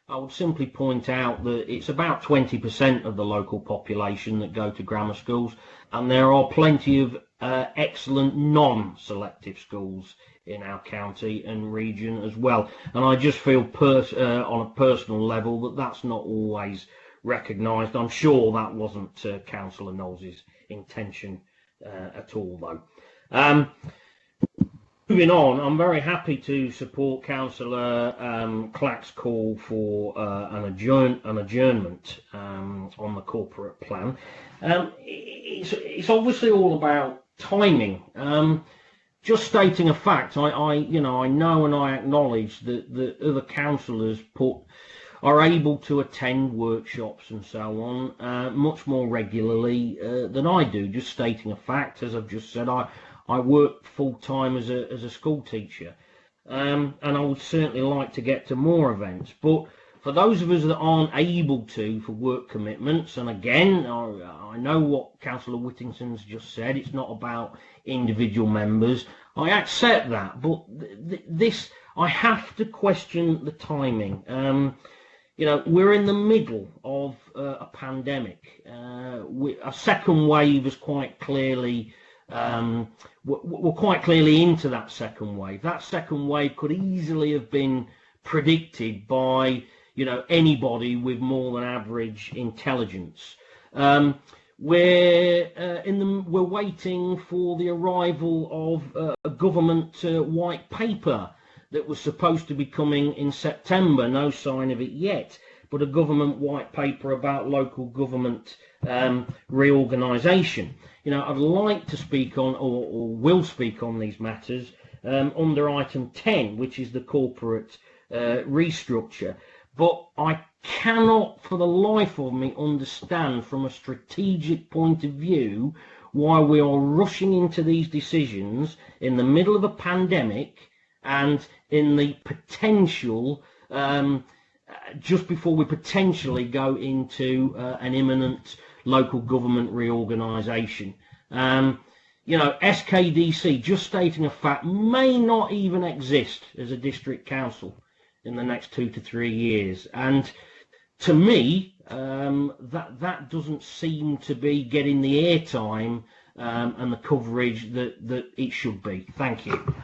I would simply point out that it's about 20% of the local population that go to grammar schools, and there are plenty of excellent non-selective schools in our county and region as well. And I just feel on a personal level that that's not always recognised. I'm sure that wasn't Councillor Knowles' intention at all, though. moving on, I'm very happy to support Councillor Clack's call for an adjournment on the corporate plan. It's obviously all about timing. Just stating a fact, I know and I acknowledge that the other councillors are able to attend workshops and so on much more regularly than I do. Just stating a fact, as I've just said, I work full time as a school teacher, and I would certainly like to get to more events. But for those of us that aren't able to for work commitments, and again, I know what Councillor Whittington's just said, it's not about individual members. I accept that, but this, I have to question the timing. We're in the middle of a pandemic. A second wave is quite clearly, we're quite clearly into that second wave. That second wave could easily have been predicted by anybody with more than average intelligence. We're waiting for the arrival of a government white paper that was supposed to be coming in September. No sign of it yet, but a government white paper about local government reorganisation. I'd like to speak on, or will speak on these matters under item 10, which is the corporate restructure. But I cannot for the life of me understand from a strategic point of view why we are rushing into these decisions in the middle of a pandemic and in the potential, just before we potentially go into an imminent local government reorganisation. SKDC, just stating a fact, may not even exist as a district council in the next 2 to 3 years, and to me that doesn't seem to be getting the airtime and the coverage that it should be. Thank you.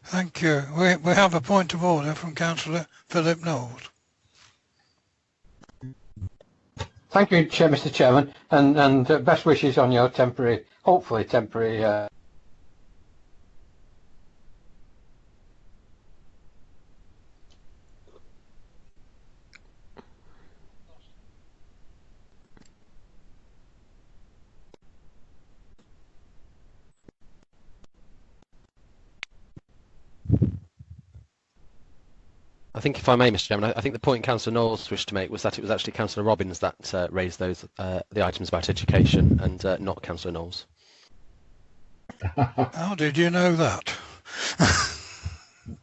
Thank you. We have a point of order from Councillor Philip Knowles. Thank you, Mr. Chairman, and best wishes on your temporary, hopefully temporary. I think, if I may, Mr. Chairman, I think the point Councillor Knowles wished to make was that it was actually Councillor Robbins that raised those the items about education, and not Councillor Knowles. How did you know that?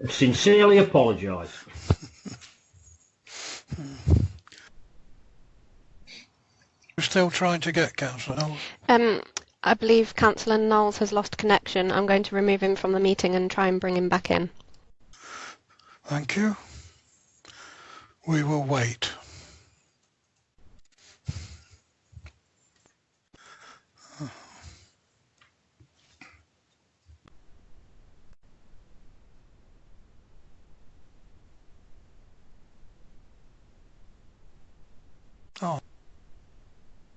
Sincerely apologise. We're still trying to get Councillor Knowles. I believe Councillor Knowles has lost connection. I'm going to remove him from the meeting and try and bring him back in. Thank you. We will wait. Oh.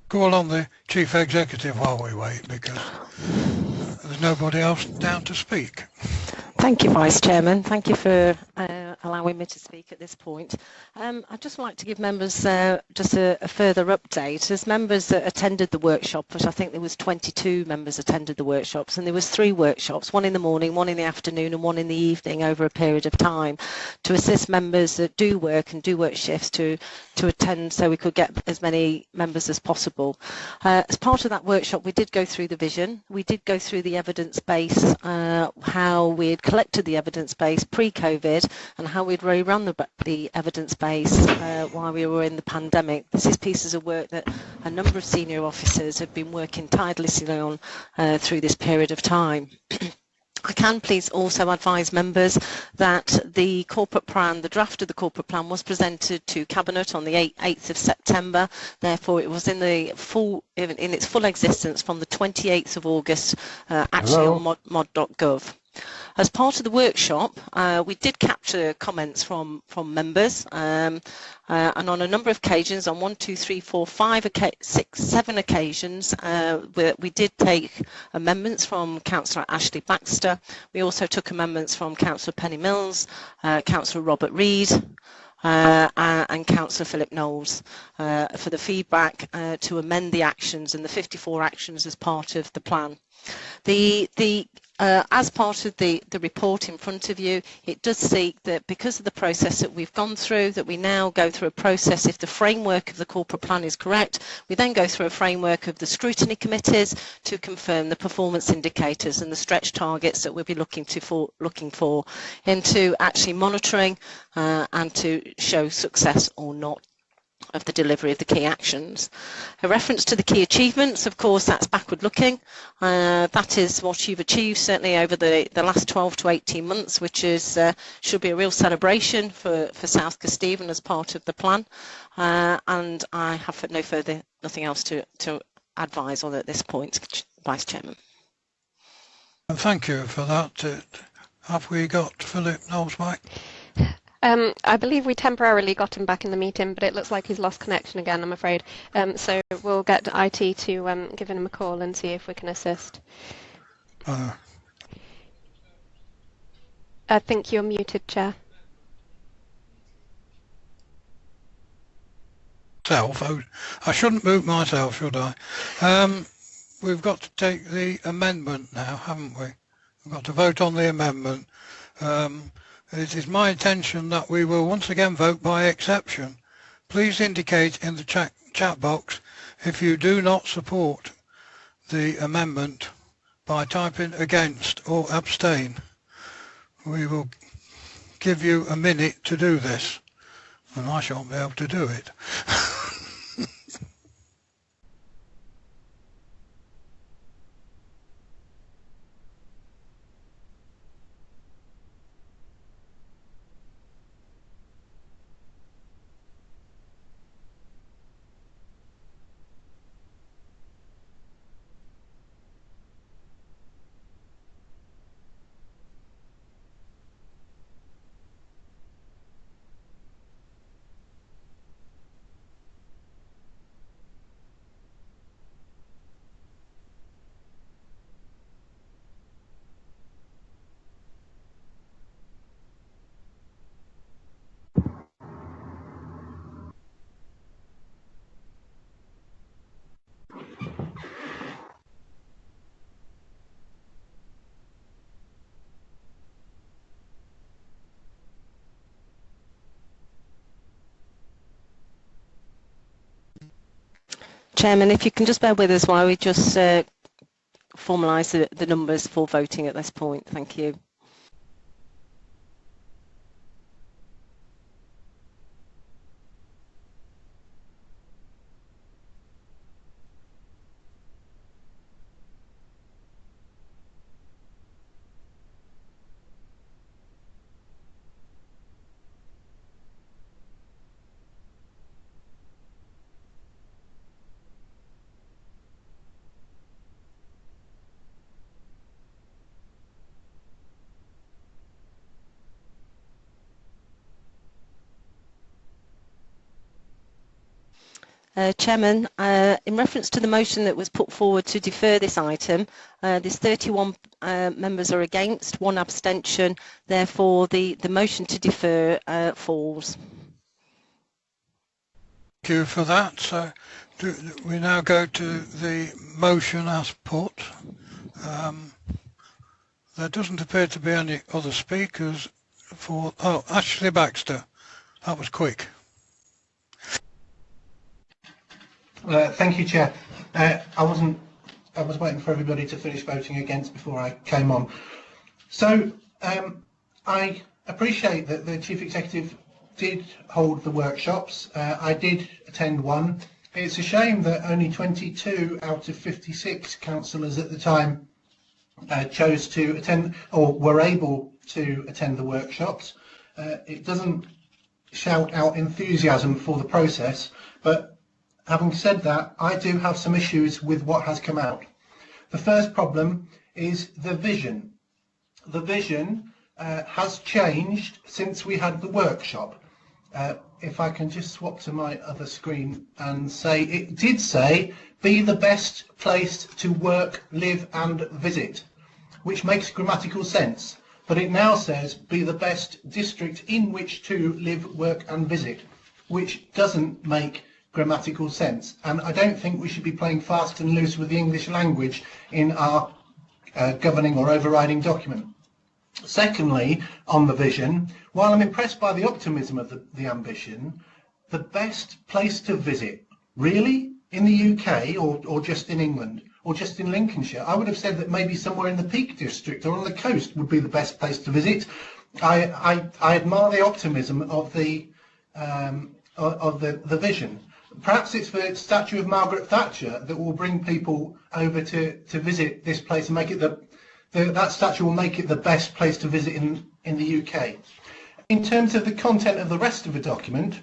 Call on the Chief Executive while we wait, because there's nobody else down to speak. Thank you, Vice Chairman. Thank you for allowing me to speak at this point. I'd just like to give members just a further update. As members that attended the workshop, which I think there was 22 members attended the workshops, and there was 3 workshops, one in the morning, one in the afternoon and one in the evening over a period of time, to assist members that do work shifts to attend, so we could get as many members as possible. As part of that workshop, we did go through the vision, we did go through the evidence base, how we had collected the evidence base pre-COVID and how we'd rerun the evidence base while we were in the pandemic. This is pieces of work that a number of senior officers have been working tirelessly on through this period of time. I can please also advise members that the corporate plan, the draft of the corporate plan, was presented to Cabinet on the 8th of September. Therefore, it was in its full existence from the 28th of August, actually on mod.gov. As part of the workshop, we did capture comments from members, and on a number of occasions, on 1, 2, 3, 4, 5, 6, 7 occasions, we did take amendments from Councillor Ashley Baxter. We also took amendments from Councillor Penny Mills, Councillor Robert Reid, and Councillor Philip Knowles for the feedback to amend the actions and the 54 actions as part of the plan. As part of the report in front of you, it does seek that because of the process that we've gone through, that we now go through a process, if the framework of the corporate plan is correct, we then go through a framework of the scrutiny committees to confirm the performance indicators and the stretch targets that we'll be looking for into actually monitoring and to show success or not of the delivery of the key actions. A reference to the key achievements, of course, that's backward looking. That is what you've achieved certainly over the last 12 to 18 months, which is should be a real celebration for South Kesteven as part of the plan. And I have nothing else to advise on at this point, Vice Chairman. Thank you for that. Have we got Philip Knowles back? I believe we temporarily got him back in the meeting, but it looks like he's lost connection again, I'm afraid. So we'll get IT to give him a call and see if we can assist. I think you're muted, Chair. I shouldn't mute myself, should I? We've got to take the amendment now, haven't we? We've got to vote on the amendment. It is my intention that we will once again vote by exception. Please indicate in the chat box if you do not support the amendment by typing against or abstain. We will give you a minute to do this, and I shan't be able to do it. Chairman, if you can just bear with us while we just formalise the numbers for voting at this point. Thank you. Chairman, in reference to the motion that was put forward to defer this item, there's 31 members are against, 1 abstention. Therefore, the motion to defer falls. Thank you for that. So we now go to the motion as put. There doesn't appear to be any other speakers for... Oh, Ashley Baxter. That was quick. Thank you, Chair. I was waiting for everybody to finish voting against before I came on. So I appreciate that the Chief Executive did hold the workshops. I did attend one. It's a shame that only 22 out of 56 councillors at the time chose to attend or were able to attend the workshops. It doesn't shout out enthusiasm for the process, but having said that, I do have some issues with what has come out. The first problem is the vision. the vision has changed since we had the workshop. If I can just swap to my other screen and say, it did say, be the best place to work, live and visit, which makes grammatical sense. But it now says, be the best district in which to live, work and visit, which doesn't make grammatical sense. And I don't think we should be playing fast and loose with the English language in our governing or overriding document. Secondly, on the vision, while I'm impressed by the optimism of the ambition, the best place to visit, really? In the UK or just in England or just in Lincolnshire? I would have said that maybe somewhere in the Peak District or on the coast would be the best place to visit. I admire the optimism of the vision. Perhaps it's the statue of Margaret Thatcher that will bring people over to visit this place and make it that statue will make it the best place to visit in the UK. In terms of the content of the rest of the document,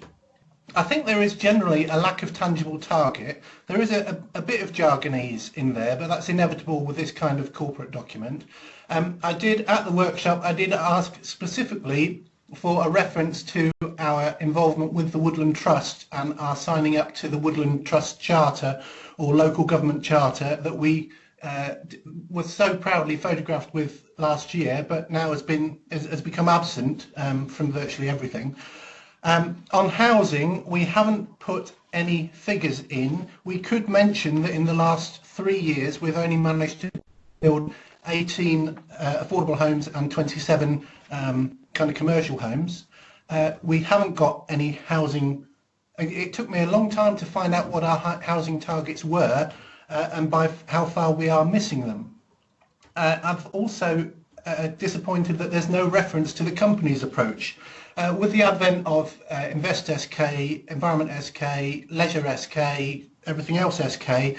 I think there is generally a lack of tangible target. There is a bit of jargonese in there, but that's inevitable with this kind of corporate document. At the workshop, I did ask specifically for a reference to our involvement with the Woodland Trust and our signing up to the Woodland Trust Charter or local government charter that we was so proudly photographed with last year, but now has become absent from virtually everything. On housing, we haven't put any figures in. We could mention that in the last 3 years we've only managed to build 18 affordable homes and 27 kind of commercial homes. We haven't got any housing. It took me a long time to find out what our housing targets were and by how far we are missing them. I've also disappointed that there's no reference to the company's approach. With the advent of Invest SK, Environment SK, Leisure SK, everything else SK,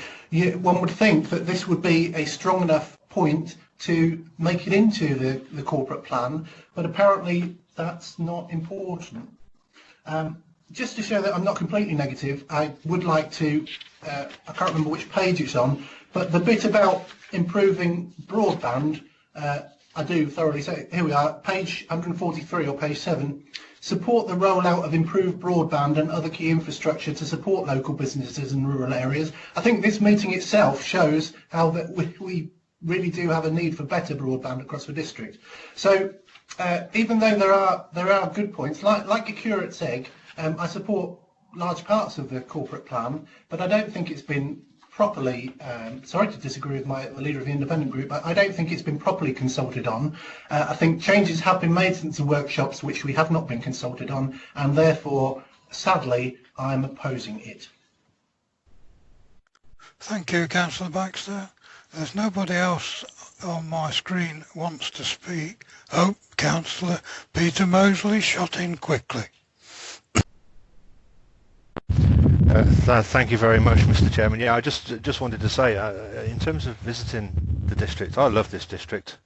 one would think that this would be a strong enough point to make it into the corporate plan, but apparently that's not important. Just to show that I'm not completely negative, I would like to, I can't remember which page it's on, but the bit about improving broadband, I do thoroughly say, here we are, page 143 or page 7, support the rollout of improved broadband and other key infrastructure to support local businesses in rural areas. I think this meeting itself shows how that we really do have a need for better broadband across the district. So even though there are good points, like a curate's egg, I support large parts of the corporate plan, but I don't think it's been properly, sorry to disagree with the leader of the independent group, but I don't think it's been properly consulted on. I think changes have been made since the workshops which we have not been consulted on, and therefore, sadly, I'm opposing it. Thank you, Councillor Baxter. There's nobody else on my screen wants to speak. Oh, Councillor Peter Mosley shot in quickly. Thank you very much, Mr. Chairman. Yeah, I just wanted to say, in terms of visiting the district, I love this district.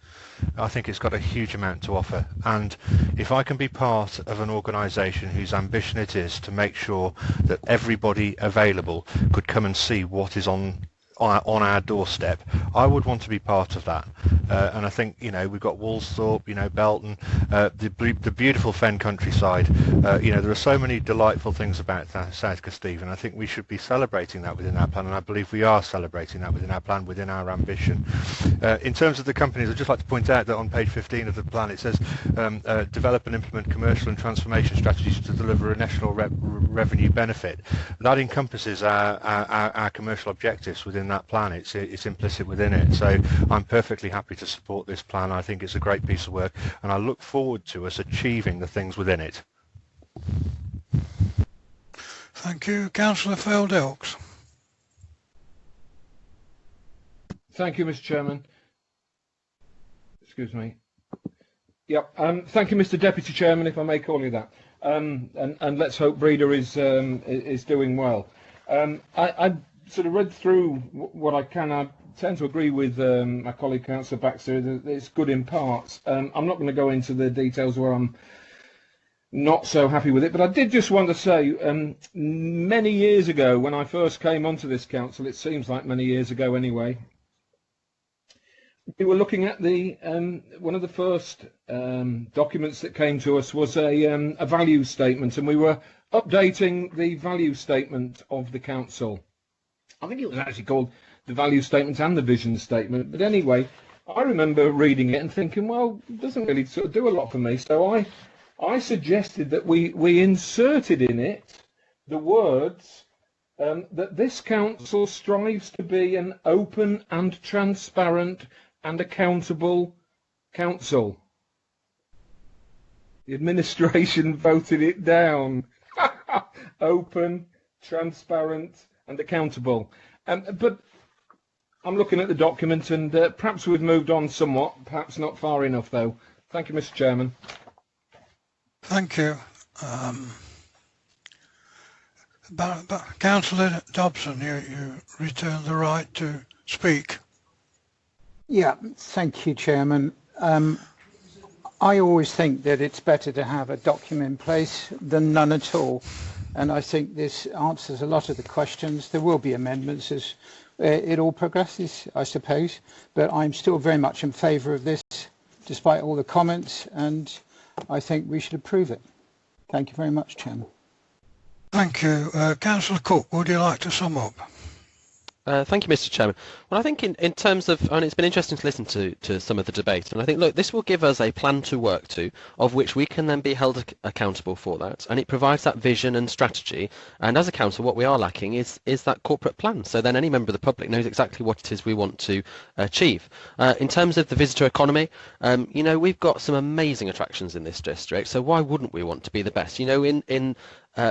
I think it's got a huge amount to offer, and if I can be part of an organisation whose ambition it is to make sure that everybody available could come and see what is on our doorstep, I would want to be part of that. And I think, you know, we've got Woolsthorpe, you know, Belton, the beautiful fen countryside. You know, there are so many delightful things about South Kesteven. I think we should be celebrating that within our plan, and I believe we are celebrating that within our plan, within our ambition. In terms of the companies, I'd just like to point out that on page 15 of the plan it says develop and implement commercial and transformation strategies to deliver a national revenue benefit. That encompasses our commercial objectives within that plan. It's implicit within it. So I'm perfectly happy to support this plan. I think it's a great piece of work, and I look forward to us achieving the things within it. Thank you. Councillor Field-Elks. Thank you, Mr. Chairman. Excuse me. Yep. Thank you, Mr. Deputy Chairman, if I may call you that. And let's hope Breeder is doing well. I sort of read through what I can. I tend to agree with my colleague Councillor Baxter that it's good in parts. I'm not going to go into the details where I'm not so happy with it, but I did just want to say many years ago when I first came onto this council, it seems like many years ago anyway, we were looking at the one of the first documents that came to us was a value statement, and we were updating the value statement of the council. I think it was actually called the value statement and the vision statement. But anyway, I remember reading it and thinking, well, it doesn't really sort of do a lot for me. So I suggested that we inserted in it the words that this council strives to be an open and transparent and accountable council. The administration voted it down. Open, transparent and accountable. But I'm looking at the document, and perhaps we've moved on somewhat, perhaps not far enough though. Thank you, Mr. Chairman. Thank you. Councillor Dobson, you return the right to speak. Yeah, thank you, Chairman. I always think that it's better to have a document in place than none at all. And I think this answers a lot of the questions. There will be amendments as it all progresses, I suppose. But I'm still very much in favour of this, despite all the comments, and I think we should approve it. Thank you very much, Chairman. Thank you. Councillor Cook, would you like to sum up? Thank you, Mr. Chairman. Well, I think in terms of, and it's been interesting to listen to some of the debate, and I think, look, this will give us a plan to work to, of which we can then be held accountable for that, and it provides that vision and strategy. And as a council, what we are lacking is that corporate plan. So then any member of the public knows exactly what it is we want to achieve. In terms of the visitor economy, you know, we've got some amazing attractions in this district, so why wouldn't we want to be the best? You know, in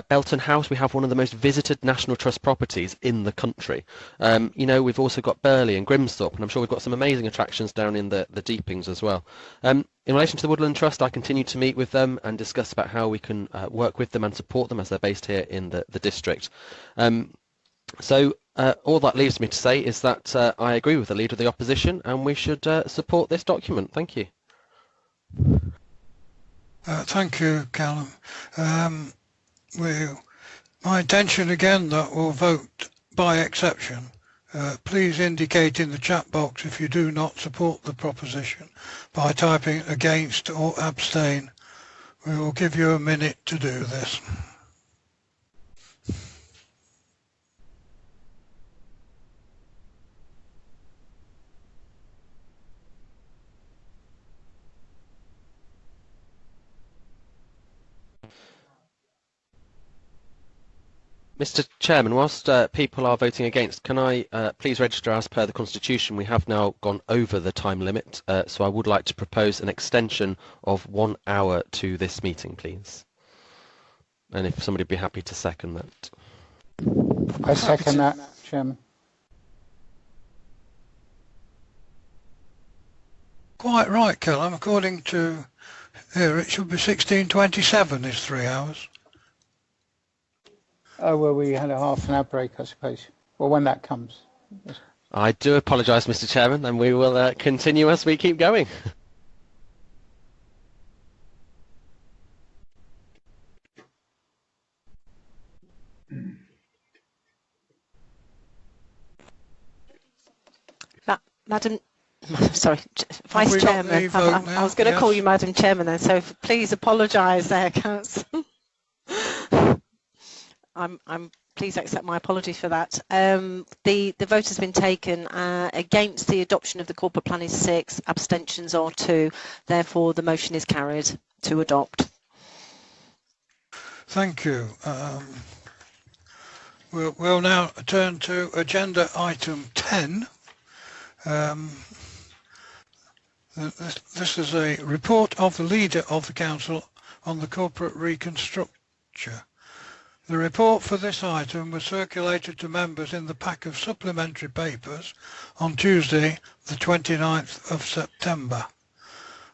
Belton House, we have one of the most visited National Trust properties in the country. You know, we've also got Burley and Grimsthorpe, and I'm sure we've got some amazing attractions down in the Deepings as well. In relation to the Woodland Trust, I continue to meet with them and discuss about how we can work with them and support them as they're based here in the district. So all that leaves me to say is that I agree with the Leader of the Opposition, and we should support this document. Thank you. Thank you, Callum. My intention again that we'll vote by exception. Please indicate in the chat box if you do not support the proposition by typing against or abstain. We will give you a minute to do this. Mr. Chairman, whilst people are voting against, can I please register as per the Constitution? We have now gone over the time limit, so I would like to propose an extension of 1 hour to this meeting, please. And if somebody would be happy to second that. I second that, Chairman. Quite right, Callum. According to here, it should be 16:27 is 3 hours. Oh, well, we had a half an hour break, I suppose. Well, when that comes. I do apologise, Mr. Chairman, and we will continue as we keep going. Madam, sorry, Vice Chairman. I was going to call you Madam Chairman then, so please apologise there, Council. Please accept my apologies for that. The vote has been taken. Against the adoption of the corporate plan is 6, abstentions are 2. Therefore, the motion is carried to adopt. Thank you. We'll now turn to agenda item 10. This is a report of the Leader of the Council on the corporate reconstructure. The report for this item was circulated to members in the pack of supplementary papers on Tuesday, the 29th of September.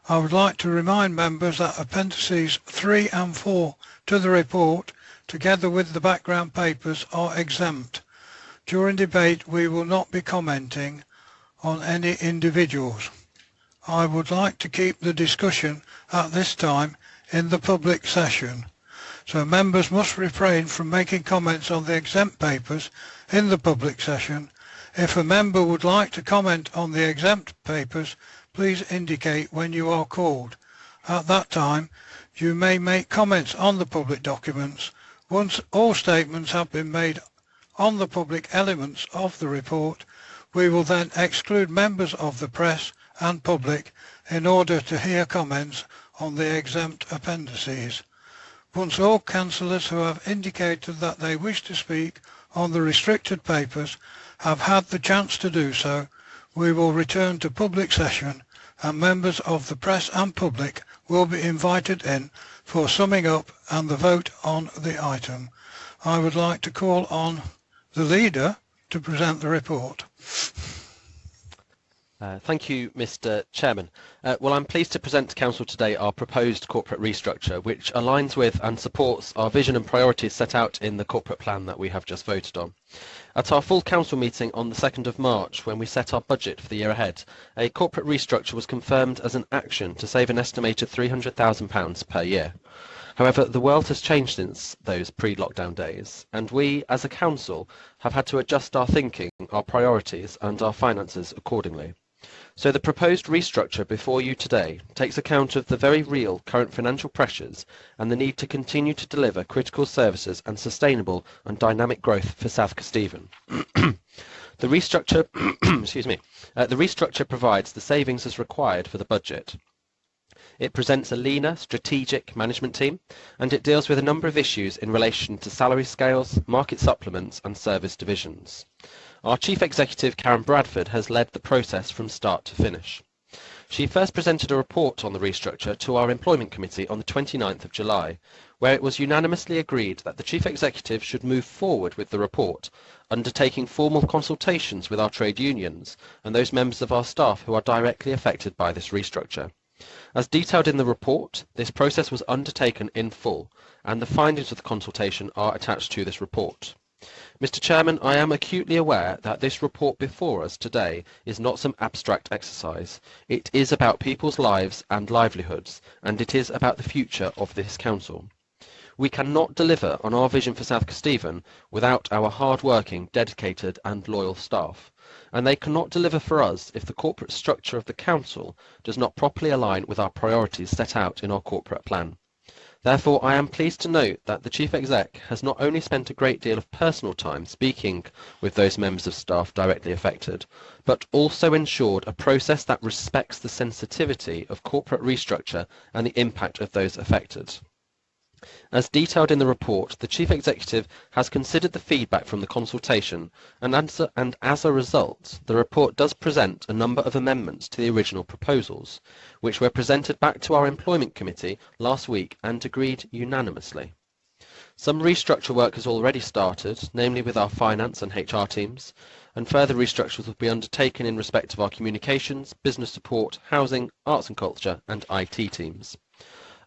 I would like to remind members that appendices 3 and 4 to the report, together with the background papers, are exempt. During debate, we will not be commenting on any individuals. I would like to keep the discussion at this time in the public session. So members must refrain from making comments on the exempt papers in the public session If a member would like to comment on the exempt papers, please indicate when you are called. At that time, you may make comments on the public documents. Once all statements have been made on the public elements of the report, we will then exclude members of the press and public in order to hear comments on the exempt appendices. Once all councillors who have indicated that they wish to speak on the restricted papers have had the chance to do so, we will return to public session and members of the press and public will be invited in for summing up and the vote on the item. I would like to call on the leader to present the report. Thank you, Mr. Chairman. Well, I'm pleased to present to Council today our proposed corporate restructure, which aligns with and supports our vision and priorities set out in the corporate plan that we have just voted on. At our full Council meeting on the 2nd of March, when we set our budget for the year ahead, a corporate restructure was confirmed as an action to save an estimated £300,000 per year. However, the world has changed since those pre-lockdown days, and we, as a Council, have had to adjust our thinking, our priorities and our finances accordingly. So the proposed restructure before you today takes account of the very real current financial pressures and the need to continue to deliver critical services and sustainable and dynamic growth for South Kesteven. The restructure, the restructure provides the savings as required for the budget. It presents a leaner, strategic management team, and it deals with a number of issues in relation to salary scales, market supplements and service divisions. Our Chief Executive, Karen Bradford, has led the process from start to finish. She first presented a report on the restructure to our Employment Committee on the 29th of July, where it was unanimously agreed that the Chief Executive should move forward with the report, undertaking formal consultations with our trade unions and those members of our staff who are directly affected by this restructure. As detailed in the report, this process was undertaken in full, and the findings of the consultation are attached to this report. Mr. Chairman, I am acutely aware that this report before us today is not some abstract exercise. It is about people's lives and livelihoods, and it is about the future of this council. We cannot deliver on our vision for South Kesteven without our hard-working, dedicated and loyal staff, and they cannot deliver for us if the corporate structure of the council does not properly align with our priorities set out in our corporate plan. Therefore, I am pleased to note that the Chief Exec has not only spent a great deal of personal time speaking with those members of staff directly affected, but also ensured a process that respects the sensitivity of corporate restructure and the impact of those affected. As detailed in the report, the Chief Executive has considered the feedback from the consultation, and as a result, the report does present a number of amendments to the original proposals, which were presented back to our Employment Committee last week and agreed unanimously. Some restructure work has already started, namely with our finance and HR teams, and further restructures will be undertaken in respect of our communications, business support, housing, arts and culture, and IT teams.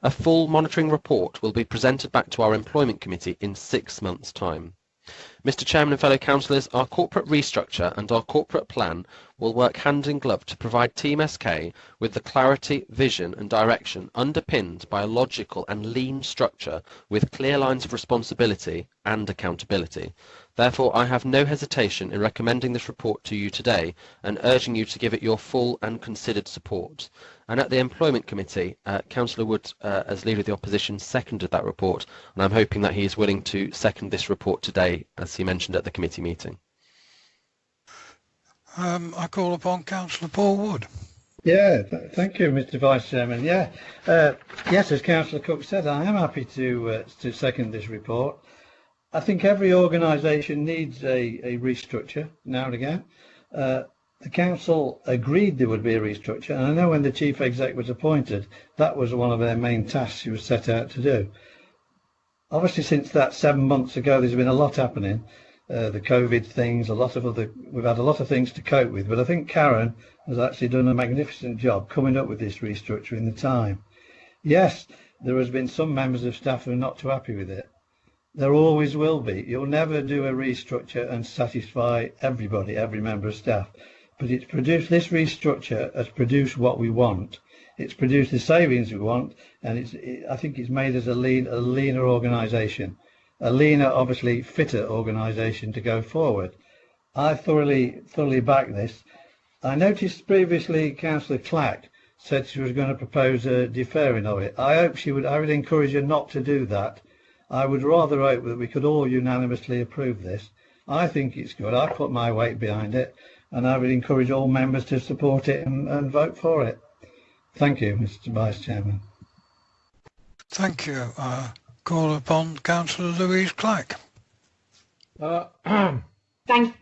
A full monitoring report will be presented back to our Employment Committee in 6 months' time. Mr. Chairman and fellow councillors, our corporate restructure and our corporate plan will work hand in glove to provide Team SK with the clarity, vision and direction underpinned by a logical and lean structure with clear lines of responsibility and accountability. Therefore, I have no hesitation in recommending this report to you today and urging you to give it your full and considered support. And at the Employment Committee, Councillor Wood, as Leader of the Opposition, seconded that report, and I'm hoping that he is willing to second this report today, as he mentioned at the committee meeting. I call upon Councillor Paul Wood. Yeah, thank you, Mr. Vice Chairman. Yeah, yes, as Councillor Cook said, I am happy to second this report. I think every organisation needs a restructure now and again. The council agreed there would be a restructure, and I know when the chief exec was appointed, that was one of their main tasks she was set out to do. Obviously, since that 7 months ago, there's been a lot happening. The COVID things, we've had a lot of things to cope with, but I think Karen has actually done a magnificent job coming up with this restructure in the time. Yes, there has been some members of staff who are not too happy with it. There always will be. You'll never do a restructure and satisfy everybody, every member of staff. But it's produced, this restructure has produced what we want. It's produced the savings we want, and I think it's made us a leaner organisation, a leaner, obviously fitter organisation to go forward. I thoroughly back this. I noticed previously Councillor Clack said she was going to propose a deferring of it. I would encourage her not to do that. I would rather hope that we could all unanimously approve this. I think it's good. I put my weight behind it, and I would encourage all members to support it and vote for it. Thank you, Mr. Vice Chairman. Thank you. Call upon Councillor Louise Clack.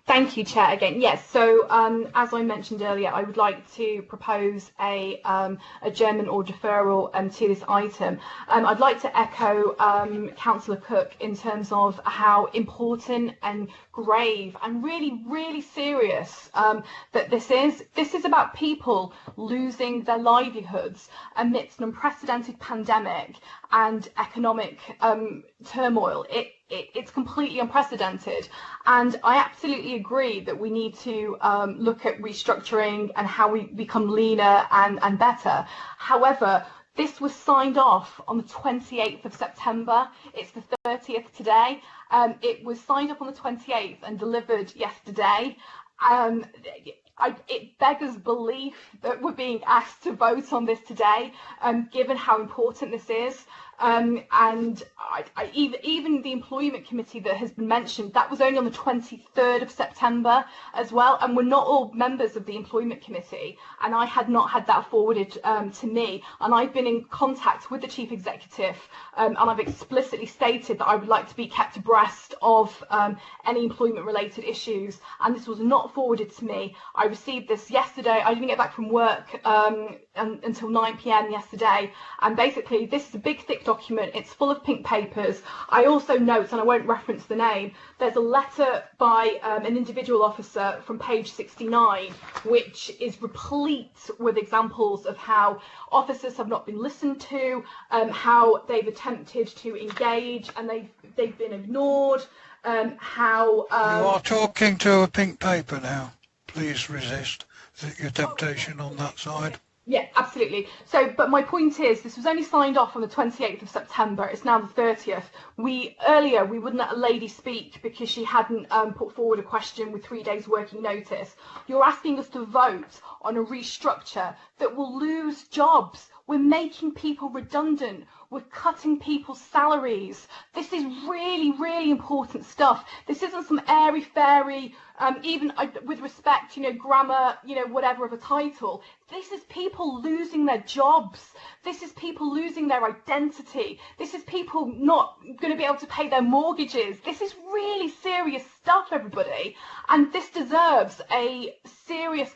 Thank you, Chair. Again, yes. So, as I mentioned earlier, I would like to propose a adjournment or deferral to this item. I'd like to echo Councillor Cook in terms of how important and grave and really serious that this is. This is about people losing their livelihoods amidst an unprecedented pandemic and economic turmoil. It's completely unprecedented, and I absolutely agree that we need to look at restructuring and how we become leaner and better. However, this was signed off on the 28th of September. It's the 30th today. It was signed up on the 28th and delivered yesterday. It beggars belief that we're being asked to vote on this today, given how important this is. Even the employment committee that has been mentioned, that was only on the 23rd of September as well, and we're not all members of the employment committee, and I had not had that forwarded to me, and I've been in contact with the chief executive, and I've explicitly stated that I would like to be kept abreast of any employment related issues, and this was not forwarded to me. I received this yesterday. I didn't get back from work until 9 p.m. yesterday, and basically this is a big thick document. It's full of pink papers. I also note, and I won't reference the name, there's a letter by an individual officer from page 69 which is replete with examples of how officers have not been listened to, how they've attempted to engage and they've been ignored, how you are talking to a pink paper now. Please resist your temptation on that side. Yeah, absolutely. So, but my point is, this was only signed off on the 28th of September. It's now the 30th. Earlier we wouldn't let a lady speak because she hadn't put forward a question with 3 days working notice. You're asking us to vote on a restructure that will lose jobs. We're making people redundant. We're cutting people's salaries. This is really important stuff. This isn't some airy-fairy, even with respect, grammar, whatever of a title. This is people losing their jobs. This is people losing their identity. This is people not going to be able to pay their mortgages. This is really serious stuff, everybody. And this deserves a serious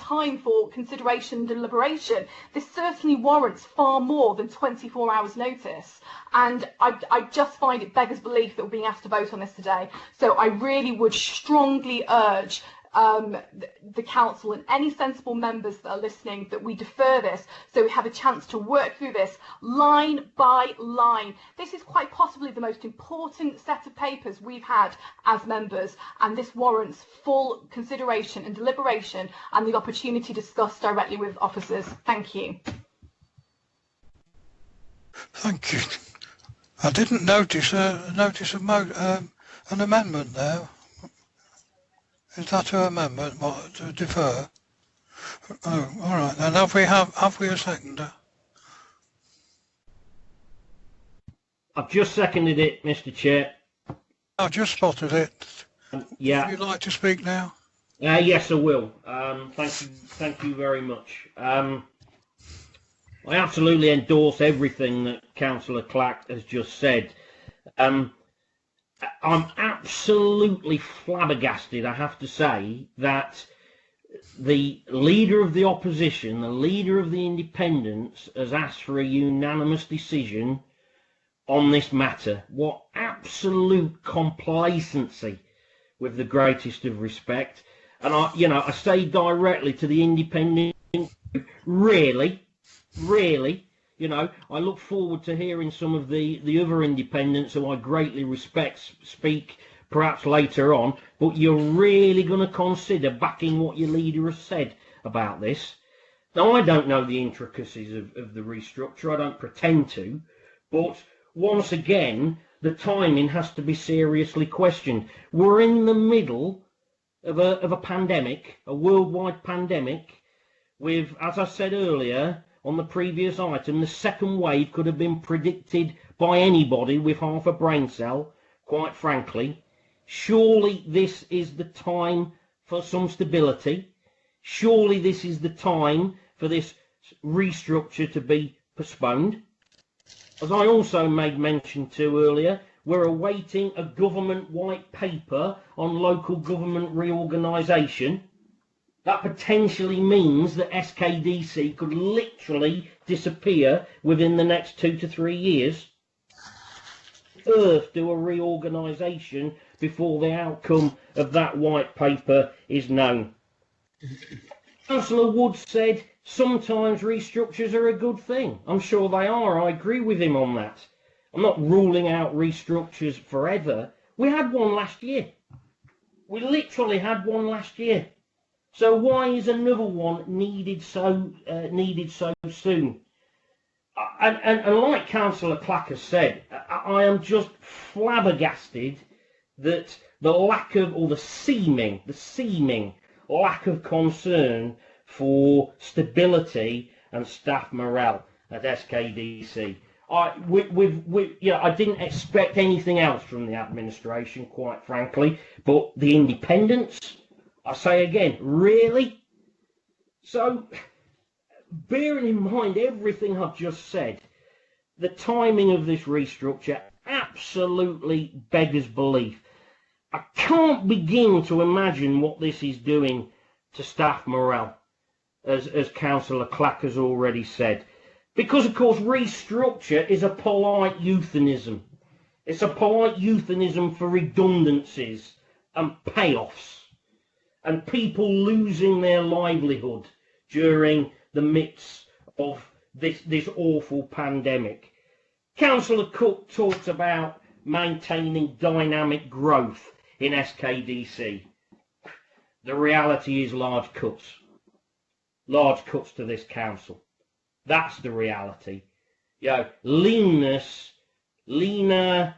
time for consideration and deliberation. This certainly warrants far more than 24 hours notice. And I just find it beggars belief that we're being asked to vote on this today. So I really would strongly urge the council and any sensible members that are listening that we defer this so we have a chance to work through this line by line. This is quite possibly the most important set of papers we've had as members, and this warrants full consideration and deliberation and the opportunity to discuss directly with officers. Thank you. Thank you. I didn't notice an amendment there. Is that an amendment? What, to defer? Oh, all right. Then have we a seconder? I've just seconded it, Mr. Chair. I've just spotted it. Yeah. Would you like to speak now? Yes, I will. Thank you very much. I absolutely endorse everything that Councillor Clack has just said. I'm absolutely flabbergasted, I have to say, that the leader of the opposition, the leader of the independents, has asked for a unanimous decision on this matter. What absolute complacency, with the greatest of respect. And I say directly to the independent, really, I look forward to hearing some of the other independents who I greatly respect speak perhaps later on, but you're really going to consider backing what your leader has said about this. Now, I don't know the intricacies of the restructure, I don't pretend to, but once again, the timing has to be seriously questioned. We're in the middle of a pandemic, a worldwide pandemic, with, as I said earlier on the previous item, the second wave could have been predicted by anybody with half a brain cell, quite frankly. Surely this is the time for some stability. Surely this is the time for this restructure to be postponed. As I also made mention to earlier, we're awaiting a government white paper on local government reorganisation. That potentially means that SKDC could literally disappear within the next 2 to 3 years. Earth do a reorganisation before the outcome of that white paper is known. Councillor Wood said sometimes restructures are a good thing. I'm sure they are. I agree with him on that. I'm not ruling out restructures forever. We had one last year. We literally had one last year. So why is another one needed so soon? And like Councillor Clack has said, I am just flabbergasted that the lack of, or the seeming lack of concern for stability and staff morale at SKDC. I didn't expect anything else from the administration, quite frankly, but the independence, I say again, really? So, bearing in mind everything I've just said, the timing of this restructure absolutely beggars belief. I can't begin to imagine what this is doing to staff morale, as Councillor Clack has already said. Because, of course, restructure is a polite euphemism. It's a polite euphemism for redundancies and payoffs and people losing their livelihood during the midst of this awful pandemic. Councillor Cook talks about maintaining dynamic growth in SKDC. The reality is large cuts to this council. That's the reality. Leanness, leaner,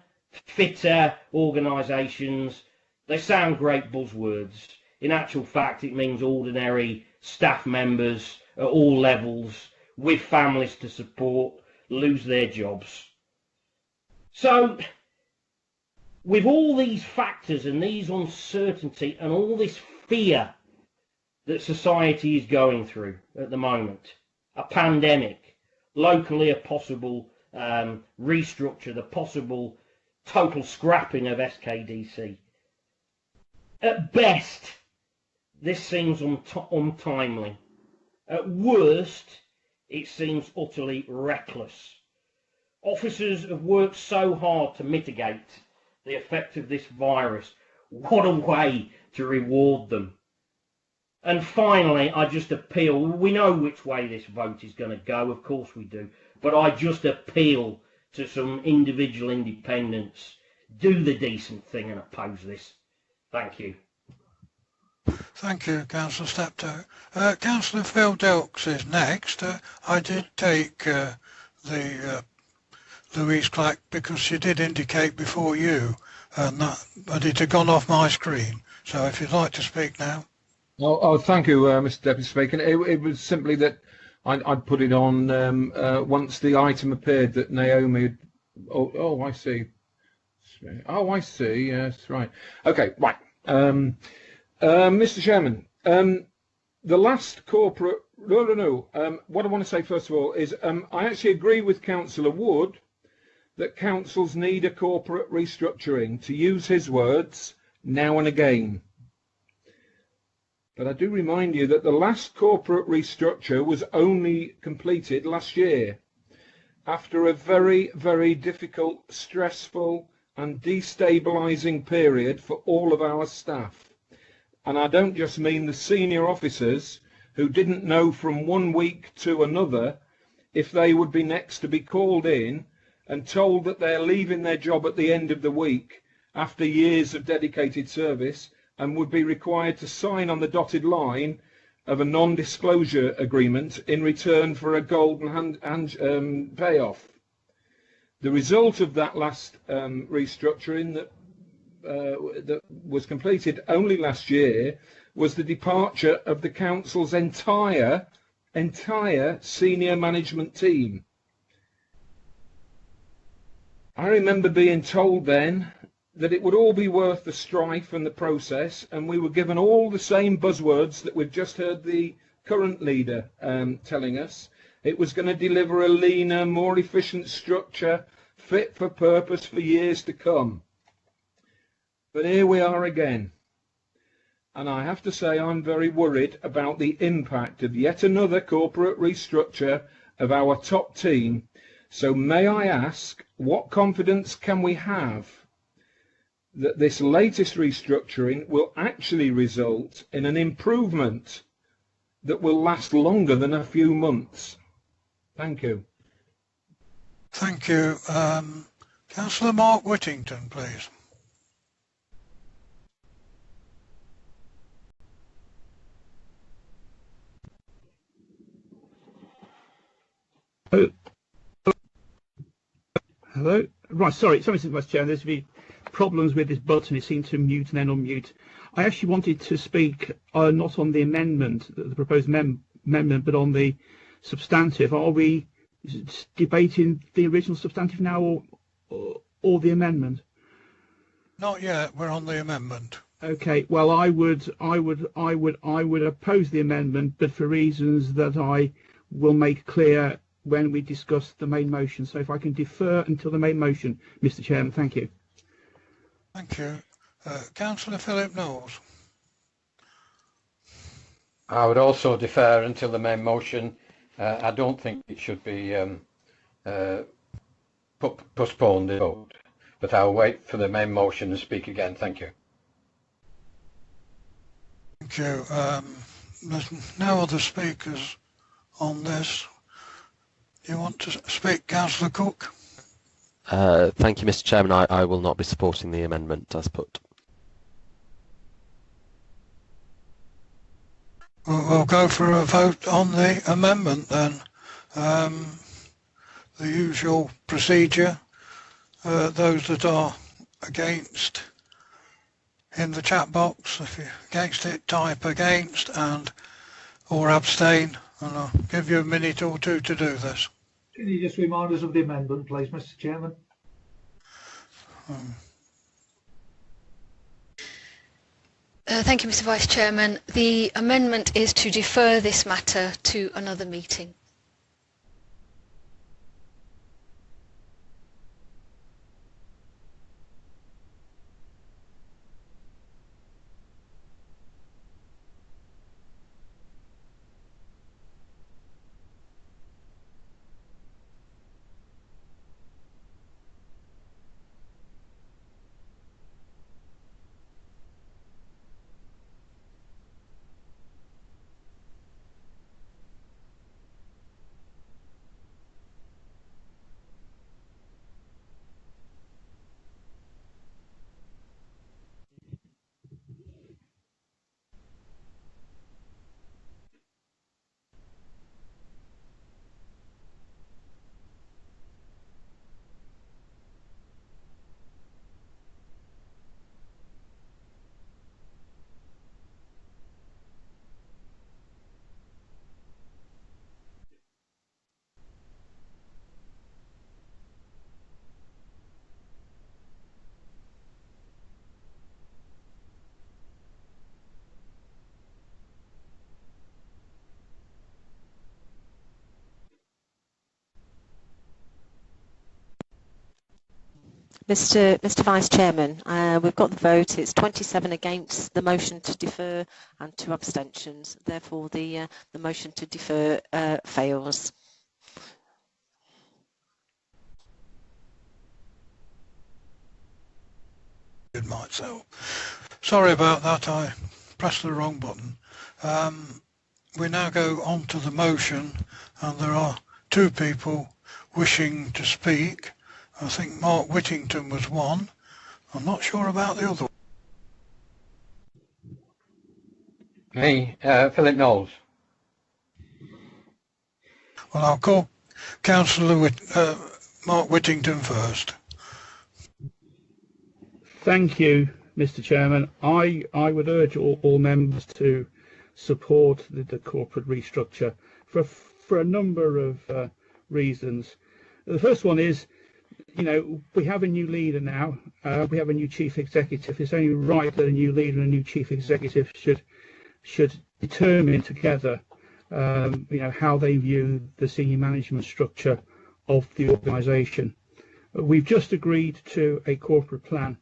fitter organisations, they sound great buzzwords. In actual fact, it means ordinary staff members at all levels with families to support lose their jobs. So, with all these factors and these uncertainty and all this fear that society is going through at the moment, a pandemic, locally a possible restructure, the possible total scrapping of SKDC. At best, this seems untimely. At worst, it seems utterly reckless. Officers have worked so hard to mitigate the effect of this virus. What a way to reward them. And finally, I just appeal, we know which way this vote is going to go, of course we do, but I just appeal to some individual independents. Do the decent thing and oppose this. Thank you. Thank you, Councillor Steptoe. Councillor Phil Dilks is next. I did take the Louise Clack because she did indicate before you, but it had gone off my screen. So if you'd like to speak now. Oh, thank you, Mr. Deputy Speaker. It was simply that I'd put it on once the item appeared that Naomi had... Oh, I see. Oh, I see. Yes, right. Okay, right. Mr. Chairman, the last corporate... No. What I want to say, first of all, is I actually agree with Councillor Wood that councils need a corporate restructuring, to use his words, now and again. But I do remind you that the last corporate restructure was only completed last year, after a very, very difficult, stressful and destabilising period for all of our staff. And I don't just mean the senior officers who didn't know from one week to another if they would be next to be called in and told that they're leaving their job at the end of the week after years of dedicated service and would be required to sign on the dotted line of a non-disclosure agreement in return for a golden payoff. The result of that last restructuring that that was completed only last year was the departure of the council's entire senior management team. I remember being told then that it would all be worth the strife and the process, and we were given all the same buzzwords that we've just heard the current leader telling us. It was going to deliver a leaner, more efficient structure, fit for purpose for years to come. But here we are again. And I have to say I'm very worried about the impact of yet another corporate restructure of our top team. So may I ask, what confidence can we have that this latest restructuring will actually result in an improvement that will last longer than a few months? Thank you. Thank you. Councillor Mark Whittington, please. Hello? Right, sorry, Mr. Chair, there's been problems with this button. It seemed to mute and then unmute. I actually wanted to speak not on the amendment, the proposed amendment, but on the substantive. Are we debating the original substantive now or the amendment? Not yet. We're on the amendment. Okay. Well, I would oppose the amendment, but for reasons that I will make clear when we discuss the main motion. So if I can defer until the main motion, Mr. Chairman, thank you. Thank you. Councillor Philip Knowles. I would also defer until the main motion. I don't think it should be postponed the vote, but I'll wait for the main motion and speak again. Thank you. Thank you. There's no other speakers on this. Do you want to speak, Councillor Cook? Thank you, Mr. Chairman. I will not be supporting the amendment as put. We'll go for a vote on the amendment then. The usual procedure. Those that are against in the chat box, if you're against it, type against or abstain, and I'll give you a minute or two to do this. Can you just remind us of the amendment, please, Mr. Chairman? Thank you, Mr. Vice Chairman. The amendment is to defer this matter to another meeting. Mr. Vice Chairman, we've got the vote. It's 27 against the motion to defer and 2 abstentions. Therefore, the motion to defer fails. Myself. Sorry about that. I pressed the wrong button. We now go on to the motion, and there are 2 people wishing to speak. I think Mark Whittington was one. I'm not sure about the other. Me, Philip Knowles. Well, I'll call Councillor Mark Whittington first. Thank you, Mr. Chairman. I would urge all members to support the corporate restructure for a number of reasons. The first one is, you know, we have a new leader now. We have a new chief executive. It's only right that a new leader and a new chief executive should determine together, you know, how they view the senior management structure of the organisation. We've just agreed to a corporate plan,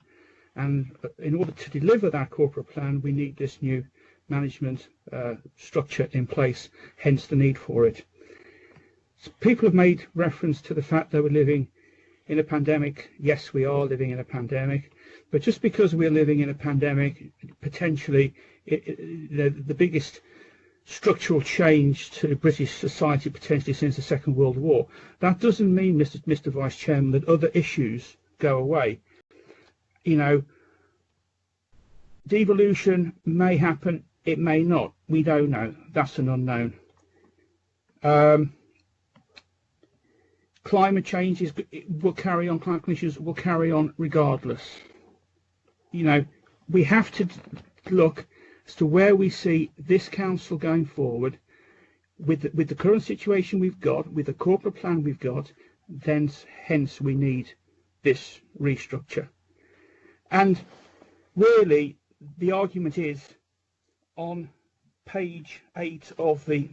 and in order to deliver that corporate plan, we need this new management structure in place, hence the need for it. So people have made reference to the fact that we're living in a pandemic. Yes, we are living in a pandemic, but just because we're living in a pandemic, potentially the biggest structural change to British society potentially since the Second World War, that doesn't mean, Mr. Vice Chairman, that other issues go away. You know, devolution may happen, it may not. We don't know. That's an unknown. Climate change will carry on. Climate issues will carry on regardless. You know, we have to look as to where we see this council going forward with the current situation we've got, with the corporate plan we've got. Then, hence, we need this restructure. And really, the argument is on page 8 of the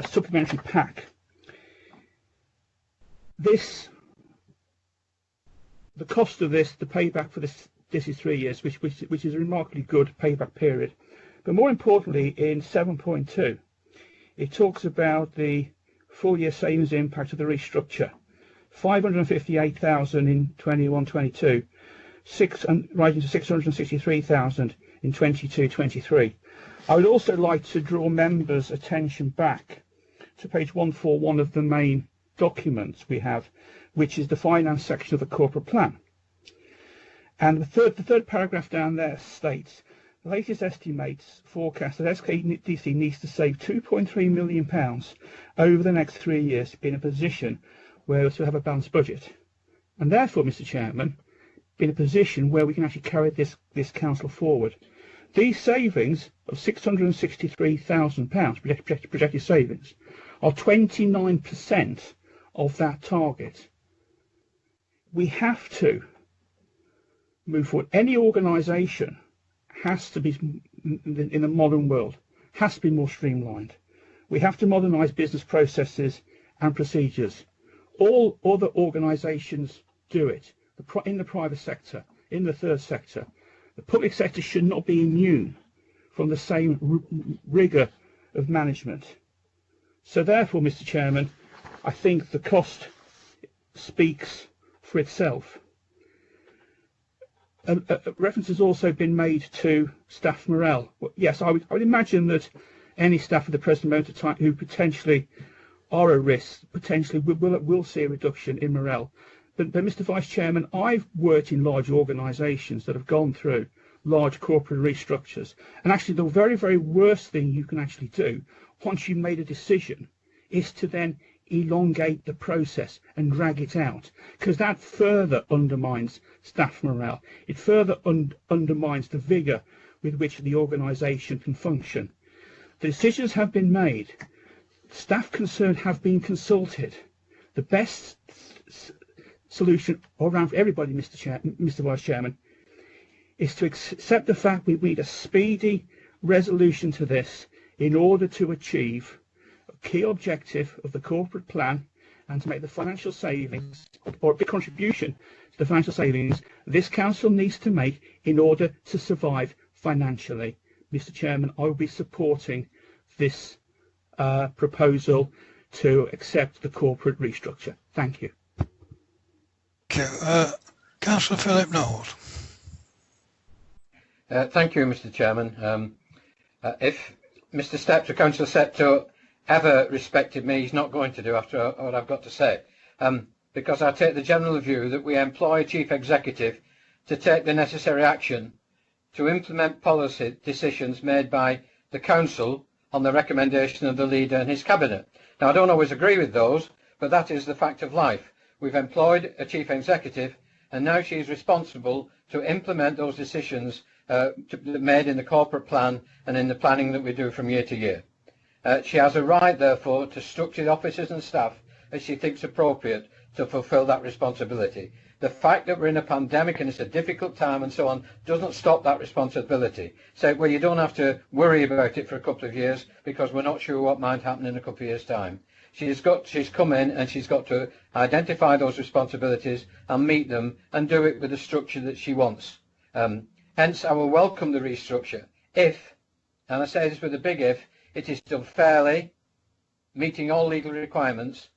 supplementary pack. The cost of this, the payback for this is 3 years, which is a remarkably good payback period. But more importantly, in 7.2, it talks about the full year savings impact of the restructure. 558,000 in 21-22, rising to 663,000 in 22-23. I would also like to draw members' attention back to page 141 of the main documents we have, which is the finance section of the corporate plan. And the third paragraph down there states, the latest estimates forecast that SKDC needs to save £2.3 million over the next 3 years to be in a position where to have a balanced budget. And therefore, Mr. Chairman, be in a position where we can actually carry this council forward. These savings of £663,000 projected savings are 29% of that target. We have to move forward. Any organisation has to be, in the modern world, has to be more streamlined. We have to modernise business processes and procedures. All other organisations do it, in the private sector, in the third sector. The public sector should not be immune from the same rigour of management. So therefore, Mr. Chairman, I think the cost speaks for itself. A reference has also been made to staff morale. Yes, I would imagine that any staff at the present moment of time who potentially are at risk, potentially will see a reduction in morale. But Mr. Vice Chairman, I've worked in large organisations that have gone through large corporate restructures, and actually the very, very worst thing you can actually do once you've made a decision is to then elongate the process and drag it out, because that further undermines staff morale. It further undermines the vigour with which the organisation can function. The decisions have been made. Staff concerned have been consulted. The best solution all round for everybody, Mr. Vice Chairman, is to accept the fact we need a speedy resolution to this in order to achieve a key objective of the corporate plan and to make the financial savings, or a big contribution to the financial savings this council needs to make in order to survive financially. Mr. Chairman, I will be supporting this proposal to accept the corporate restructure. Thank you. Councillor Philip Knowles. Thank you, Mr. Chairman. If Mr. Steptoe, Councillor Steptoe, ever respected me, he's not going to do after what I've got to say, because I take the general view that we employ a chief executive to take the necessary action to implement policy decisions made by the council on the recommendation of the leader and his cabinet. Now, I don't always agree with those, but that is the fact of life. We've employed a chief executive, and now she is responsible to implement those decisions made in the corporate plan and in the planning that we do from year to year. She has a right, therefore, to structure the officers and staff as she thinks appropriate to fulfil that responsibility. The fact that we're in a pandemic and it's a difficult time and so on doesn't stop that responsibility. So, well, you don't have to worry about it for a couple of years because we're not sure what might happen in a couple of years' time. She's come in and she's got to identify those responsibilities and meet them and do it with the structure that she wants. Hence, I will welcome the restructure if, and I say this with a big if, it is done fairly, meeting all legal requirements,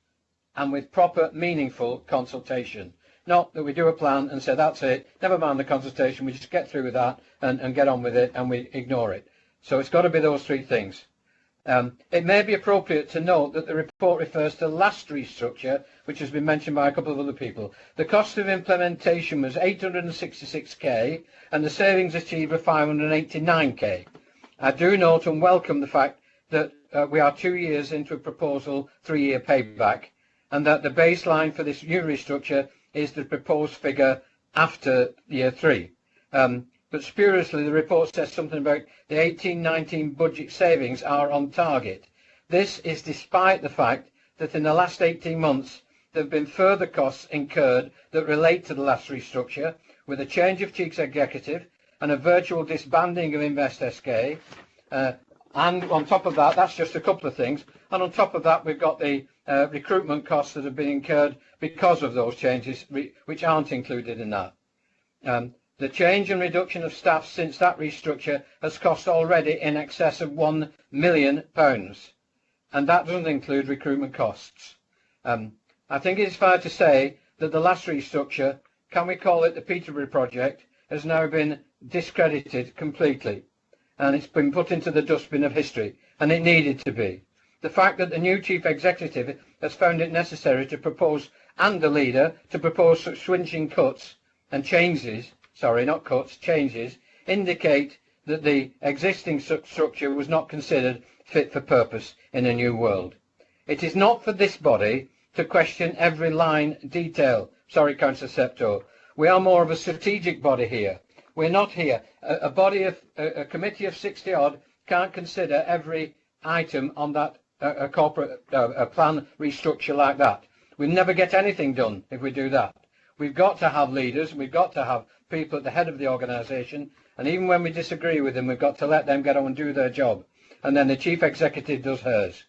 and with proper, meaningful consultation. Not that we do a plan and say, that's it, never mind the consultation, we just get through with that and get on with it and we ignore it. So it's got to be those three things. It may be appropriate to note that the report refers to last restructure, which has been mentioned by a couple of other people. The cost of implementation was 866k and the savings achieved were 589k. I do note and welcome the fact that we are 2 years into a proposal 3-year payback, and that the baseline for this new restructure is the proposed figure after year 3. But spuriously, the report says something about the 18-19 budget savings are on target. This is despite the fact that in the last 18 months there have been further costs incurred that relate to the last restructure, with a change of chief executive and a virtual disbanding of Invest SK. And on top of that, that's just a couple of things. And on top of that, we've got the recruitment costs that have been incurred because of those changes, which aren't included in that. The change and reduction of staff since that restructure has cost already in excess of £1 million, and that doesn't include recruitment costs. I think it is fair to say that the last restructure, can we call it the Peterborough project, has now been discredited completely, and it's been put into the dustbin of history, and it needed to be. The fact that the new chief executive has found it necessary to propose, and the leader, to propose such swingeing cuts and changes, sorry, not cuts, changes, indicate that the existing structure was not considered fit for purpose in a new world. It is not for this body to question every line detail. Sorry, Councillor Septo. We are more of a strategic body here. We're not here. A body of a committee of 60 odd can't consider every item on that corporate plan restructure like that. We'll never get anything done if we do that. We've got to have leaders, we've got to have people at the head of the organisation, and even when we disagree with them, we've got to let them get on and do their job. And then the chief executive does hers.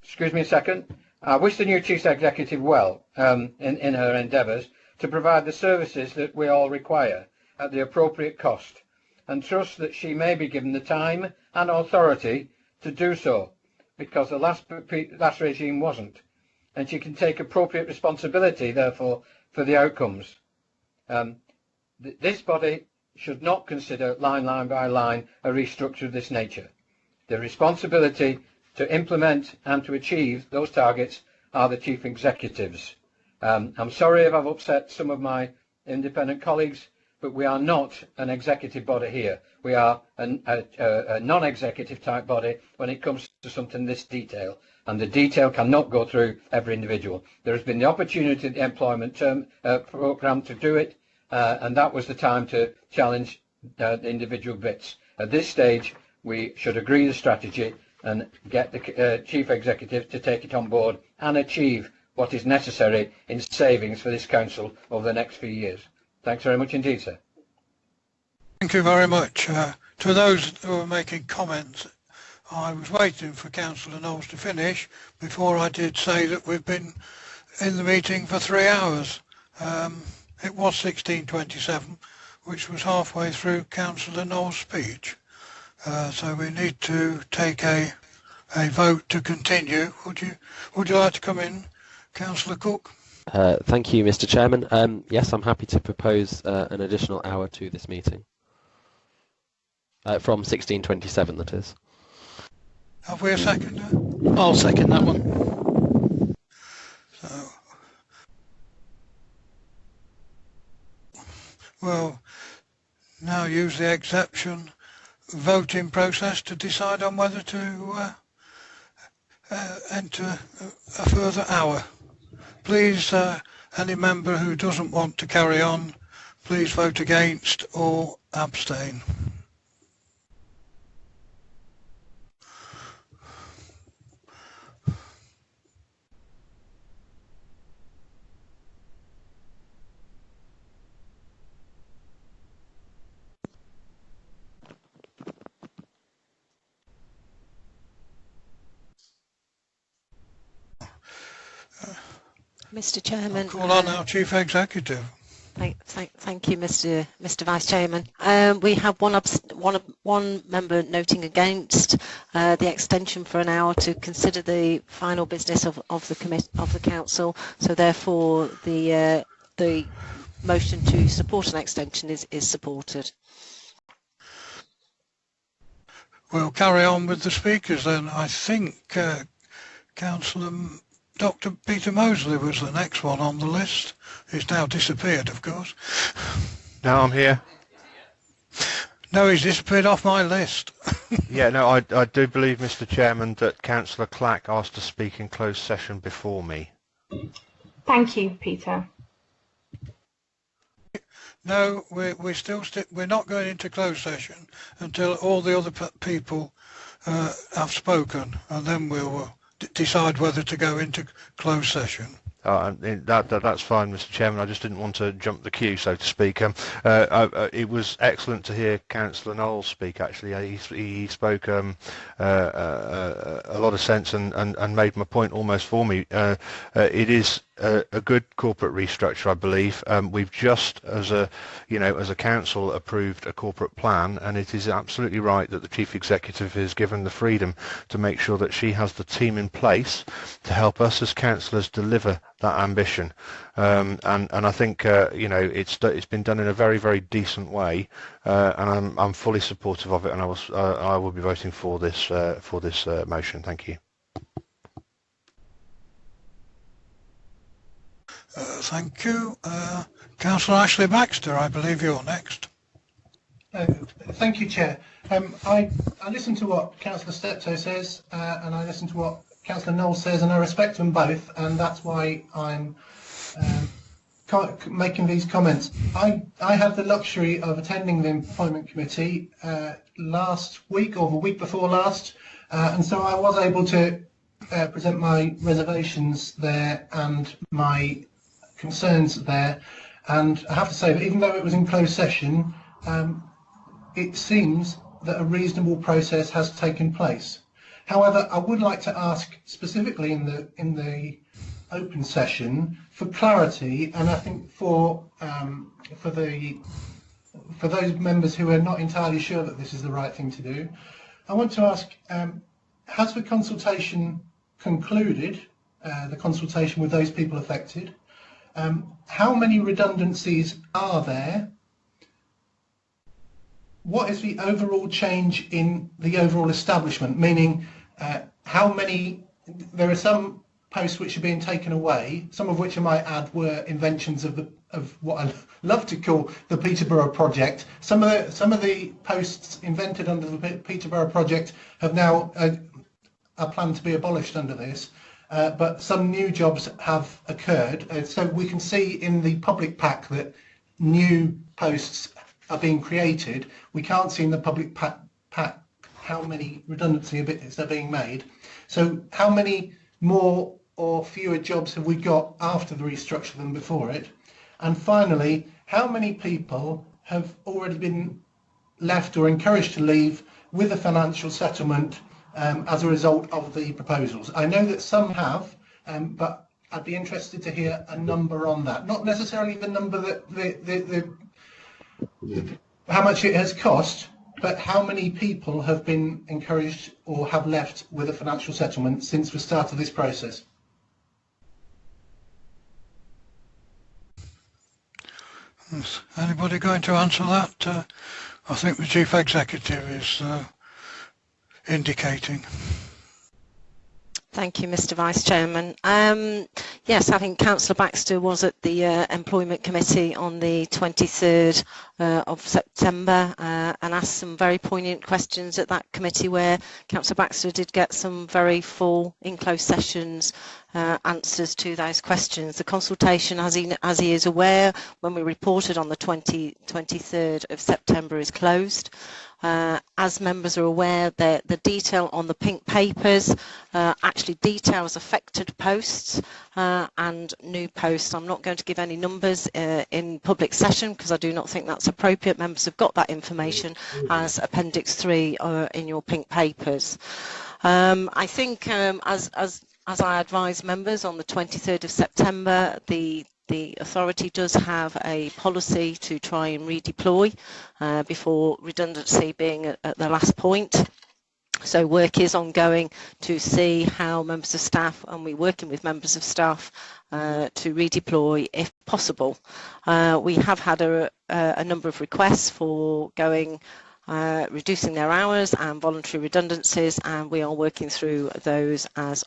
Excuse me a second. I wish the new chief executive well in her endeavours to provide the services that we all require at the appropriate cost, and trust that she may be given the time and authority to do so, because the last regime wasn't, and she can take appropriate responsibility, therefore, for the outcomes. This body should not consider line by line a restructure of this nature. The responsibility to implement and to achieve those targets are the chief executives. I'm sorry if I've upset some of my independent colleagues, but we are not an executive body here. We are a non-executive type body when it comes to something this detail, and the detail cannot go through every individual. There has been the opportunity at the employment programme to do it, and that was the time to challenge the individual bits. At this stage, we should agree the strategy and get the chief executive to take it on board and achieve what is necessary in savings for this council over the next few years. Thanks very much indeed, sir. Thank you very much. To those who are making comments, I was waiting for Councillor Knowles to finish before I did say that we've been in the meeting for 3 hours. It was 16:27, which was halfway through Councillor Knowles' speech. So we need to take a vote to continue. Would you like to come in, Councillor Cook? Thank you, Mr. Chairman. Yes, I'm happy to propose an additional hour to this meeting. From 16:27, that is. Have we a second? I'll second that one. So, we'll now use the exception voting process to decide on whether to enter a further hour. Please Any member who doesn't want to carry on, please vote against or abstain. Mr. Chairman. I'll call on our Chief Executive. Thank you, Mr. Vice Chairman. We have one member noting against the extension for an hour to consider the final business of the council. So therefore, the motion to support an extension is supported. We'll carry on with the speakers then. I think Councillor Dr. Peter Mosley was the next one on the list. He's now disappeared, of course. No, I'm here. No, he's disappeared off my list. Yeah, no, I do believe, Mr. Chairman, that Councillor Clack asked to speak in closed session before me. Thank you, Peter. No, we're not going into closed session until all the other people have spoken, and then we'll decide whether to go into closed session. That's fine, Mr. Chairman. I just didn't want to jump the queue, so to speak. It was excellent to hear Councillor Knowles speak. Actually, he spoke a lot of sense and made my point almost for me. It is a good corporate restructure, I believe. We've just, as a council, approved a corporate plan, and it is absolutely right that the chief executive is given the freedom to make sure that she has the team in place to help us as councillors deliver that ambition. And I think it's been done in a very, very decent way, and I'm fully supportive of it, and I will be voting for this motion. Thank you. Thank you. Councillor Ashley Baxter, I believe you're next. Thank you, Chair. I listened to what Councillor Steptoe says, and I listened to what Councillor Knowles says, and I respect them both, and that's why I'm making these comments. I had the luxury of attending the Employment Committee last week or the week before last, and so I was able to present my reservations there and my concerns there, and I have to say that even though it was in closed session, it seems that a reasonable process has taken place. However, I would like to ask specifically in the open session for clarity, and I think for those members who are not entirely sure that this is the right thing to do, I want to ask, has the consultation concluded, the consultation with those people affected? How many redundancies are there? What is the overall change in the overall establishment? Meaning, how many? There are some posts which are being taken away. Some of which I might add were inventions of what I love to call the Peterborough project. Some of the posts invented under the Peterborough project have now are planned to be abolished under this. But some new jobs have occurred. So we can see in the public pack that new posts are being created. We can't see in the public pack how many redundancy bits are being made. So how many more or fewer jobs have we got after the restructure than before it? And finally, how many people have already been left or encouraged to leave with a financial settlement as a result of the proposals? I know that some have, but I'd be interested to hear a number on that. Not necessarily the number that how much it has cost, but how many people have been encouraged or have left with a financial settlement since the start of this process? Is anybody going to answer that? I think the Chief Executive is indicating. Thank you, Mr Vice Chairman. Yes, I think Councillor Baxter was at the Employment Committee on the 23rd of September and asked some very poignant questions at that committee, where Councillor Baxter did get some very full, in closed sessions, answers to those questions. The consultation, as he is aware, when we reported on the 23rd of September, is closed. As members are aware, the detail on the pink papers actually details affected posts and new posts. I'm not going to give any numbers in public session because I do not think that's appropriate. Members have got that information as Appendix 3 in your pink papers. I think as I advised members on the 23rd of September, the authority does have a policy to try and redeploy before redundancy being at the last point. So work is ongoing to see how members of staff, and we're working with members of staff to redeploy if possible. We have had a number of requests for reducing their hours and voluntary redundancies, and we are working through those as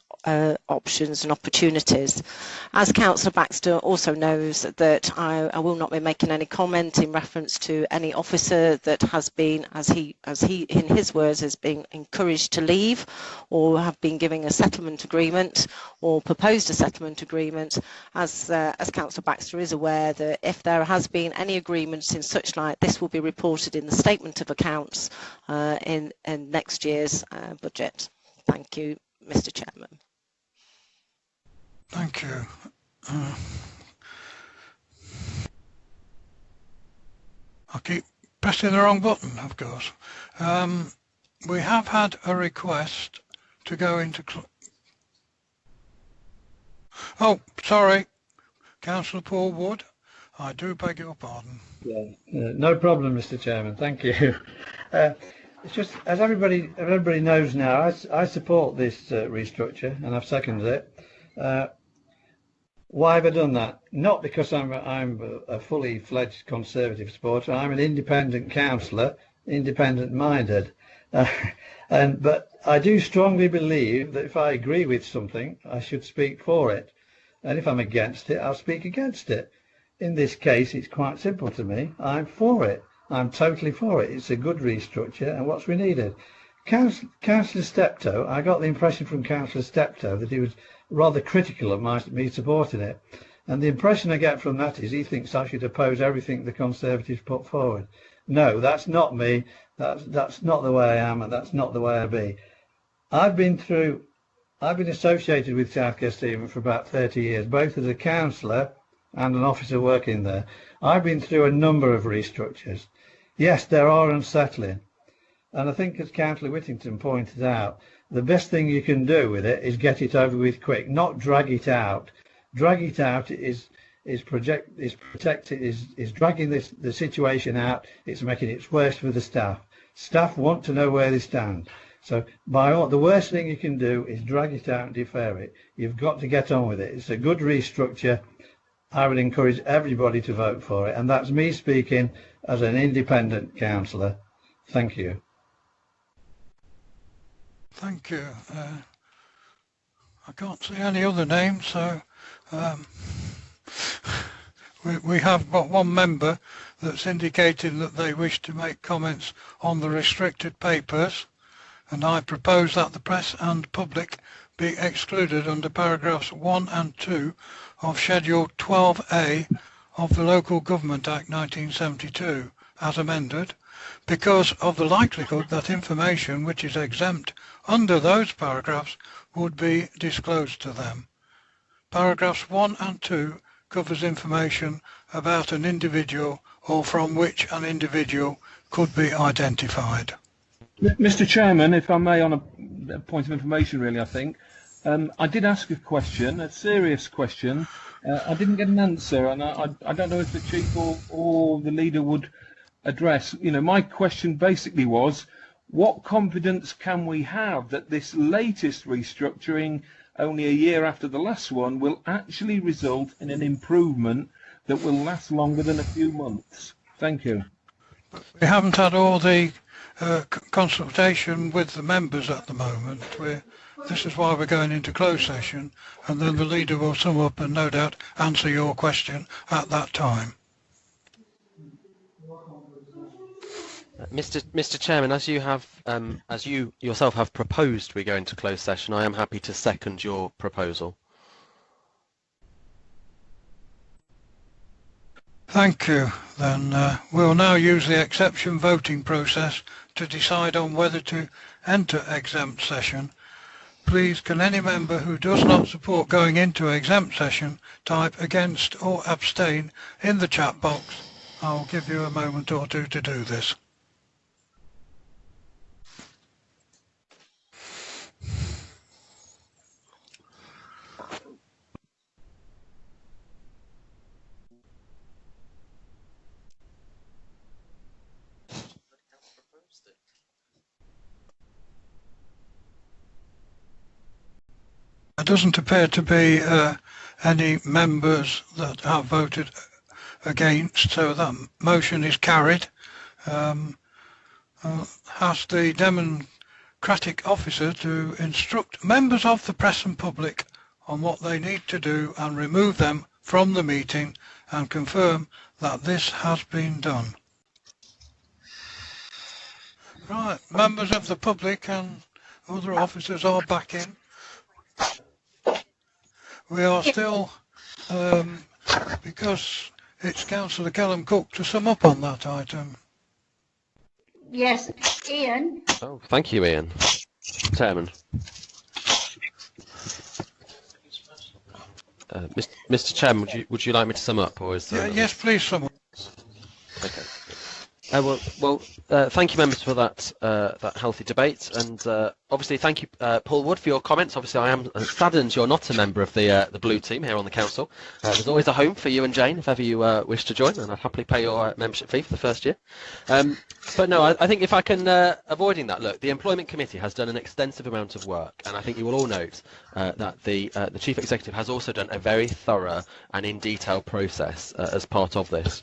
options and opportunities. As Councillor Baxter also knows, that I will not be making any comment in reference to any officer that has been, as he in his words, has been encouraged to leave or have been giving a settlement agreement or proposed a settlement agreement. As Councillor Baxter is aware, that if there has been any agreements in such light, this will be reported in the statement of accounts in next year's budget. Thank you, Mr Chairman. Thank you. I keep pressing the wrong button, of course. We have had a request to go into... Oh, sorry, Councillor Paul Wood. I do beg your pardon. Yeah, no problem, Mr Chairman. Thank you. It's just, as everybody knows now, I support this restructure, and I've seconded it. Why have I done that? Not because I'm a fully fledged Conservative supporter. I'm an independent councillor, independent-minded, but I do strongly believe that if I agree with something, I should speak for it, and if I'm against it, I'll speak against it. In this case, it's quite simple to me. I'm for it. I'm totally for it. It's a good restructure, and what's we needed. Councillor Steptoe, I got the impression from Councillor Steptoe that he was rather critical of me supporting it, and the impression I get from that is he thinks I should oppose everything the Conservatives put forward. No, that's not me. That's not the way I am, and that's not the way I be. I've been associated with South Kesteven for about 30 years, both as a councillor and an officer working there. I've been through a number of restructures. Yes, there are unsettling, and I think, as Councillor Whittington pointed out, the best thing you can do with it is get it over with quick, not drag it out. Drag it out is dragging the situation out. It's making it worse for the staff. Staff want to know where they stand. So the worst thing you can do is drag it out and defer it. You've got to get on with it. It's a good restructure. I would encourage everybody to vote for it, and that's me speaking as an independent councillor. Thank you. Thank you. I can't see any other names, so we have got one member that's indicating that they wish to make comments on the restricted papers, and I propose that the press and public be excluded under paragraphs 1 and 2 of Schedule 12A of the Local Government Act 1972, as amended, because of the likelihood that information which is exempt under those paragraphs would be disclosed to them. Paragraphs 1 and 2 covers information about an individual or from which an individual could be identified. Mr Chairman, if I may, on a point of information really, I think, I did ask a question, a serious question. I didn't get an answer, and I don't know if the Chief or the Leader would address. My question basically was, what confidence can we have that this latest restructuring, only a year after the last one, will actually result in an improvement that will last longer than a few months? Thank you. We haven't had all the consultation with the members at the moment. We're this is why we're going into closed session, and then the leader will sum up and no doubt answer your question at that time. Mr. Chairman, as you yourself have proposed we go into closed session, I am happy to second your proposal. Thank you. Then we'll now use the exception voting process to decide on whether to enter exempt session. Please, can any member who does not support going into exempt session type against or abstain in the chat box? I'll give you a moment or two to do this. There doesn't appear to be any members that have voted against, so that motion is carried. Ask the democratic officer to instruct members of the press and public on what they need to do and remove them from the meeting and confirm that this has been done. Right, members of the public and other officers are back in. We are still, because it's Councillor Cllr to sum up on that item. Yes, Ian. Oh, thank you, Ian. Chairman. Mr. Chairman, would you like me to sum up, or is there? Yes, please sum up. Okay. Thank you, members, for that healthy debate, and obviously thank you, Paul Wood, for your comments. Obviously, I am saddened you're not a member of the blue team here on the council. There's always a home for you and Jane if ever you wish to join, and I'd happily pay your membership fee for the first year. But no, I think if I can, avoiding that, look, the Employment Committee has done an extensive amount of work, and I think you will all note that the Chief Executive has also done a very thorough and in detail process as part of this.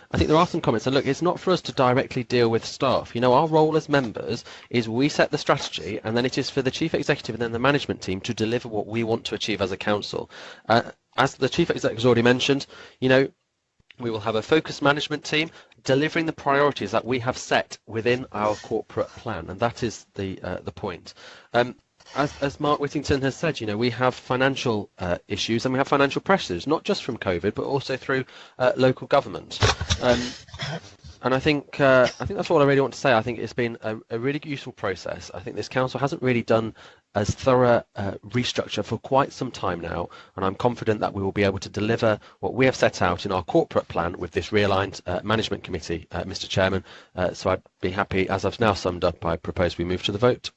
I think there are some comments, and look, it's not for us to directly deal with staff. You know, our role as members is we set the strategy, and then it is for the Chief Executive and then the management team to deliver what we want to achieve as a council. As the Chief Executive has already mentioned, you know, we will have a focused management team delivering the priorities that we have set within our corporate plan, and that is the point. As Mark Whittington has said, you know, we have financial issues and we have financial pressures, not just from COVID, but also through local government. And I think that's all I really want to say. I think it's been a really useful process. I think this council hasn't really done as thorough restructure for quite some time now, and I'm confident that we will be able to deliver what we have set out in our corporate plan with this realigned management committee, Mr. Chairman. So I'd be happy, as I've now summed up, I propose we move to the vote.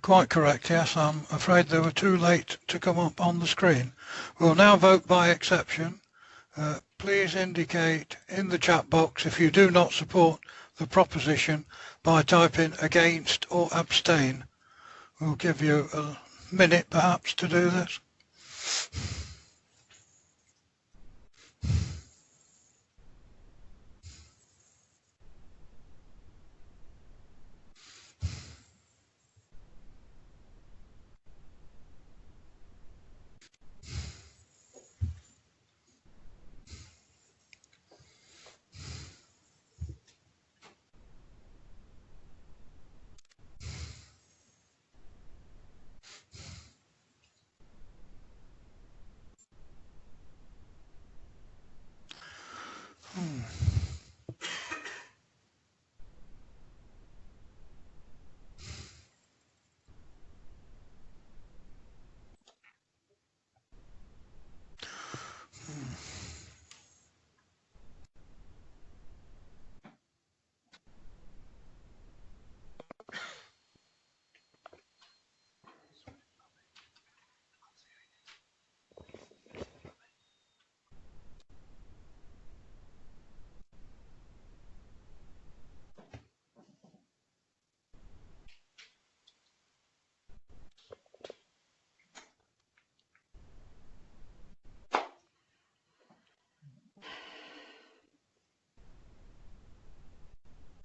Quite correct, yes. I'm afraid they were too late to come up on the screen. We'll now vote by exception. Please indicate in the chat box if you do not support the proposition by typing against or abstain. We'll give you a minute perhaps to do this.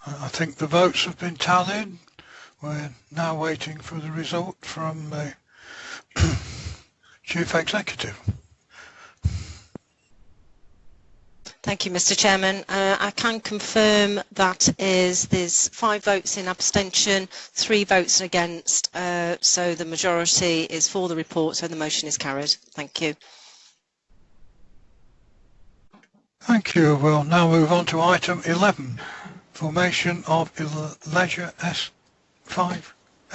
I think the votes have been tallied. We're now waiting for the result from the Chief Executive. Thank you, Mr. Chairman. I can confirm that there's 5 votes in abstention, 3 votes against, so the majority is for the report, so the motion is carried. Thank you. Thank you. We'll now move on to item 11, formation of Leisure S5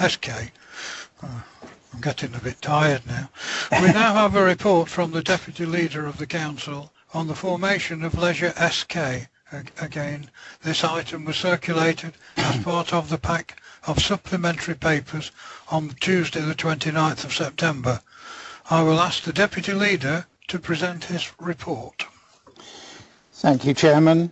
SK. I'm getting a bit tired now. We now have a report from the Deputy Leader of the Council on the formation of Leisure SK. Again, this item was circulated as part of the pack of supplementary papers on Tuesday the 29th of September. I will ask the Deputy Leader to present his report. Thank you, Chairman.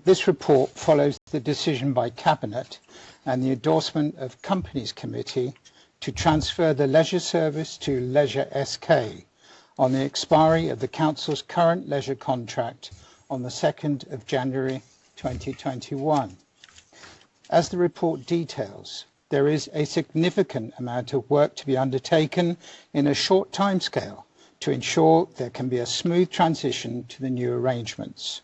This report follows the decision by Cabinet and the endorsement of Companies Committee to transfer the Leisure Service to Leisure SK on the expiry of the Council's current leisure contract on the 2nd of January 2021. As the report details, there is a significant amount of work to be undertaken in a short timescale to ensure there can be a smooth transition to the new arrangements.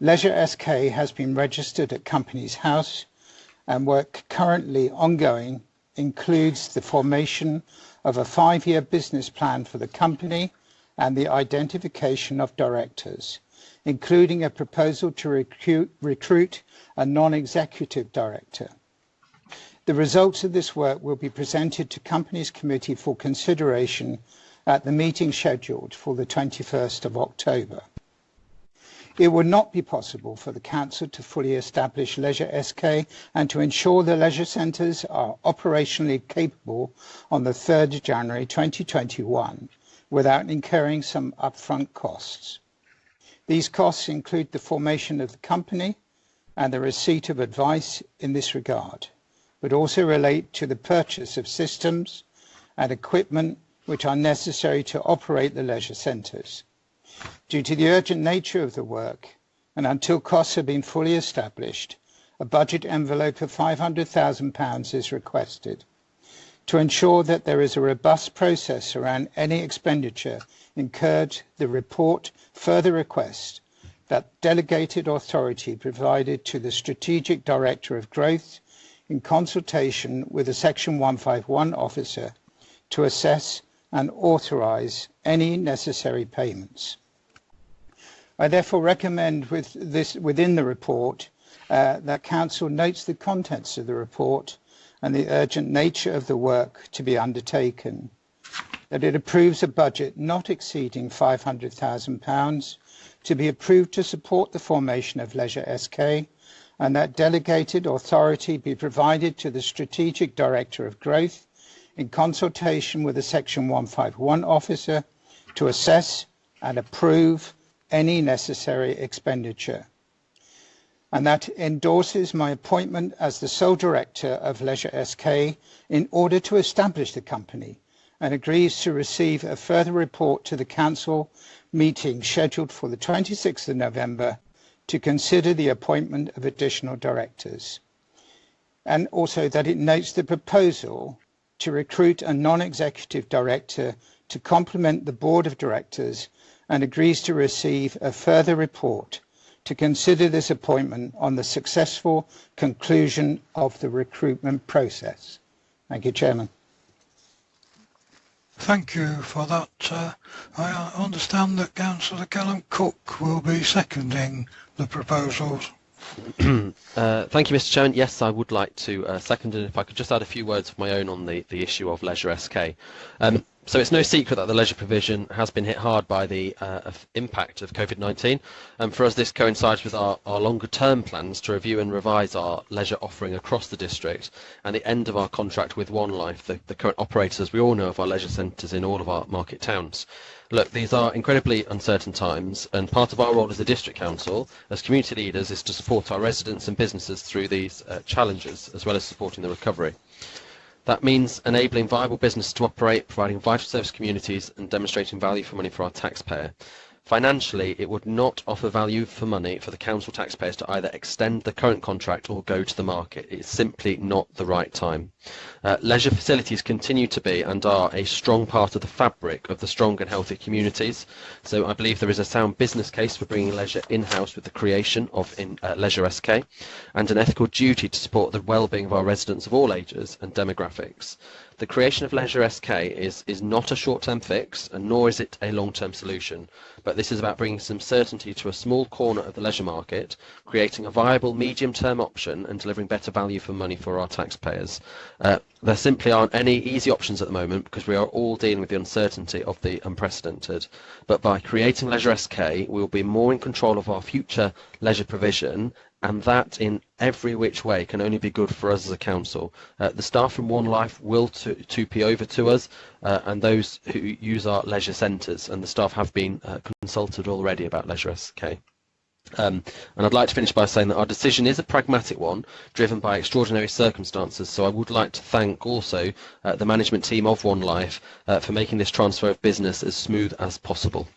Leisure SK has been registered at Companies House, and work currently ongoing includes the formation of a 5-year business plan for the company and the identification of directors, including a proposal to recruit a non-executive director. The results of this work will be presented to Companies Committee for consideration at the meeting scheduled for the 21st of October. It would not be possible for the Council to fully establish Leisure SK and to ensure the leisure centres are operationally capable on the 3rd of January 2021 without incurring some upfront costs. These costs include the formation of the company and the receipt of advice in this regard, but also relate to the purchase of systems and equipment which are necessary to operate the leisure centres. Due to the urgent nature of the work, and until costs have been fully established, a budget envelope of £500,000 is requested. To ensure that there is a robust process around any expenditure incurred, the report further requests that delegated authority provided to the Strategic Director of Growth in consultation with a Section 151 officer to assess and authorise any necessary payments. I therefore recommend within the report that Council notes the contents of the report and the urgent nature of the work to be undertaken, that it approves a budget not exceeding £500,000 to be approved to support the formation of Leisure SK, and that delegated authority be provided to the Strategic Director of Growth in consultation with a Section 151 officer to assess and approve any necessary expenditure, and that endorses my appointment as the sole director of Leisure SK in order to establish the company, and agrees to receive a further report to the Council meeting scheduled for the 26th of November to consider the appointment of additional directors, and also that it notes the proposal to recruit a non-executive director to complement the board of directors, and agrees to receive a further report to consider this appointment on the successful conclusion of the recruitment process. Thank you, Chairman. Thank you for that. I understand that Councillor Callum Cook will be seconding the proposals. Thank you, Mr. Chairman. Yes, I would like to second it. If I could just add a few words of my own on the issue of Leisure SK. So it's no secret that the leisure provision has been hit hard by the impact of COVID-19. For us, this coincides with our longer-term plans to review and revise our leisure offering across the district and the end of our contract with One Life, the current operators, as we all know, of our leisure centres in all of our market towns. Look, these are incredibly uncertain times, and part of our role as a district council, as community leaders, is to support our residents and businesses through these challenges, as well as supporting the recovery. That means enabling viable business to operate, providing vital service communities and demonstrating value for money for our taxpayer. Financially, it would not offer value for money for the council taxpayers to either extend the current contract or go to the market. It's simply not the right time. Leisure facilities continue to be and are a strong part of the fabric of the strong and healthy communities. So I believe there is a sound business case for bringing leisure in-house with the creation of Leisure SK, and an ethical duty to support the well-being of our residents of all ages and demographics. The creation of Leisure SK is not a short-term fix, and nor is it a long-term solution, but this is about bringing some certainty to a small corner of the leisure market, creating a viable medium-term option and delivering better value for money for our taxpayers. There simply aren't any easy options at the moment because we are all dealing with the uncertainty of the unprecedented. But by creating Leisure SK, we will be more in control of our future leisure provision, and that in every which way can only be good for us as a council. The staff from One Life will 2P over to us, and those who use our leisure centres, and the staff have been consulted already about Leisure SK. And I'd like to finish by saying that our decision is a pragmatic one, driven by extraordinary circumstances, so I would like to thank also the management team of One Life for making this transfer of business as smooth as possible.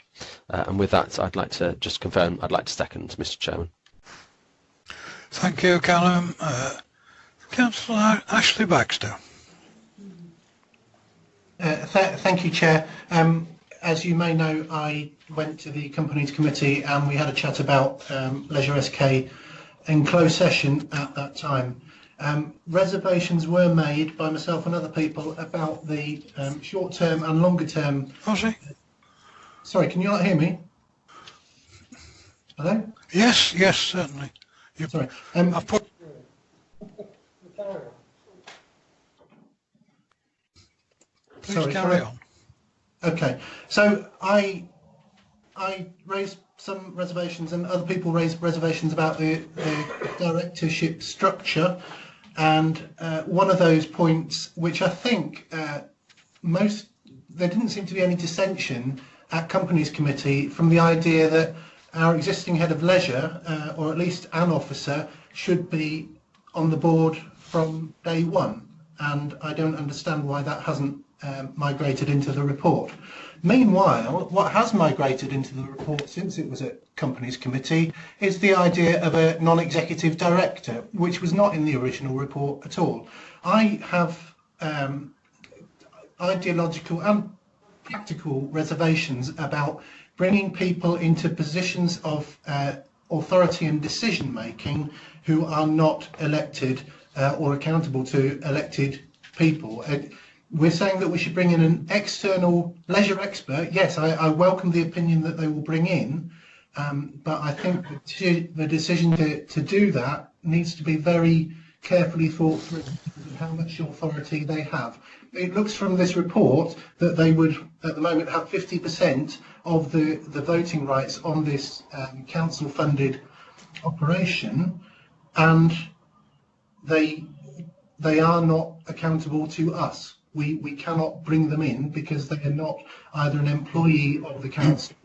And with that, I'd like to just confirm, I'd like to second, Mr. Chairman. Thank you, Callum. Councillor Ashley Baxter. Thank you, Chair. As you may know, I went to the Companies Committee and we had a chat about Leisure SK in closed session at that time. Reservations were made by myself and other people about the short-term and longer-term... Sorry, can you not hear me? Hello? Yes, yes, certainly. Sorry. I've put... Please carry on. Okay, so I raised some reservations and other people raised reservations about the directorship structure, and one of those points which I think there didn't seem to be any dissension at Companies Committee from the idea that our existing head of leisure, or at least an officer, should be on the board from day one, and I don't understand why that hasn't migrated into the report. Meanwhile, what has migrated into the report since it was at Companies Committee is the idea of a non-executive director, which was not in the original report at all. I have ideological and practical reservations about bringing people into positions of authority and decision making who are not elected or accountable to elected people. We're saying that we should bring in an external leisure expert. Yes, I welcome the opinion that they will bring in, but I think the decision to do that needs to be very carefully thought through of how much authority they have. It looks from this report that they would at the moment have 50% of the voting rights on this council funded operation, and they are not accountable to us. We cannot bring them in because they are not either an employee of the council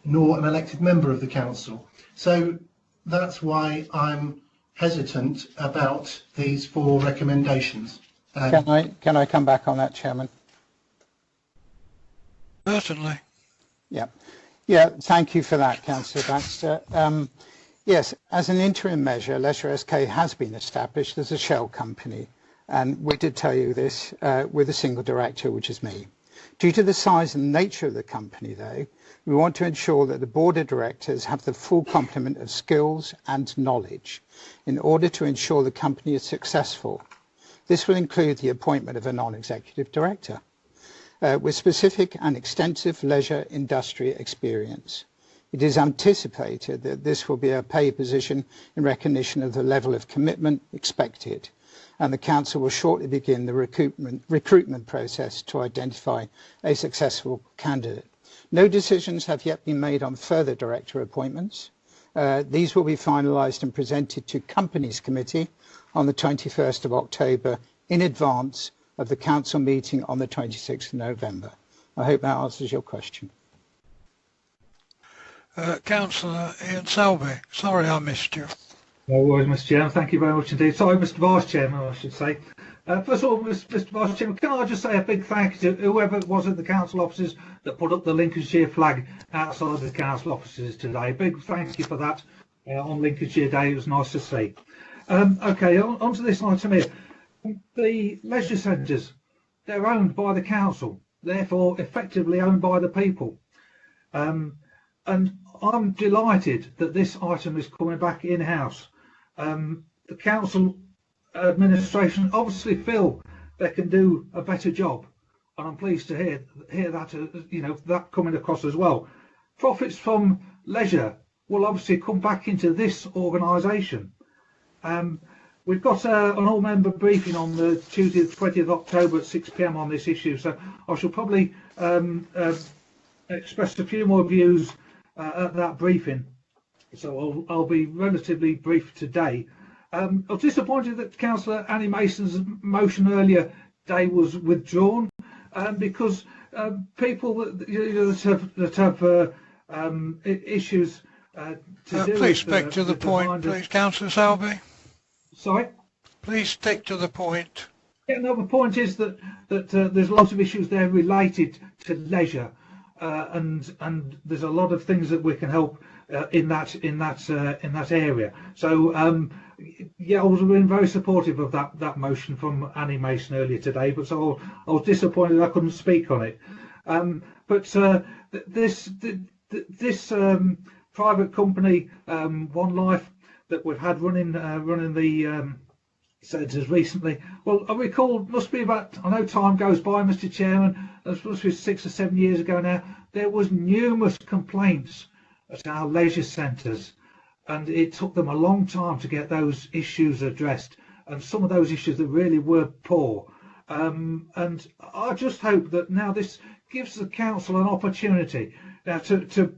nor an elected member of the council. So that's why I'm hesitant about these 4 recommendations. Can I come back on that, Chairman? Certainly. Yeah. Thank you for that, Councillor Baxter. Yes, as an interim measure, Leisure SK has been established as a shell company. And we did tell you this with a single director, which is me. Due to the size and nature of the company, though, we want to ensure that the board of directors have the full complement of skills and knowledge in order to ensure the company is successful. This will include the appointment of a non-executive director with specific and extensive leisure industry experience. It is anticipated that this will be a paid position in recognition of the level of commitment expected, and the council will shortly begin the recruitment process to identify a successful candidate. No decisions have yet been made on further director appointments. These will be finalised and presented to Companies Committee on the 21st of October in advance of the council meeting on the 26th of November. I hope that answers your question. Councillor Ian Selby, sorry I missed you. No worries, Mr. Chairman. Thank you very much indeed. Sorry, Mr. Vice Chairman, I should say. First of all, Mr. Vice Chairman, can I just say a big thank you to whoever it was at the council offices that put up the Lincolnshire flag outside the council offices today. Big thank you for that on Lincolnshire Day. It was nice to see. Okay, on to this item here. The leisure centres, they're owned by the council, therefore effectively owned by the people. And I'm delighted that this item is coming back in-house. The council administration obviously feel they can do a better job, and I'm pleased to hear that that coming across as well. Profits from leisure will obviously come back into this organisation. We've got an all-member briefing on the Tuesday the 20th of October at 6 p.m. on this issue, so I shall probably express a few more views at that briefing. So I'll be relatively brief today. I was disappointed that Councillor Annie Mason's motion earlier today was withdrawn because people that have issues to do please stick to the point, please, Councillor Selby. Sorry? Please stick to the point. Yeah, no, the point is that there's lots of issues there related to leisure, and there's a lot of things that we can help in that area. So yeah, I was very supportive of that motion from Annie Mason earlier today, but so I was disappointed I couldn't speak on it. But this private company, One Life, that we've had running the centres recently. Well, I recall, must be about, I know time goes by, Mr. Chairman, it must be 6 or 7 years ago now, there was numerous complaints at our leisure centres, and it took them a long time to get those issues addressed, and some of those issues that really were poor. And I just hope that now this gives the council an opportunity now to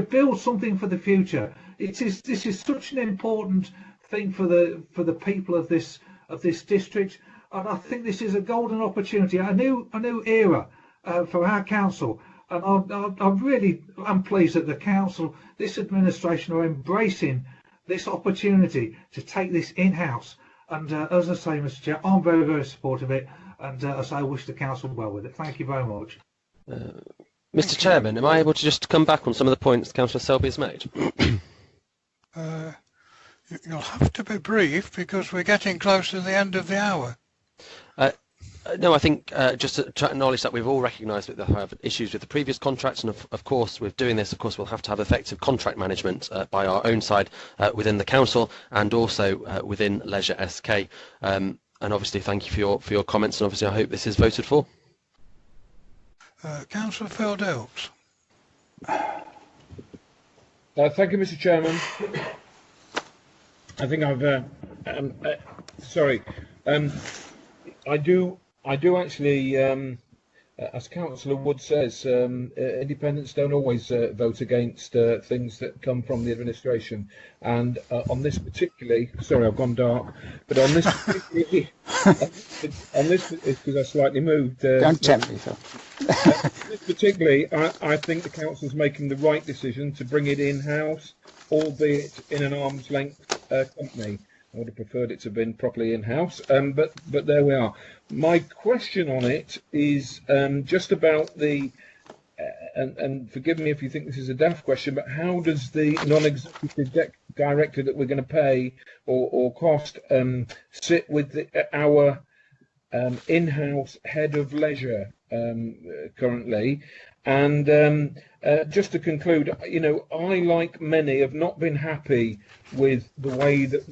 build something for the future. This is such an important thing for the people of this district, and I think this is a golden opportunity, a new era for our council. And I really am pleased that the council, this administration, are embracing this opportunity to take this in-house. And as I say, Mr. Chair, I'm very, very supportive of it, and as I wish the council well with it. Thank you very much. Mr. Chairman, am I able to just come back on some of the points Councillor Selby has made? You'll have to be brief because we're getting close to the end of the hour. No, I think just to acknowledge that we've all recognised that there have issues with the previous contracts, and of course with doing this, of course we'll have to have effective contract management by our own side within the council and also within Leisure SK. And obviously thank you for your comments, and obviously I hope this is voted for. Councillor Phil Dilks. Thank you, Mr. Chairman. I think I've sorry. I do actually, as Councillor Wood says, independents don't always vote against things that come from the administration. And on this particularly, sorry, I've gone dark, but on this particularly, on this, it's because I slightly moved. Don't tempt me, Phil. This particularly, I think the council's making the right decision to bring it in-house, albeit in an arm's length company. I would have preferred it to have been properly in-house, but there we are. My question on it is just about the, and forgive me if you think this is a daft question, but how does the non-executive director that we're going to pay or cost sit with our in-house head of leisure currently? And just to conclude, you know, I, like many, have not been happy with the way that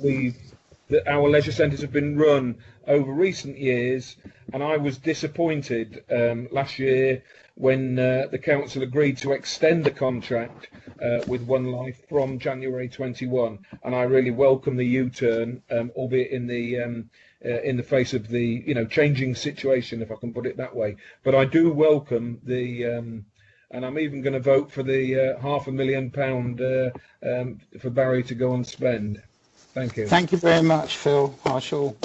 our leisure centres have been run over recent years, and I was disappointed last year when the council agreed to extend the contract with One Life from January 21, and I really welcome the U-turn, albeit in the face of the changing situation, if I can put it that way. But I do welcome the and I'm even going to vote for the £500,000 for Barry to go and spend. Thank you. Thank you very much, Phil. I shall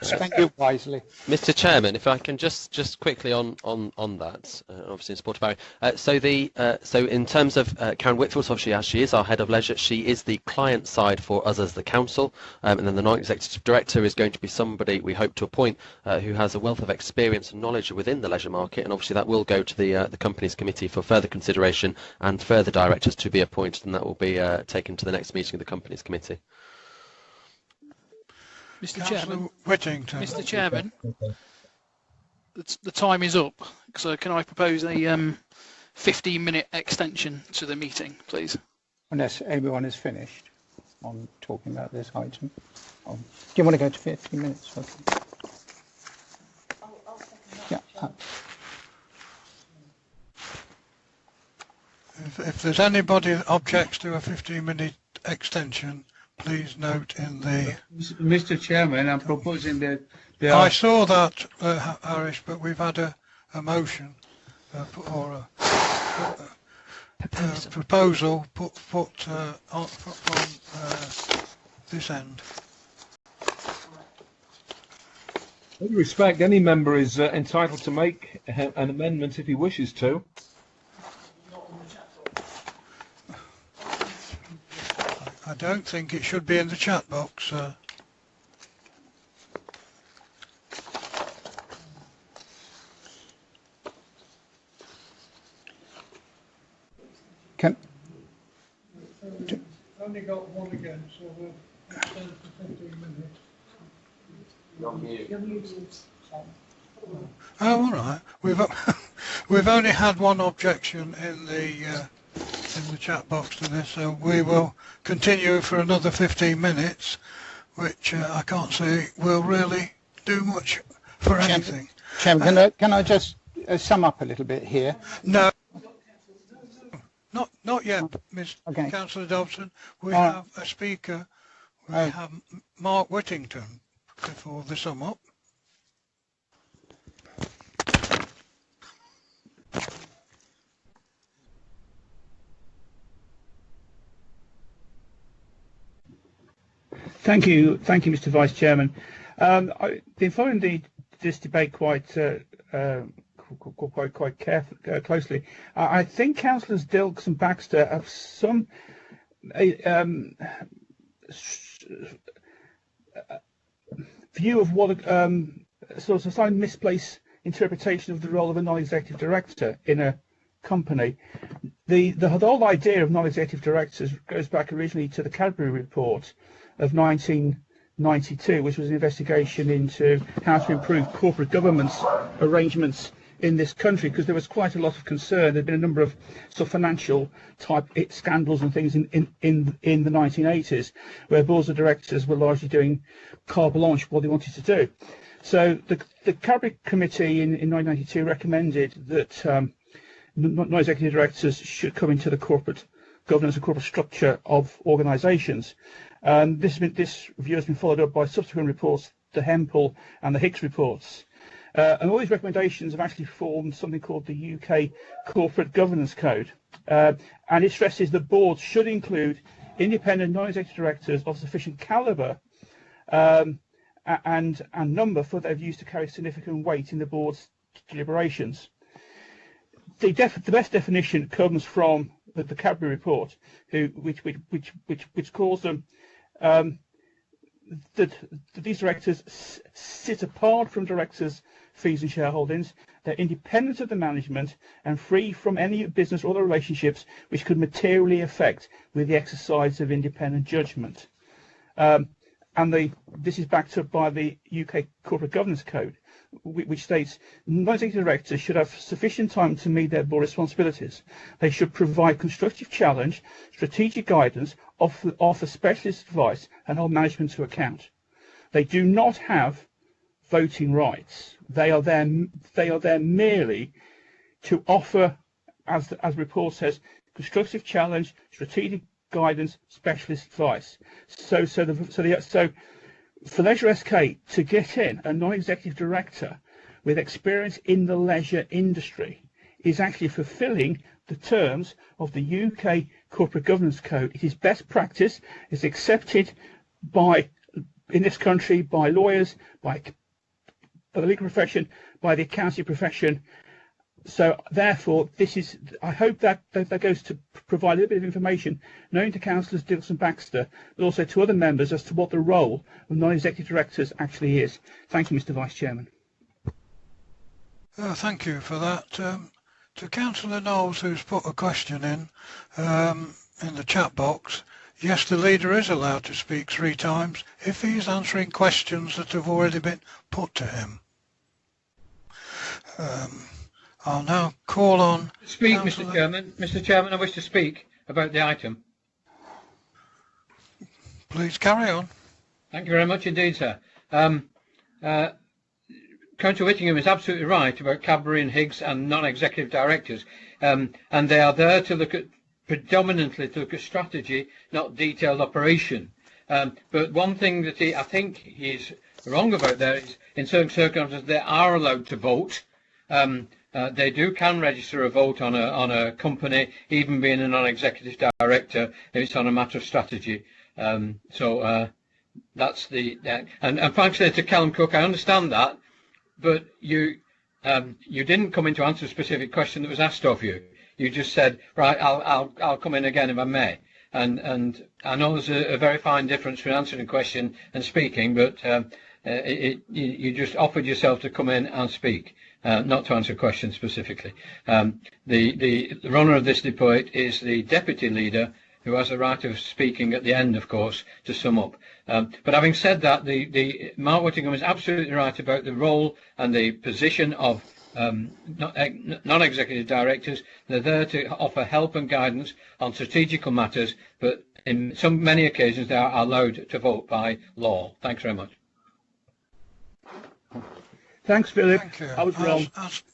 Spend it wisely. Mr. Chairman, if I can just quickly on that, obviously in support of Barry. So in terms of Karen Whitfield, obviously as she is our head of leisure, she is the client side for us as the council, and then the non-executive director is going to be somebody we hope to appoint who has a wealth of experience and knowledge within the leisure market, and obviously that will go to the companies committee for further consideration and further directors to be appointed, and that will be taken to the next meeting of the companies committee. Mr. Chairman, Whittington. Mr. Chairman, the time is up. So can I propose a 15-minute extension to the meeting, please? Unless everyone is finished on talking about this item. Do you want to go to 15 minutes? Okay. Yeah. If there's anybody that objects to a 15-minute extension, please note in the... Mr. Chairman, I'm proposing that... I saw that, Harish, but we've had a motion or a proposal put on this end. With respect, any member is entitled to make an amendment if he wishes to. I don't think it should be in the chat box. Can only got one again, so we'll extend for 15 minutes. Oh, all right. We've only had one objection in the chat box to this, so we will continue for another 15 minutes, which I can't see will really do much for anything. Chairman, can I just sum up a little bit here? No, not yet, Councillor Dobson. We have a speaker. We have Mark Whittington before the sum up. Thank you, Mr. Vice Chairman. I've been following this debate quite closely. I think Councillors Dilks and Baxter have some view of what sort of slightly misplaced interpretation of the role of a non-executive director in a company. The whole idea of non-executive directors goes back originally to the Cadbury report of 1992, which was an investigation into how to improve corporate governance arrangements in this country, because there was quite a lot of concern. There'd been a number of sort of financial type scandals and things in the 1980s, where boards of directors were largely doing carte blanche what they wanted to do. So the Cadbury committee in 1992 recommended that non-executive directors should come into the corporate governance and corporate structure of organisations. This review has been followed up by subsequent reports, the Hempel and the Hicks reports. And all these recommendations have actually formed something called the UK Corporate Governance Code. And it stresses that boards should include independent non-executive directors of sufficient calibre and number for their views to carry significant weight in the board's deliberations. The best definition comes from the Cadbury report, which calls them that these directors sit apart from directors' fees and shareholdings. They're independent of the management and free from any business or other relationships which could materially affect with the exercise of independent judgment. This is backed up by the UK Corporate Governance Code, which states non-executive directors should have sufficient time to meet their board responsibilities. They should provide constructive challenge, strategic guidance, offer specialist advice, and hold management to account. They do not have voting rights. They are there merely to offer, as the report says, constructive challenge, strategic guidance, specialist advice. So for Leisure SK to get in a non-executive director with experience in the leisure industry is actually fulfilling the terms of the UK Corporate Governance Code. It is best practice, it's accepted by in this country by lawyers, by the legal profession, by the accounting profession. So therefore, I hope that goes to provide a little bit of information, not only to councillors Dicks and Baxter, but also to other members as to what the role of non-executive directors actually is. Thank you, Mr. Vice Chairman. Thank you for that. To Councillor Knowles, who's put a question in the chat box, yes, the leader is allowed to speak 3 times if he is answering questions that have already been put to him. I'll now call on... Speak, Mr. Chairman. Mr. Chairman, I wish to speak about the item. Please carry on. Thank you very much indeed, sir. Councillor Whittingham is absolutely right about Cadbury and Higgs and non-executive directors, and they are there to look at, predominantly to look at strategy, not detailed operation. But one thing that I think he's wrong about there is, in certain circumstances, they are allowed to vote. They can register a vote on a company, even being a non-executive director, if it's on a matter of strategy. That's the and frankly, to Callum Cook, I understand that, but you didn't come in to answer a specific question that was asked of you. You just said, right, I'll come in again if I may. And I know there's a very fine difference between answering a question and speaking, but you just offered yourself to come in and speak. Not to answer a question specifically. The runner of this debate is the deputy leader, who has the right of speaking at the end, of course, to sum up. But having said that, Mark Whittingham is absolutely right about the role and the position of non-executive directors. They're there to offer help and guidance on strategical matters, but in many occasions they are allowed to vote by law. Thanks very much. Thanks, Philip. Thank you. I was wrong.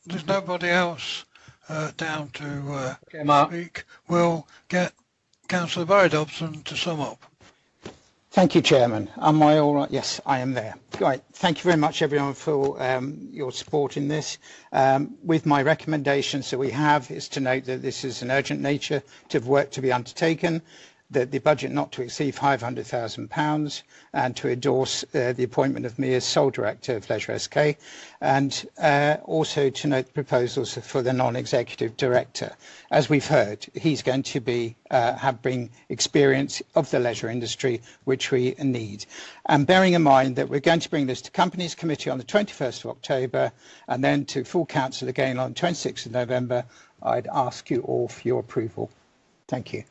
There's nobody else down to okay, speak. We'll get Councillor Barry Dobson to sum up. Thank you, Chairman. Am I all right? Yes, I am there. Right. Thank you very much, everyone, for your support in this. With my recommendations that we have is to note that this is an urgent nature to work to be undertaken, that the budget not to exceed £500,000, and to endorse the appointment of me as sole director of Leisure SK, and also to note the proposals for the non-executive director. As we've heard, he's going to bring experience of the leisure industry, which we need. And bearing in mind that we're going to bring this to Companies Committee on the 21st of October, and then to full council again on the 26th of November, I'd ask you all for your approval. Thank you.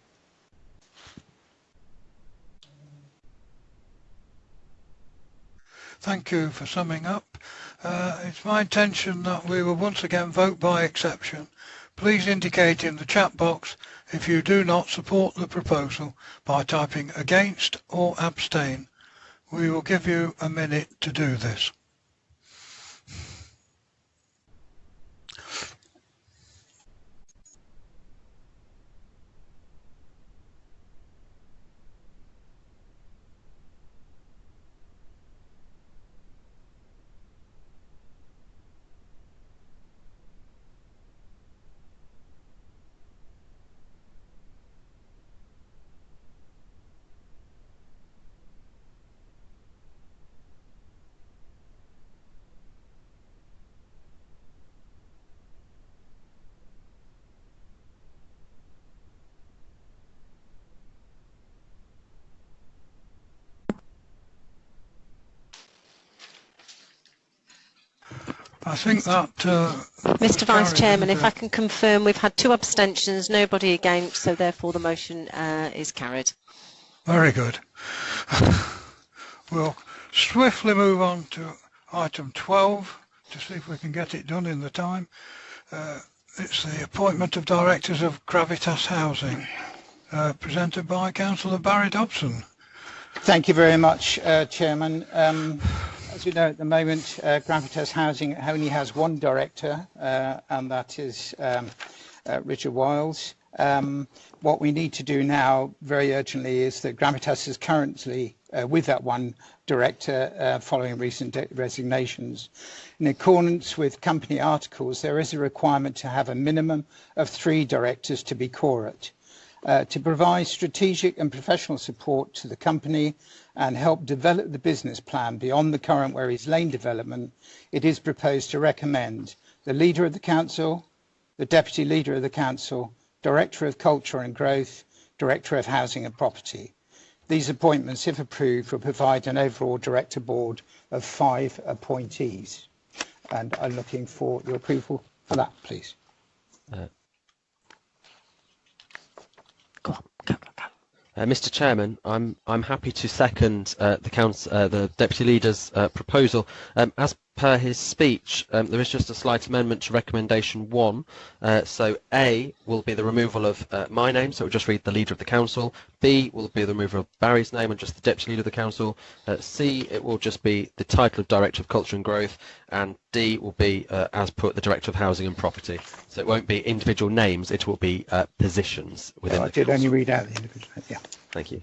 Thank you for summing up. It's my intention that we will once again vote by exception. Please indicate in the chat box if you do not support the proposal by typing against or abstain. We will give you a minute to do this. I think that... Mr Vice Chairman, if I can confirm, we've had 2 abstentions, nobody against, so therefore the motion is carried. Very good. We'll swiftly move on to item 12 to see if we can get it done in the time. It's the appointment of directors of Gravitas Housing, presented by Councillor Barry Dobson. Thank you very much, Chairman. As you know, at the moment, Gravitas Housing only has 1 director, and that is Richard Wiles. What we need to do now, very urgently, is that Gravitas is currently with that 1 director following recent resignations. In accordance with company articles, there is a requirement to have a minimum of 3 directors to be quorate. to provide strategic and professional support to the company and help develop the business plan beyond the current Wherries Lane development, it is proposed to recommend the Leader of the Council, the Deputy Leader of the Council, Director of Culture and Growth, Director of Housing and Property. These appointments, if approved, will provide an overall Director Board of 5 appointees. And I'm looking for your approval for that, please. Mr. Chairman, I'm happy to second the Deputy Leader's proposal. As per his speech, there is just a slight amendment to recommendation 1. So A will be the removal of my name, so it will just read the Leader of the Council. B will be the removal of Barry's name and just the Deputy Leader of the Council. C, it will just be the title of Director of Culture and Growth. And D will be, as put, the Director of Housing and Property. So it won't be individual names, it will be positions within the I did council. only read out the individual. Yeah. Thank you.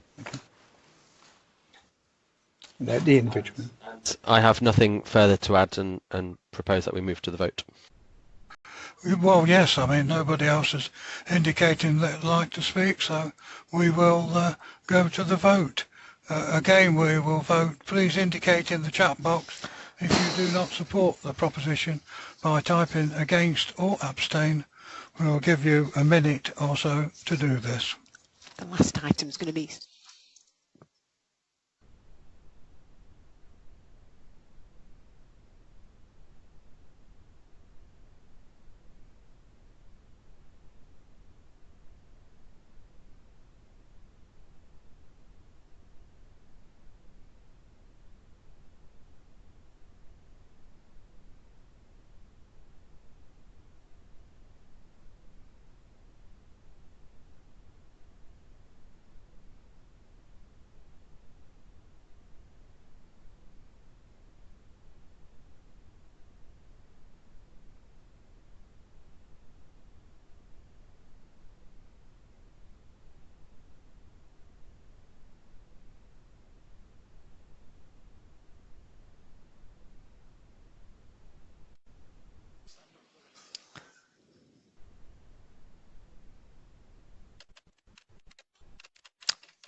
The individual. I have nothing further to add and propose that we move to the vote. Well, yes, I mean, nobody else is indicating they'd like to speak, so we will go to the vote. Again, we will vote. Please indicate in the chat box if you do not support the proposition by typing against or abstain. We'll give you a minute or so to do this. The last item is going to be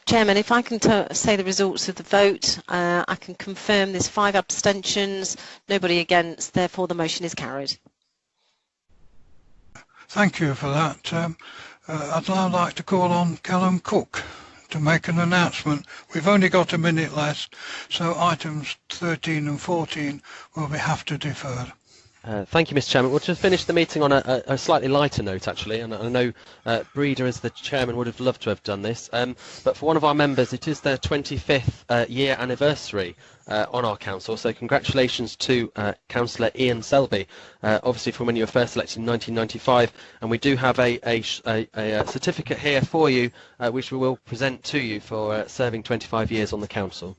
Chairman, if I can say the results of the vote, I can confirm there's 5 abstentions, nobody against, therefore the motion is carried. Thank you for that. I'd now like to call on Callum Cook to make an announcement. We've only got a minute left, so items 13 and 14 will have to defer. Thank you, Mr. Chairman. We'll just finish the meeting on a slightly lighter note, actually, and I know Breeder, as the Chairman, would have loved to have done this, but for one of our members, it is their 25th year anniversary on our council, so congratulations to Councillor Ian Selby, obviously from when you were first elected in 1995, and we do have a certificate here for you, which we will present to you for serving 25 years on the council.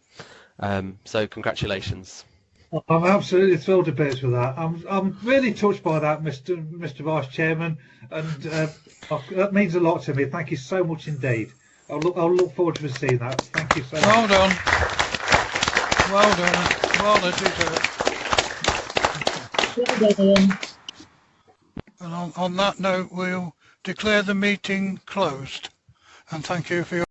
So congratulations. I'm absolutely thrilled to bits with that. I'm really touched by that, Mr. Vice Chairman, and that means a lot to me. Thank you so much indeed. I'll look forward to seeing that. Thank you so much. Well done. Well done. Well deserved. And on that note, we'll declare the meeting closed. And thank you for your